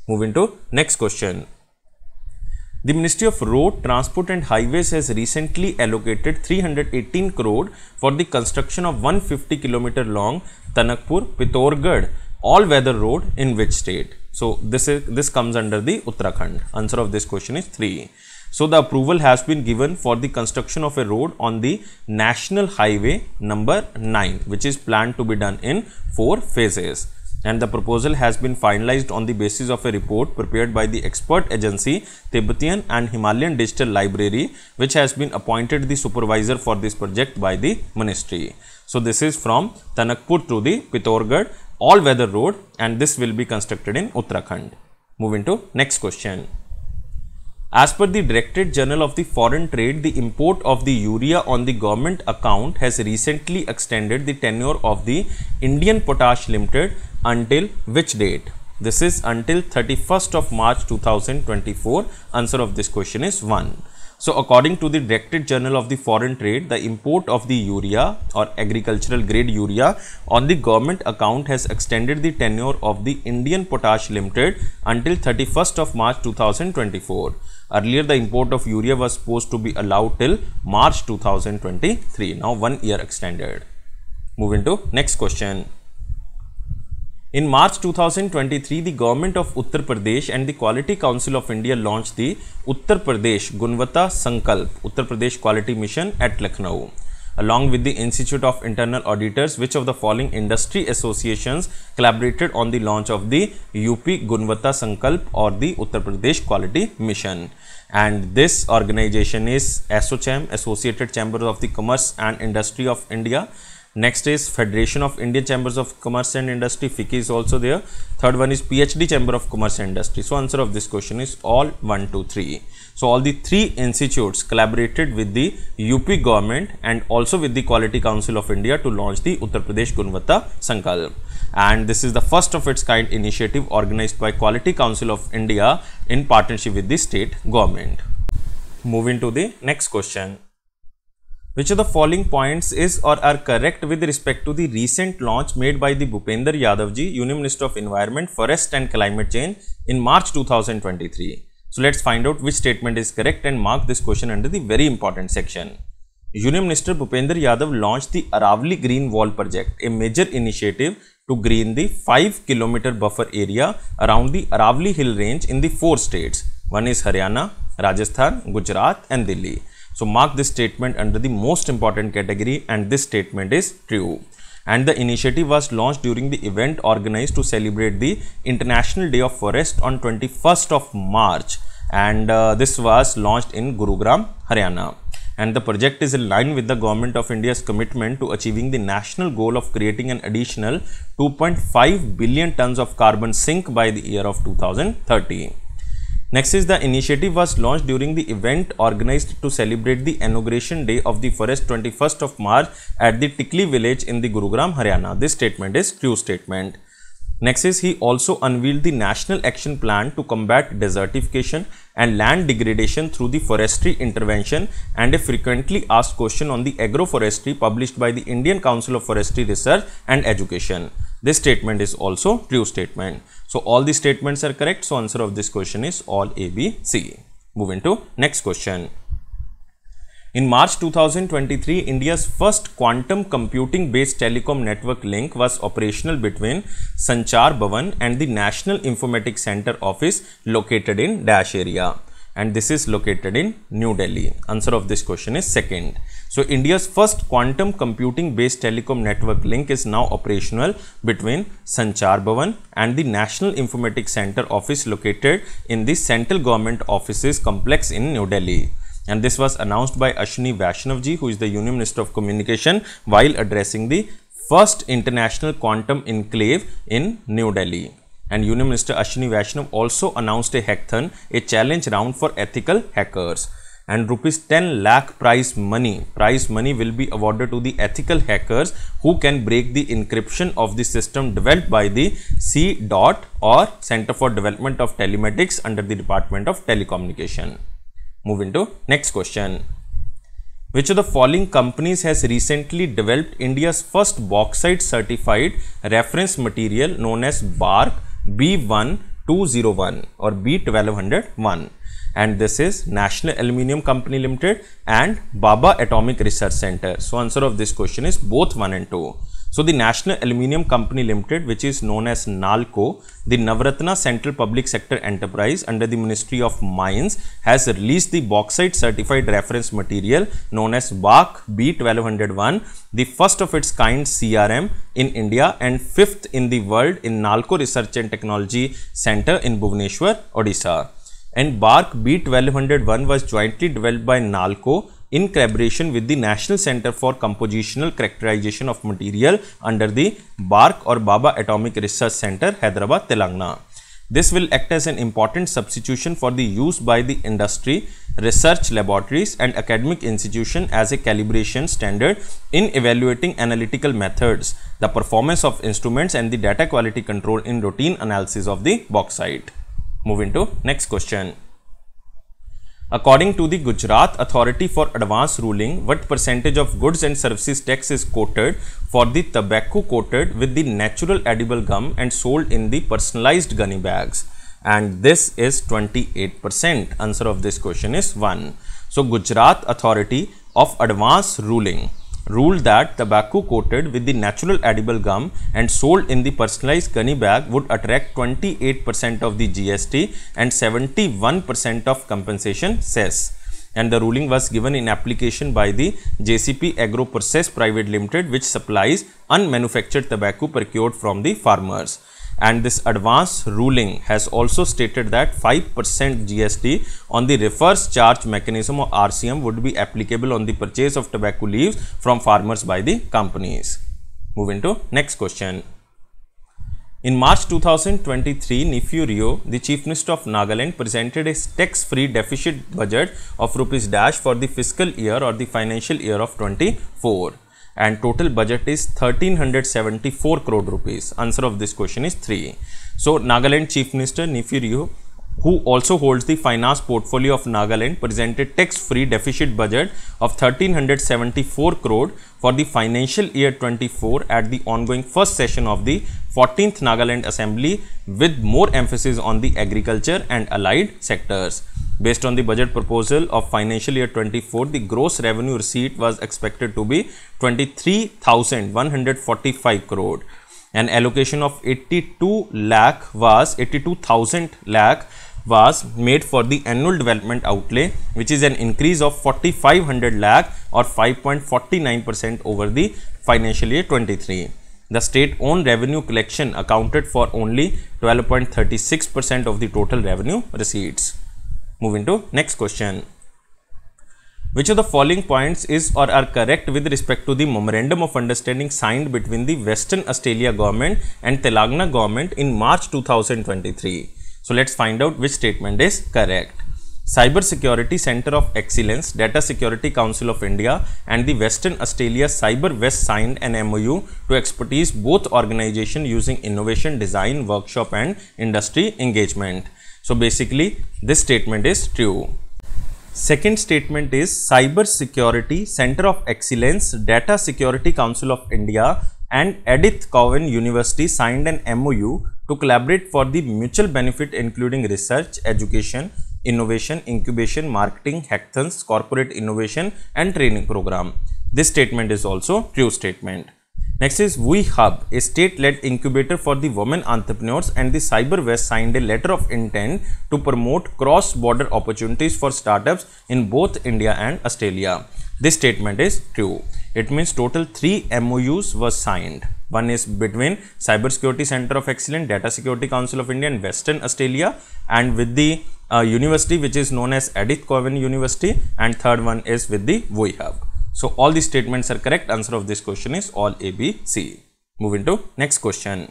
Moving to next question. The Ministry of Road, Transport and Highways has recently allocated 318 crore for the construction of 150 km long Tanakpur-Pithogarh all-weather road in which state? So this comes under the Uttarakhand. Answer of this question is 3. So the approval has been given for the construction of a road on the National Highway number 9, which is planned to be done in 4 phases. And the proposal has been finalized on the basis of a report prepared by the expert agency Tibetan and Himalayan Digital Library, which has been appointed the supervisor for this project by the ministry. So this is from Tanakpur to the Pithogarh all-weather road, and this will be constructed in Uttarakhand. Moving to next question. As per the Directorate General of the Foreign Trade, the import of the urea on the government account has recently extended the tenure of the Indian Potash Limited until which date? This is until 31st of March 2024. Answer of this question is 1. So according to the Directorate General of the Foreign Trade, the import of the urea or agricultural grade urea on the government account has extended the tenure of the Indian Potash Limited until 31st of March 2024. Earlier, the import of urea was supposed to be allowed till March 2023. Now 1 year extended. Moving to next question. In March 2023, the government of Uttar Pradesh and the Quality Council of India launched the Uttar Pradesh Gunvata Sankalp Uttar Pradesh Quality Mission at Lucknow. Along with the Institute of Internal Auditors, which of the following industry associations collaborated on the launch of the UP Gunvata Sankalp or the Uttar Pradesh Quality Mission? And this organization is ASSOCHAM, Associated Chambers of the Commerce and Industry of India. Next is Federation of Indian Chambers of Commerce and Industry, FICCI is also there. Third one is PhD Chamber of Commerce and Industry. So answer of this question is all 1, 2, 3. So all the 3 institutes collaborated with the UP government and also with the Quality Council of India to launch the Uttar Pradesh Gunvata Sankalp. And this is the first of its kind initiative organized by Quality Council of India in partnership with the state government. Moving to the next question. Which of the following points is or are correct with respect to the recent launch made by the Bhupender Yadav ji, Union Minister of Environment, Forest and Climate Change in March 2023? So let's find out which statement is correct and mark this question under the very important section. Union Minister Bhupender Yadav launched the Aravali Green Wall project, a major initiative to green the 5-kilometer buffer area around the Aravali Hill Range in the 4 states. One is Haryana, Rajasthan, Gujarat and Delhi. So mark this statement under the most important category and this statement is true. And the initiative was launched during the event organized to celebrate the International Day of Forest on 21st of March. And this was launched in Gurugram, Haryana. And the project is in line with the Government of India's commitment to achieving the national goal of creating an additional 2.5 billion tons of carbon sink by the year of 2030. Next is the initiative was launched during the event organized to celebrate the inauguration day of the forest 21st of March at the Tikli village in the Gurugram, Haryana. This statement is true statement. Next is he also unveiled the National Action Plan to combat desertification and land degradation through the forestry intervention and a frequently asked question on the agroforestry published by the Indian Council of Forestry Research and Education. This statement is also true statement. So all the statements are correct. So answer of this question is all A, B, C. Moving to next question. In March 2023, India's first quantum computing based telecom network link was operational between Sanchar Bhavan and the National Informatics Center office located in dash area. And this is located in New Delhi. Answer of this question is second. So India's first quantum computing based telecom network link is now operational between Sanchar Bhavan and the National Informatics Center office located in the Central Government Offices complex in New Delhi. And this was announced by Ashwini Vaishnav ji, who is the Union Minister of Communication, while addressing the first International Quantum Enclave in New Delhi. And Union Minister Ashwini Vaishnav also announced a hackathon, a challenge round for ethical hackers. And rupees 10 lakh prize money will be awarded to the ethical hackers who can break the encryption of the system developed by the C.DOT or Center for Development of Telematics under the Department of Telecommunication. Moving to next question. Which of the following companies has recently developed India's first bauxite certified reference material known as BARC B1201 or B1201? And this is National Aluminium Company Limited and Baba Atomic Research Center. So answer of this question is both 1 and 2. So the National Aluminium Company Limited, which is known as NALCO, the Navratna Central Public Sector Enterprise under the Ministry of Mines, has released the bauxite certified reference material known as BARC B1201, the first of its kind CRM in India and 5th in the world in NALCO Research and Technology Center in Bhubaneswar, Odisha. And BARC B1201 was jointly developed by NALCO in collaboration with the National Center for Compositional Characterization of Material under the BARC or Baba Atomic Research Center, Hyderabad, Telangana. This will act as an important substitution for the use by the industry, research laboratories and academic institutions as a calibration standard in evaluating analytical methods, the performance of instruments and the data quality control in routine analysis of the bauxite. Moving to next question. According to the Gujarat Authority for Advance Ruling, what percentage of goods and services tax is quoted for the tobacco coated with the natural edible gum and sold in the personalized gunny bags? And this is 28%. Answer of this question is 1. So Gujarat Authority of Advance Ruling ruled that tobacco coated with the natural edible gum and sold in the personalized gunny bag would attract 28% of the GST and 71% of compensation cess. And the ruling was given in application by the JCP Agro Process Private Limited, which supplies unmanufactured tobacco procured from the farmers. And this advance ruling has also stated that 5% GST on the reverse charge mechanism or RCM would be applicable on the purchase of tobacco leaves from farmers by the companies. Moving to next question. In March 2023, Neiphiu Rio, the Chief Minister of Nagaland, presented a tax-free deficit budget of rupees dash for the fiscal year or the financial year of 24. And total budget is 1374 crore rupees. Answer of this question is 3. So Nagaland Chief Minister Neiphiu Rio, who also holds the finance portfolio of Nagaland, presented tax-free deficit budget of 1374 crore for the financial year 24 at the ongoing first session of the 14th Nagaland Assembly, with more emphasis on the agriculture and allied sectors. Based on the budget proposal of financial year 24, the gross revenue receipt was expected to be 23,145 crore. An allocation of 82,000 lakh was made for the annual development outlay, which is an increase of 4,500 lakh or 5.49% over the financial year 23. The state-owned revenue collection accounted for only 12.36% of the total revenue receipts. Moving to next question. Which of the following points is or are correct with respect to the Memorandum of Understanding signed between the Western Australia government and Telangana government in March 2023? So let's find out which statement is correct. Cyber Security Centre of Excellence, Data Security Council of India and the Western Australia Cyber West signed an MOU to expertise both organizations using innovation, design, workshop and industry engagement. So basically this statement is true. Second statement is Cyber Security Centre of Excellence, Data Security Council of India and Edith Cowan University signed an MOU to collaborate for the mutual benefit, including research, education, innovation, incubation, marketing, hackathons, corporate innovation and training program. This statement is also true statement. Next is VOCABS, a state-led incubator for the women entrepreneurs, and the Cyber West signed a letter of intent to promote cross-border opportunities for startups in both India and Australia. This statement is true. It means total 3 MOUs were signed. One is between Cyber Security Centre of Excellence, Data Security Council of India and Western Australia, and with the university which is known as Edith Cowan University, and third one is with the VOCABS. So all these statements are correct. Answer of this question is all A, B, C. Moving to next question.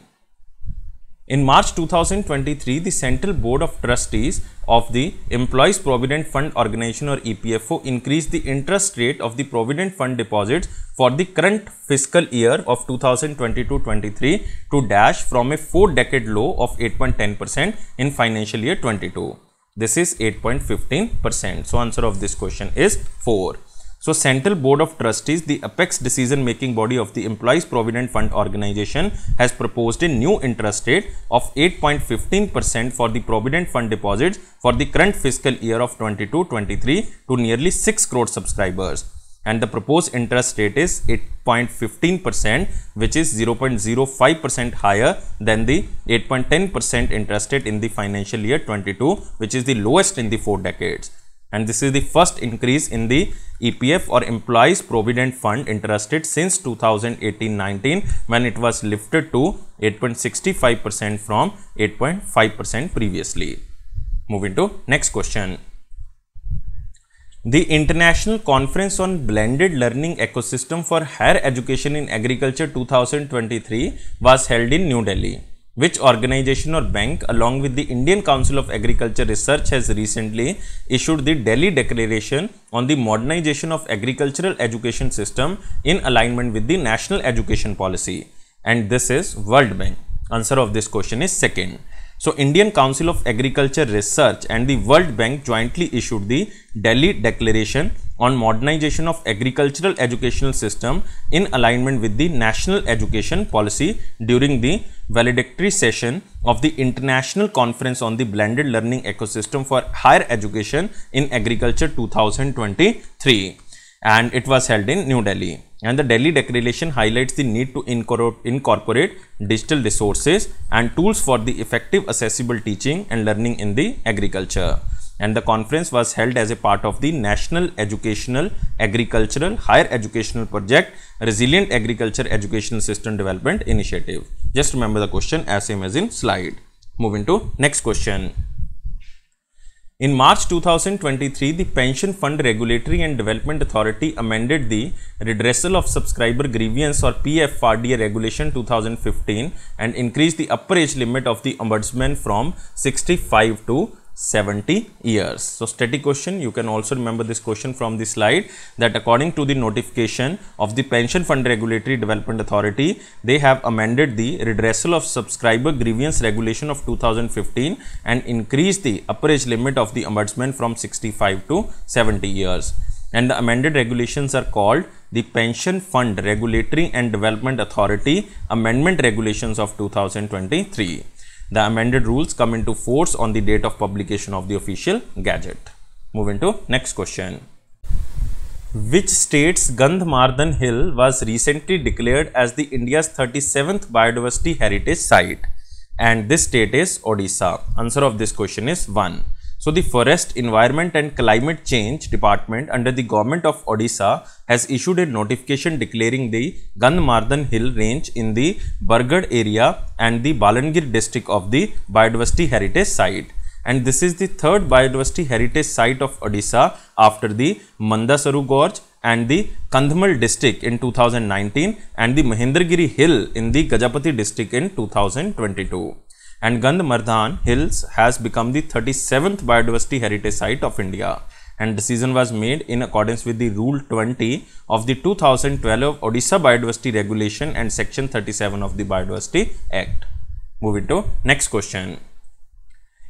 In March 2023, the Central Board of Trustees of the Employees Provident Fund Organization or EPFO increased the interest rate of the Provident Fund deposits for the current fiscal year of 2022-23 to dash from a 4-decade low of 8.10% in financial year 22. This is 8.15%. So answer of this question is 4. So Central Board of Trustees, the apex decision-making body of the Employees Provident Fund Organization, has proposed a new interest rate of 8.15% for the Provident Fund deposits for the current fiscal year of 22-23 to nearly 6 crore subscribers. And the proposed interest rate is 8.15%, which is 0.05% higher than the 8.10% interest rate in the financial year 22, which is the lowest in the 4 decades. And this is the first increase in the EPF or Employees Provident Fund interest rate since 2018-19, when it was lifted to 8.65% from 8.5% previously. Moving to next question. The International Conference on Blended Learning Ecosystem for Higher Education in Agriculture 2023 was held in New Delhi. Which organization or bank, along with the Indian Council of Agriculture Research, has recently issued the Delhi Declaration on the Modernization of Agricultural Education System in alignment with the National Education Policy? And this is World Bank. Answer of this question is second. So Indian Council of Agriculture Research and the World Bank jointly issued the Delhi Declaration on Modernization of Agricultural Educational System in alignment with the National Education Policy during the valedictory session of the International Conference on the Blended Learning Ecosystem for Higher Education in Agriculture 2023, and it was held in New Delhi. And the Delhi Declaration highlights the need to incorporate digital resources and tools for the effective accessible teaching and learning in the agriculture. And the conference was held as a part of the National Educational Agricultural Higher Educational Project Resilient Agriculture Educational System Development Initiative. Just remember the question as same as in slide. Moving to next question. In March 2023, the Pension Fund Regulatory and Development Authority amended the Redressal of Subscriber Grievance or PFRDA Regulation 2015 and increased the upper age limit of the ombudsman from 65 to 70 years. So static question, you can also remember this question from the slide, that according to the notification of the Pension Fund Regulatory Development Authority, they have amended the Redressal of Subscriber Grievance Regulation of 2015 and increased the upper age limit of the ombudsman from 65 to 70 years. And the amended regulations are called the Pension Fund Regulatory and Development Authority Amendment Regulations of 2023. The amended rules come into force on the date of publication of the official gazette. Moving to next question. Which state's Gandhmardan Hill was recently declared as the India's 37th Biodiversity Heritage Site? And this state is Odisha. Answer of this question is 1. So the Forest, Environment and Climate Change Department under the government of Odisha has issued a notification declaring the Gandhmardan Hill range in the Bargarh area and the Balangir district of the Biodiversity Heritage Site. And this is the third Biodiversity Heritage Site of Odisha after the Mandasaru Gorge and the Kandhamal district in 2019 and the Mahendragiri Hill in the Gajapati district in 2022. And Gandhmardan Hills has become the 37th Biodiversity Heritage Site of India. And decision was made in accordance with the Rule 20 of the 2012 Odisha Biodiversity Regulation and Section 37 of the Biodiversity Act. Moving to next question.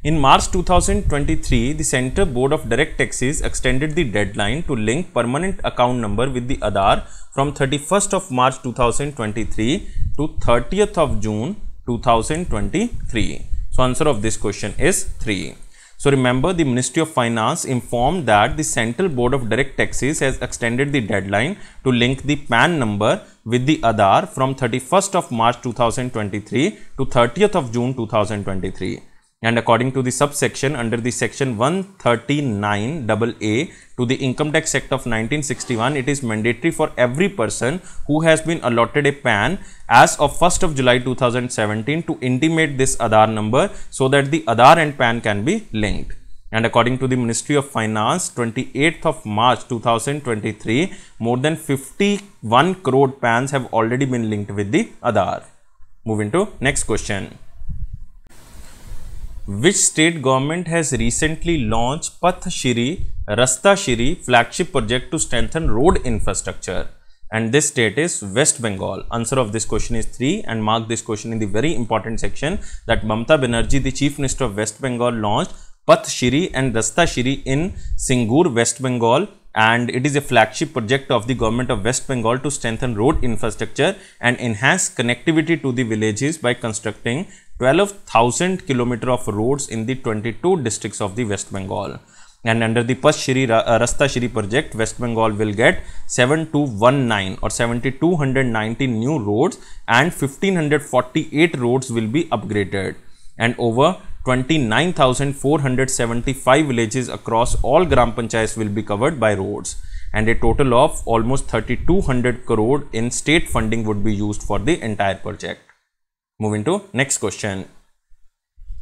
In March 2023, the Centre Board of Direct Taxes extended the deadline to link permanent account number with the Aadhaar from 31st of March 2023 to 30th of June 2023. So answer of this question is 3. So remember, the Ministry of Finance informed that the Central Board of Direct Taxes has extended the deadline to link the PAN number with the Aadhaar from 31st of March 2023 to 30th of June 2023. And according to the subsection under the section 139AA to the Income Tax Act of 1961, it is mandatory for every person who has been allotted a PAN as of 1st of July 2017 to intimate this Aadhaar number so that the Aadhaar and PAN can be linked. And according to the Ministry of Finance, 28th of March 2023, more than 51 crore PANs have already been linked with the Aadhaar. Moving to next question. Which state government has recently launched Path Shri Rasta Shri flagship project to strengthen road infrastructure? And this state is West Bengal. Answer of this question is 3, and mark this question in the very important section that Mamata Banerjee, the Chief Minister of West Bengal, launched Path Shri and Rasta Shri in Singur, West Bengal, and it is a flagship project of the government of West Bengal to strengthen road infrastructure and enhance connectivity to the villages by constructing 12,000 km of roads in the 22 districts of the West Bengal. And under the Path Shri Rasta Shri project, West Bengal will get 7219 or 7290 new roads and 1548 roads will be upgraded, and over 29,475 villages across all Gram Panchayats will be covered by roads, and a total of almost 3,200 crore in state funding would be used for the entire project. Moving to next question.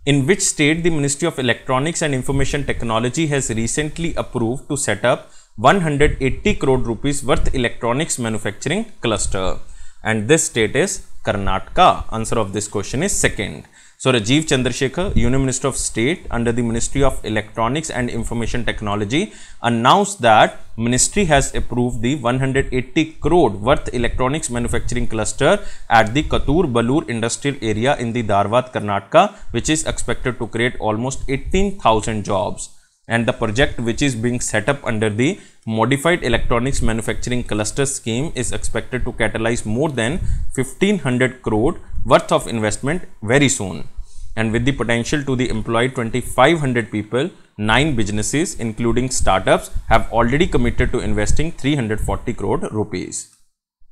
In which state the Ministry of Electronics and Information Technology has recently approved to set up 180 crore rupees worth electronics manufacturing cluster? And this state is Karnataka. Answer of this question is 2nd. So Rajiv Chandrasekhar, Union Minister of State under the Ministry of Electronics and Information Technology, announced that Ministry has approved the 180 crore worth electronics manufacturing cluster at the Katur-Balur industrial area in the Dharwad, Karnataka, which is expected to create almost 18,000 jobs. And the project, which is being set up under the Modified Electronics Manufacturing Cluster Scheme, is expected to catalyze more than 1500 crore worth of investment very soon. And with the potential to the employ 2500 people, 9 businesses including startups have already committed to investing 340 crore rupees.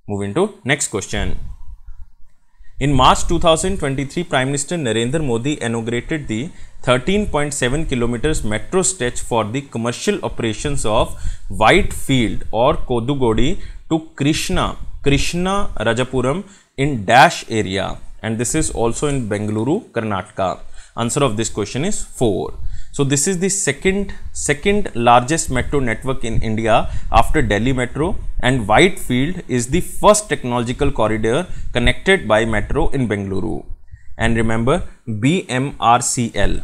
Moving to next question. In March 2023, Prime Minister Narendra Modi inaugurated the 13.7 kilometers metro stretch for the commercial operations of Whitefield or Kodugodi to Krishna Rajapuram in Dash area, and this is also in Bengaluru, Karnataka. Answer of this question is 4. So this is the second largest metro network in India after Delhi Metro, and Whitefield is the first technological corridor connected by metro in Bengaluru. And remember, BMRCL,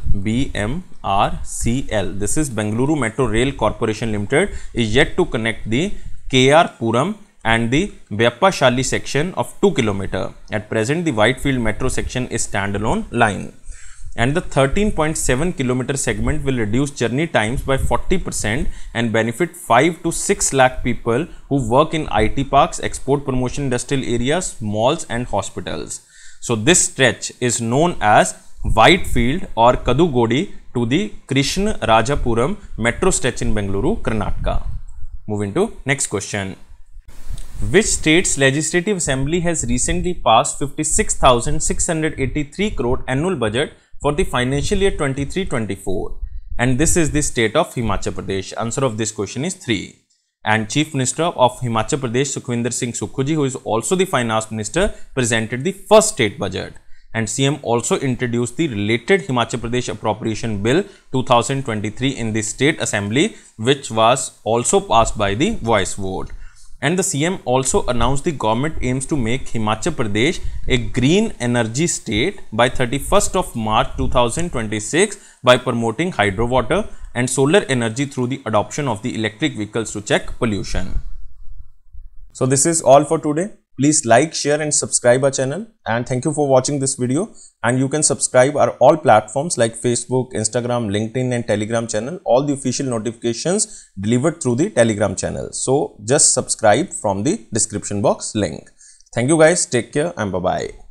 this is Bengaluru Metro Rail Corporation Limited, is yet to connect the KR Puram and the Vyapashali section of 2 km. At present, the Whitefield metro section is standalone line. And the 13.7 km segment will reduce journey times by 40% and benefit 5 to 6 lakh people who work in IT parks, export promotion industrial areas, malls and hospitals. So this stretch is known as Whitefield or Kadugodi to the Krishna Rajapuram metro stretch in Bengaluru, Karnataka. Moving to next question. Which state's legislative assembly has recently passed 56,683 crore annual budget for the financial year 23-24, and this is the state of Himachal Pradesh? Answer of this question is 3. And Chief Minister of Himachal Pradesh Sukhwinder Singh Sukhuji, who is also the Finance Minister, presented the first state budget, and CM also introduced the related Himachal Pradesh Appropriation Bill 2023 in the State Assembly, which was also passed by the voice vote. And the CM also announced the government aims to make Himachal Pradesh a green energy state by 31st of March 2026 by promoting hydro water and solar energy through the adoption of the electric vehicles to check pollution. So this is all for today. Please like, share and subscribe our channel, and thank you for watching this video. And you can subscribe our all platforms like Facebook, Instagram, LinkedIn and Telegram channel. All the official notifications delivered through the Telegram channel. So just subscribe from the description box link. Thank you guys. Take care and bye-bye.